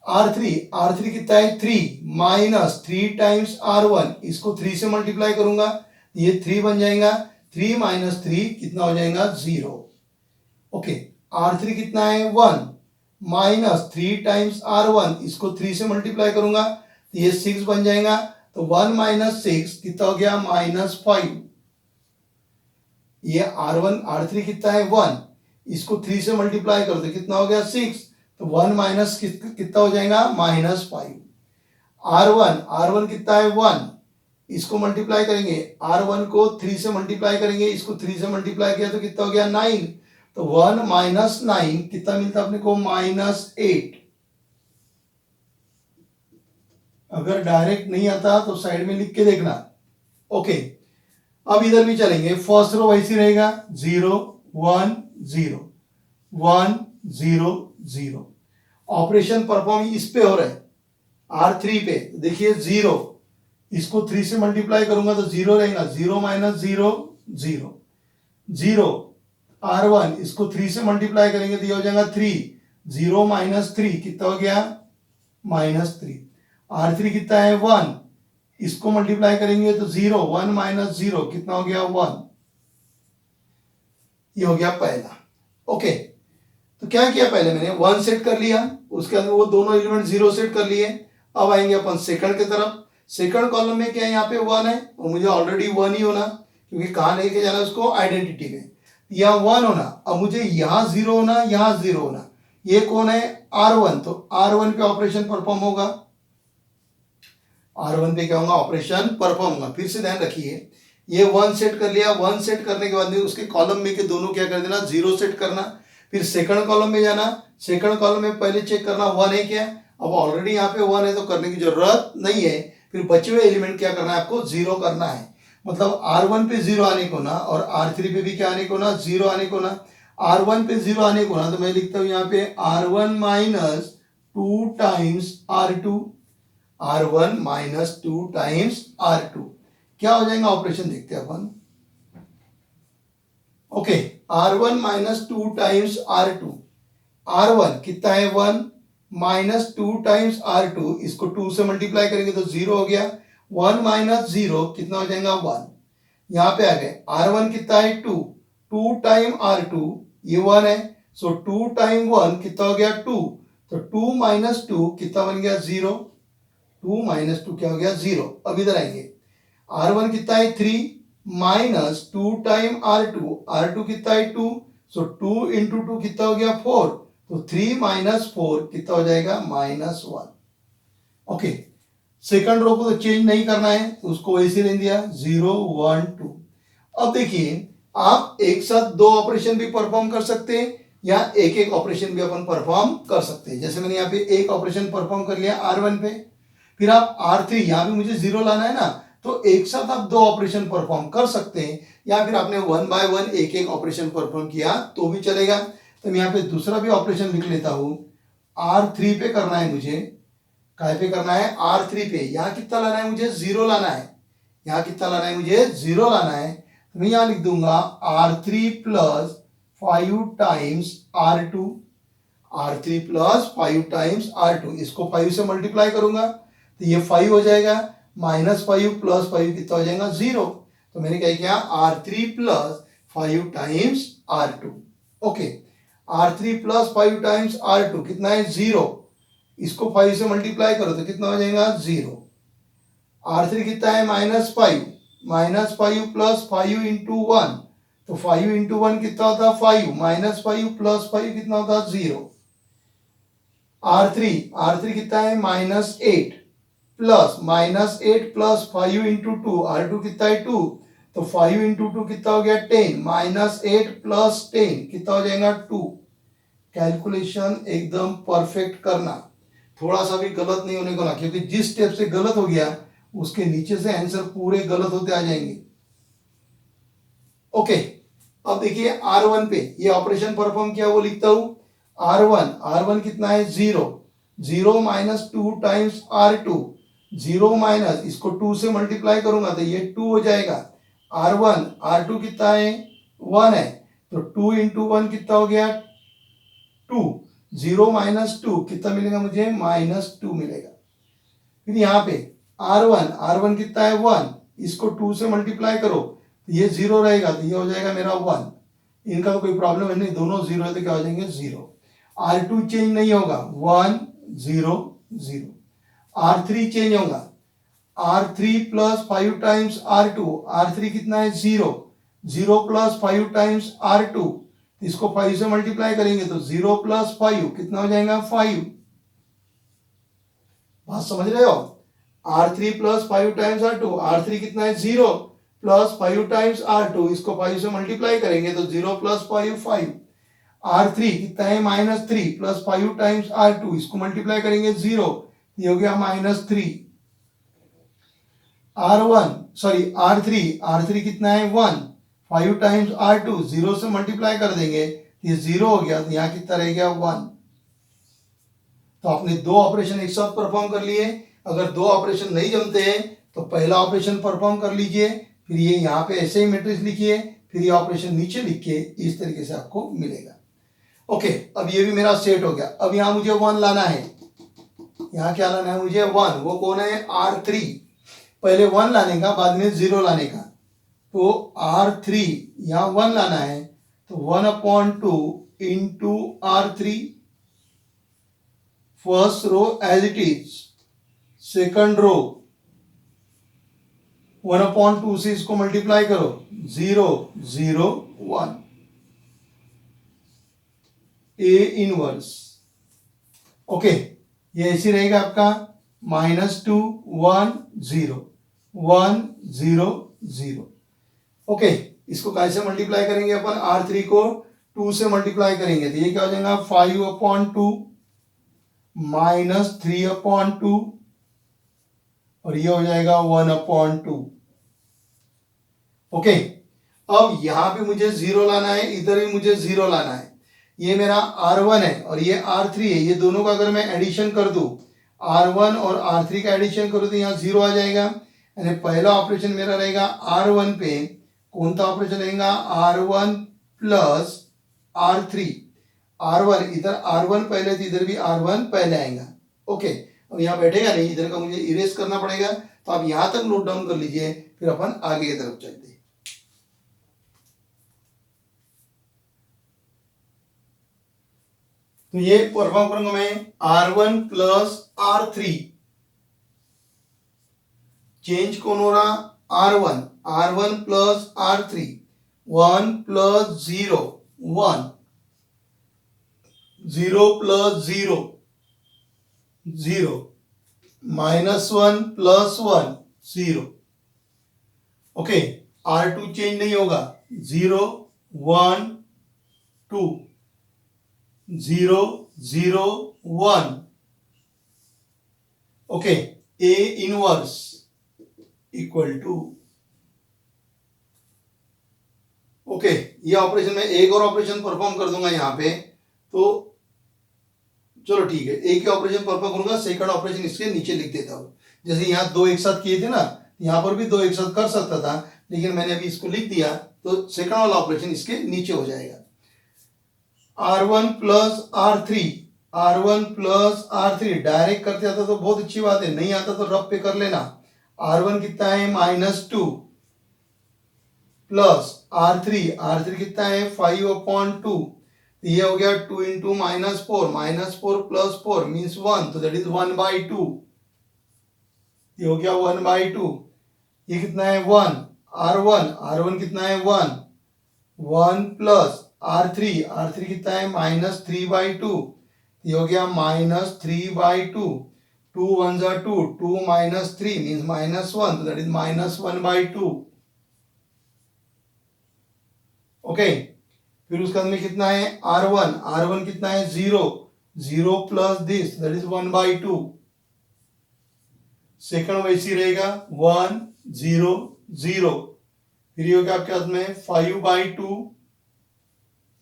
R3 कितना है 3 माइनस 3 टाइम्स R1, इसको 3 से मल्टीप्लाई करूंगा ये 3 बन जाएगा, 3 माइनस 3 कितना हो जाएगा 0। ओके, R3 कितना है 1 माइनस 3 टाइम्स R1, इसको 3 से मल्टीप्लाई करूंगा तो ये 6 बन जाएगा। तो 1 माइनस 6 कितना हो गया -5। ये R3 कितना है 1, इसको 3 से मल्टीप्लाई कर दो कितना हो गया 6, तो 1 माइनस कितना हो जाएगा -5। R1 कितना है 1, इसको मल्टीप्लाई करेंगे, R1 को 3 से मल्टीप्लाई करेंगे, इसको 3 से मल्टीप्लाई किया तो कितना हो गया 9। तो 1 माइनस 9 कितना मिलता है अपने को -8। अगर डायरेक्ट नहीं आता तो साइड में लिख के देखना। ओके, अब इधर भी चलेंगे, फर्स्ट रो वैसी रहेगा 0 1 0 1 0 0। ऑपरेशन परफॉर्म इस पे हो रहा है R3 पे, देखिए 0, इसको 3 से मल्टीप्लाई करूंगा तो 0 रहेगा, 0 माइनस 0 0 0। R1 इसको 3 से मल्टीप्लाई करेंगे तो ये हो जाएगा 3, 0 माइनस 3 कितना हो गया -3। R3 कितना है 1, इसको मल्टीप्लाई करेंगे तो 0, 1 माइनस 0 कितना हो गया 1। ये हो गया पहला। ओके, तो क्या किया, पहले मैंने 1 सेट कर लिया, उसके अंदर वो दोनों एलिमेंट 0 सेट कर लिए। अब आएंगे अपन सेकंड की तरफ। सेकंड कॉलम में क्या है, यहाँ पे 1 है और मुझे ऑलरेडी 1 ही होना, क्योंकि कहाँ लेके जाना उसको, आइडेंटिटी में। यहाँ 1 होना, अब मुझे यहाँ 0 होना, यहाँ 0 होना। ये कौन है R1, तो R1 पे ऑपरेशन परफॉर्म होगा, R1 पे क्या होगा ऑपरेशन परफॉर्म होगा। फिर से ध्यान रखिए, ये 1 सेट कर लिया, 1 सेट करने के बाद में उसके कॉलम में के दोनों क्या कर देना 0 सेट करना। फिर सेकंड कॉलम में जाना, सेकंड कॉलम में पहले चेक करना 1 है क्या, अब ऑलरेडी यहाँ पे 1 है तो करने की जरूरत नहीं है। फिर बचे हुए एलिमेंट क्या करना है आपको 0 करना है, मतलब R1 पे 0 आने को ना और R3 पे भी क्या आने को ना 0 आने को ना। R1 पे 0 आने को ना तो मैं लिखता हूं यहाँ पे R1 minus 2 times R2, R1 minus 2 times R2। क्या हो जाएगा ऑपरेशन देखते हैं अपन। Okay, R1 minus 2 times R2, R1 कितना है 1 माइनस 2 टाइम्स R2, इसको 2 से मल्टीप्लाई करेंगे तो 0 हो गया, 1 माइनस 0 कितना हो जाएगा 1। यहां पे आ गए, R1 कितना है 2, 2 टाइम R2 ये 1 है, सो 2 टाइम 1 कितना हो गया 2, तो 2 माइनस 2 कितना बन गया 0, 2 माइनस 2 क्या हो गया 0। अब इधर आएंगे, R1 कितना है 3 माइनस 2 टाइम R2, R2 कितना है 2, सो 2 इंटू 2 कितना हो गया 4, तो 3 माइनस 4 कितना हो जाएगा -1। ओके, सेकंड रो को तो चेंज नहीं करना है तो उसको वैसे रहने दिया 0 1 2। अब देखिए, आप एक साथ 2 ऑपरेशन भी परफॉर्म कर सकते हैं या एक एक ऑपरेशन भी अपन परफॉर्म कर सकते हैं। जैसे मैंने यहाँ पे एक ऑपरेशन परफॉर्म कर लिया R1 पे, फिर आप R3 यहाँ भी मुझे 0 लाना है ना, तो एक साथ आप 2 ऑपरेशन परफॉर्म कर सकते हैं, या फिर आपने 1 बाय 1 एक एक ऑपरेशन परफॉर्म किया तो भी चलेगा। तो मैं यहाँ पे दूसरा भी ऑपरेशन लिख लेता हूं, R3 पे करना है मुझे, काय पे करना है R3 पे। यहाँ कितना लाना है मुझे 0 लाना है, यहाँ कितना लाना है मुझे 0 लाना है, तो मैं यहाँ लिख दूंगा R3 plus 5 times R2, R3 plus 5 times R2, इसको 5 से मल्टीप्लाई करूंगा तो ये 5 हो जाएगा, -5 प्लस 5 कितना हो जाएगा 0। तो मैंने क्या किया R3 plus 5 times R2। Okay, R3 plus 5 times R2 कितना है 0, इसको 5 से मल्टीप्लाई करो तो कितना हो जाएगा 0। R3 कितना है -5 प्लस 5 इंटू 1, तो 5 इंटू 1 कितना होता है 5, -5 प्लस 5 कितना होता है 0। R3 कितना है -8 प्लस 5 इंटू 2, R2 कितना है 2, तो 5 इंटू 2 कितना हो गया 10, -8 प्लस 10 कितना हो जाएगा 2। कैलकुलेशन एकदम परफेक्ट करना, थोड़ा सा भी गलत नहीं होने को ना, क्योंकि जिस स्टेप से गलत हो गया उसके नीचे से आंसर पूरे गलत होते आ जाएंगे। ओके, अब देखिए R1 पे ये ऑपरेशन परफॉर्म किया वो लिखता हूं। R1 कितना है 0 माइनस 2 टाइम्स R2, 0 माइनस इसको 2 से मल्टीप्लाई करूंगा तो ये 2 हो जाएगा। R2 कितना है 1 है, तो 2 इंटू 1 कितना हो गया 2, 0 माइनस 2 कितना मिलेगा मुझे -2 मिलेगा। फिर यहाँ पे R1 कितना है 1, इसको 2 से मल्टीप्लाई करो तो ये 0 रहेगा, तो ये हो जाएगा मेरा 1। इनका तो कोई प्रॉब्लम है नहीं, दोनों 0 है तो क्या हो जाएंगे 0। R2 चेंज नहीं होगा, 1 0 0। R3 चेंज होगा, R3 प्लस 5 टाइम्स R3 कितना है 0 प्लस 5 टाइम्स R2, इसको 5 से मल्टीप्लाई करेंगे तो 0 प्लस 5 कितना हो जाएगा 5। बात समझ रहे हो? R3 प्लस 5 टाइम्स R3 कितना है 0 प्लस 5 टाइम्स R2, इसको 5 से मल्टीप्लाई करेंगे तो 0 प्लस 5 R3 कितना है -3 प्लस 5 टाइम्स R2, इसको मल्टीप्लाई करेंगे 0, ये हो गया -3। R3 कितना है 1, 5 टाइम्स R2, 0 से मल्टीप्लाई कर देंगे ये 0 हो गया, तो यहाँ कितना रह गया 1। तो आपने दो ऑपरेशन एक साथ परफॉर्म कर लिए। अगर दो ऑपरेशन नहीं जमते हैं तो पहला ऑपरेशन परफॉर्म कर लीजिए, फिर ये यहाँ पे ऐसे ही मैट्रिक्स लिखिए, फिर ये ऑपरेशन नीचे लिखिए, इस तरीके से आपको मिलेगा। ओके, अब ये भी मेरा सेट हो गया। अब यहाँ मुझे 1 लाना है, यहाँ क्या लाना है मुझे 1, वो कौन है R3। पहले 1 लाने का, बाद में 0 लाने का, तो R3 यहाँ 1 लाना है तो 1/2 into R3, first row as it is, second row 1/2 से इसको मल्टीप्लाई करो, 0 0 1, A इनवर्स। ओके, ये ऐसे रहेगा आपका -2 1 0 1 0 0। ओके, इसको कैसे मल्टीप्लाई करेंगे अपन, R3 को 2 से मल्टीप्लाई करेंगे तो ये क्या हो जाएगा 5/2 -3/2, और ये हो जाएगा 1/2। ओके, अब यहां पे मुझे 0 लाना है, इधर भी मुझे 0 लाना है। ये मेरा R1 है और ये R3 है, ये दोनों का अगर मैं एडिशन कर दूं, R1 और R3 का एडिशन करूं तो यहाँ 0 आ जाएगा। यानी पहला ऑपरेशन मेरा रहेगा R1 पे, कौन सा ऑपरेशन रहेगा R1 प्लस R3, R1 इधर R1 पहले, तो इधर भी R1 पहले आएगा। ओके, अब यहाँ बैठेगा नहीं, इधर का मुझे इरेज करना पड़ेगा, तो आप यहां तक नोट डाउन कर लीजिए, फिर अपन आगे की तरफ चलते हैं। तो ये परफॉर्म करूंगा मैं R1 प्लस R3, चेंज कौन हो रहा R1 plus R3, 1 plus 0 1, 0 plus 0 0, -1 plus 1 0। Okay, R2 change नहीं होगा, 0 1 2 0 0 1। Okay, A inverse equal to, okay, ये ऑपरेशन में एक और ऑपरेशन परफॉर्म कर दूंगा यहाँ पे, तो चलो ठीक है, एक ही ऑपरेशन परफॉर्म करूंगा, सेकंड ऑपरेशन इसके नीचे लिख देता हूं। जैसे यहाँ दो एक साथ किए थे ना, यहाँ पर भी दो एक साथ कर सकता था, लेकिन मैंने अभी इसको लिख दिया, तो सेकंड वाला ऑपरेशन इसके नीचे हो जाएगा। R1 प्लस R3 डायरेक्ट करते आता तो बहुत अच्छी बात है, नहीं आता तो रफ पे कर लेना। R1 कितना है -2 प्लस R3 कितना है 5/2, ये हो गया 2 इंटू -4 प्लस 4 मीन्स 1, तो दैट इज 1/2, ये हो गया 1/2। ये कितना है 1, R1 कितना है 1 प्लस R3 कितना है -3/2, ये हो गया -3/2, 2 1 जा 2, 2 - 3 मीन्स -1, दैट इज -1/2। ओके, फिर उसके बाद में कितना है R1 कितना है 0, 0 plus this that is 1/2। Second वैसी रहेगा 1 0 0, फिर ये हो गया आपके हाथ में 5/2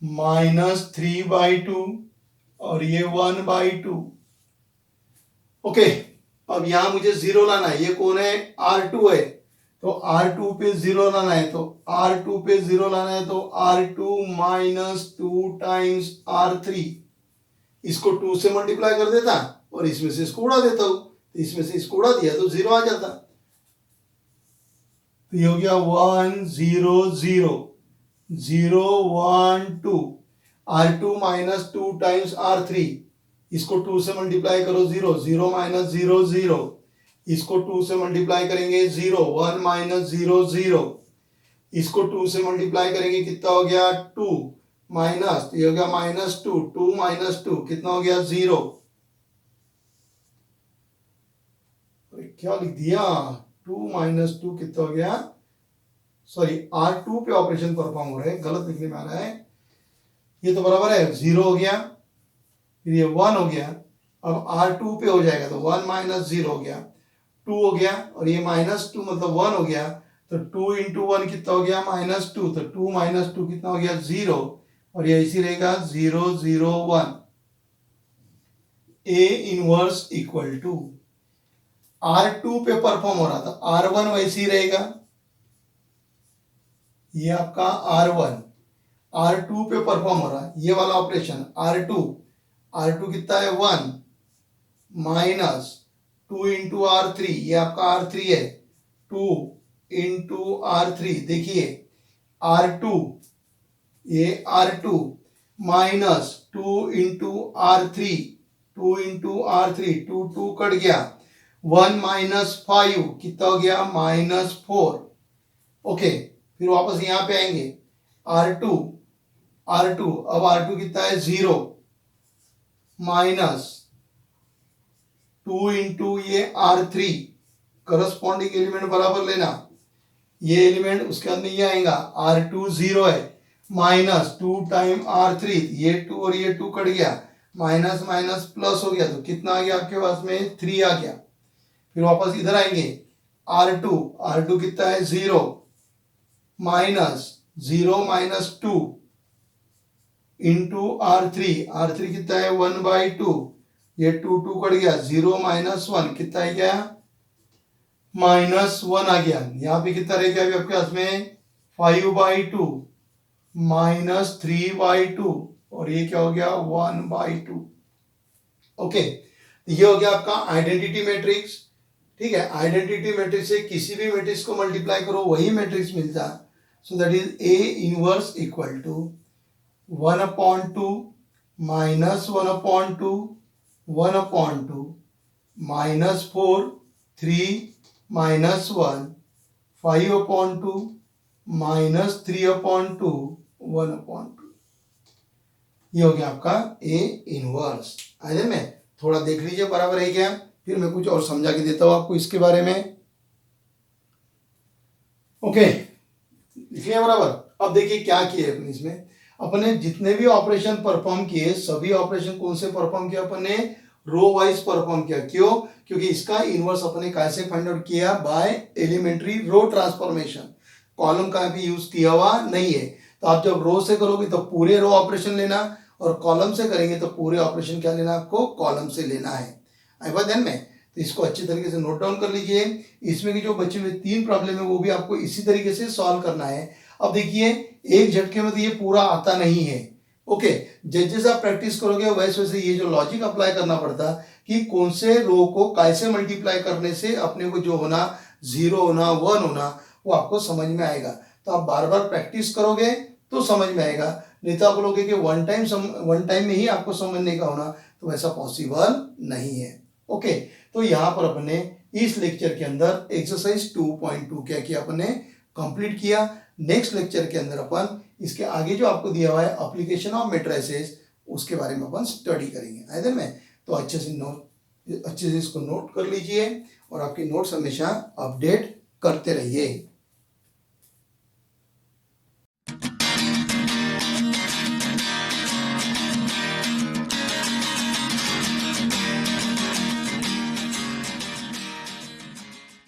-3/2 और ये 1/2। ओके, अब यहां मुझे 0 लाना है। ये कौन है R2 है, तो R2 पे 0 लाना है, तो R2 पे 0 लाना है तो R2 -2 टाइम्स R3, इसको 2 से मल्टीप्लाई कर देता और इसमें से इसको उड़ा देता हूं, तो इसमें से इसको उड़ा दिया तो 0 आ जाता। तो ये हो गया 1 0 0 0 1 2, R2 -2 टाइम्स R3, इसको 2 से मल्टीप्लाई करो 0 0 -0 0, इसको 2 से मल्टीप्लाई करेंगे 0 1 -0 0, इसको 2 से मल्टीप्लाई करेंगे कितना हो गया 2 माइनस, ये हो गया -2, 2 - 2 कितना हो गया 0। क्या लिख दिया 2 - 2 कितना हो गया, सॉरी R2 पे ऑपरेशन परफॉर्म हो रहा है, गलत लिखने में आ रहा है। ये तो बराबर है 0 हो गया, फिर ये 1 हो गया, अब R2 पे हो जाएगा तो 1 - 0 हो गया, 2 हो गया और ये -2 मतलब 1 हो गया, तो 2 × 1 कितना हो गया -2, तो 2 - 2 कितना हो गया 0, और ये इसी रहेगा 0 0 1। A inverse equal to R2 पे परफॉर्म हो रहा था, R1 वैसे ही रहेगा, ये आपका R1 R2 पे परफॉर्म हो रहा है, ये वाला ऑपरेशन R2 कितना है 1 माइनस 2 × R3, ये आपका R3 है, 2 × R3, देखिए R2, ये R2 minus 2 × R3, 2 × R3, 2 2 cut गया, 1 - 5 कितना हो गया -4। ओके, फिर वापस यहां पे आएंगे R2 अब R2 कितना है 0 माइनस 2 × ये R3, करस्पॉन्डिंग एलिमेंट बराबर लेना, ये एलिमेंट उसके अंदर ये आएगा R2 0 है, माइनस 2 टाइम R3, ये 2 और ये 2 कट गया, माइनस माइनस प्लस हो गया, तो कितना आ गया आपके पास में 3 आ गया। फिर वापस इधर आएंगे R2 कितना है 0 माइनस 0 - 2 इंटू R3 कितना है 1/2, ये 2 2 कट गया, 0 - 1 कितना आ गया -1 आ गया। यहाँ पे कितना रह गया अभी आपके पास में 5/2 -3/2 और ये क्या हो गया 1/2। ओके, ये हो गया आपका आइडेंटिटी मैट्रिक्स। ठीक है, आइडेंटिटी मैट्रिक्स से किसी भी मैट्रिक्स को मल्टीप्लाई करो वही मैट्रिक्स मिलता है। So that is A inverse equal to 1/2 minus 1/2 1/2 -4 3 -1 5/2 -3/2 1/2। ये हो गया आपका A इनवर्स। आगे में थोड़ा देख लीजिए बराबर है क्या, फिर मैं कुछ और समझा के देता हूं आपको इसके बारे में। ओके, लिखिए बराबर। अब देखिए क्या किए अपन इसमें, अपने जितने भी ऑपरेशन परफॉर्म किए सभी ऑपरेशन कौन से परफॉर्म किया, अपने रो वाइज परफॉर्म किया। क्यों? क्योंकि इसका इनवर्स अपने कैसे फाइंड आउट किया, by elementary row transformation. Column का भी यूज किया हुआ नहीं है। तो आप जब रो से करोगे तो पूरे रो ऑपरेशन लेना, और कॉलम से करेंगे तो पूरे ऑपरेशन क्या लेना, आपको कॉलम से लेना है। आई बात ध्यान में, तो इसको अच्छी तरीके से नोट डाउन कर लीजिए। इसमें की जो बचे हुए 3 प्रॉब्लम है वो भी आपको इसी तरीके से सॉल्व करना है। अब देखिए एक झटके में तो ये पूरा आता नहीं है। ओके, जैसे आप प्रैक्टिस करोगे वैसे वैसे ये जो लॉजिक अप्लाई करना पड़ता कि कौन से रो को कैसे मल्टीप्लाई करने से अपने को जो होना 0 होना 1 होना वो आपको समझ में आएगा। तो आप बार बार प्रैक्टिस करोगे तो समझ में आएगा, नहीं तो आप बोलोगे कि वन टाइम में ही आपको समझने का होना, तो वैसा पॉसिबल नहीं है। ओके, तो यहाँ पर अपने इस लेक्चर के अंदर एक्सरसाइज 2.2 क्या किया अपने कंप्लीट किया। नेक्स्ट लेक्चर के अंदर अपन इसके आगे जो आपको दिया हुआ है एप्लीकेशन ऑफ मैट्रिसेस उसके बारे में अपन स्टडी करेंगे। आए दिन में तो अच्छे से इसको नोट कर लीजिए और आपकी नोट्स हमेशा अपडेट करते रहिए।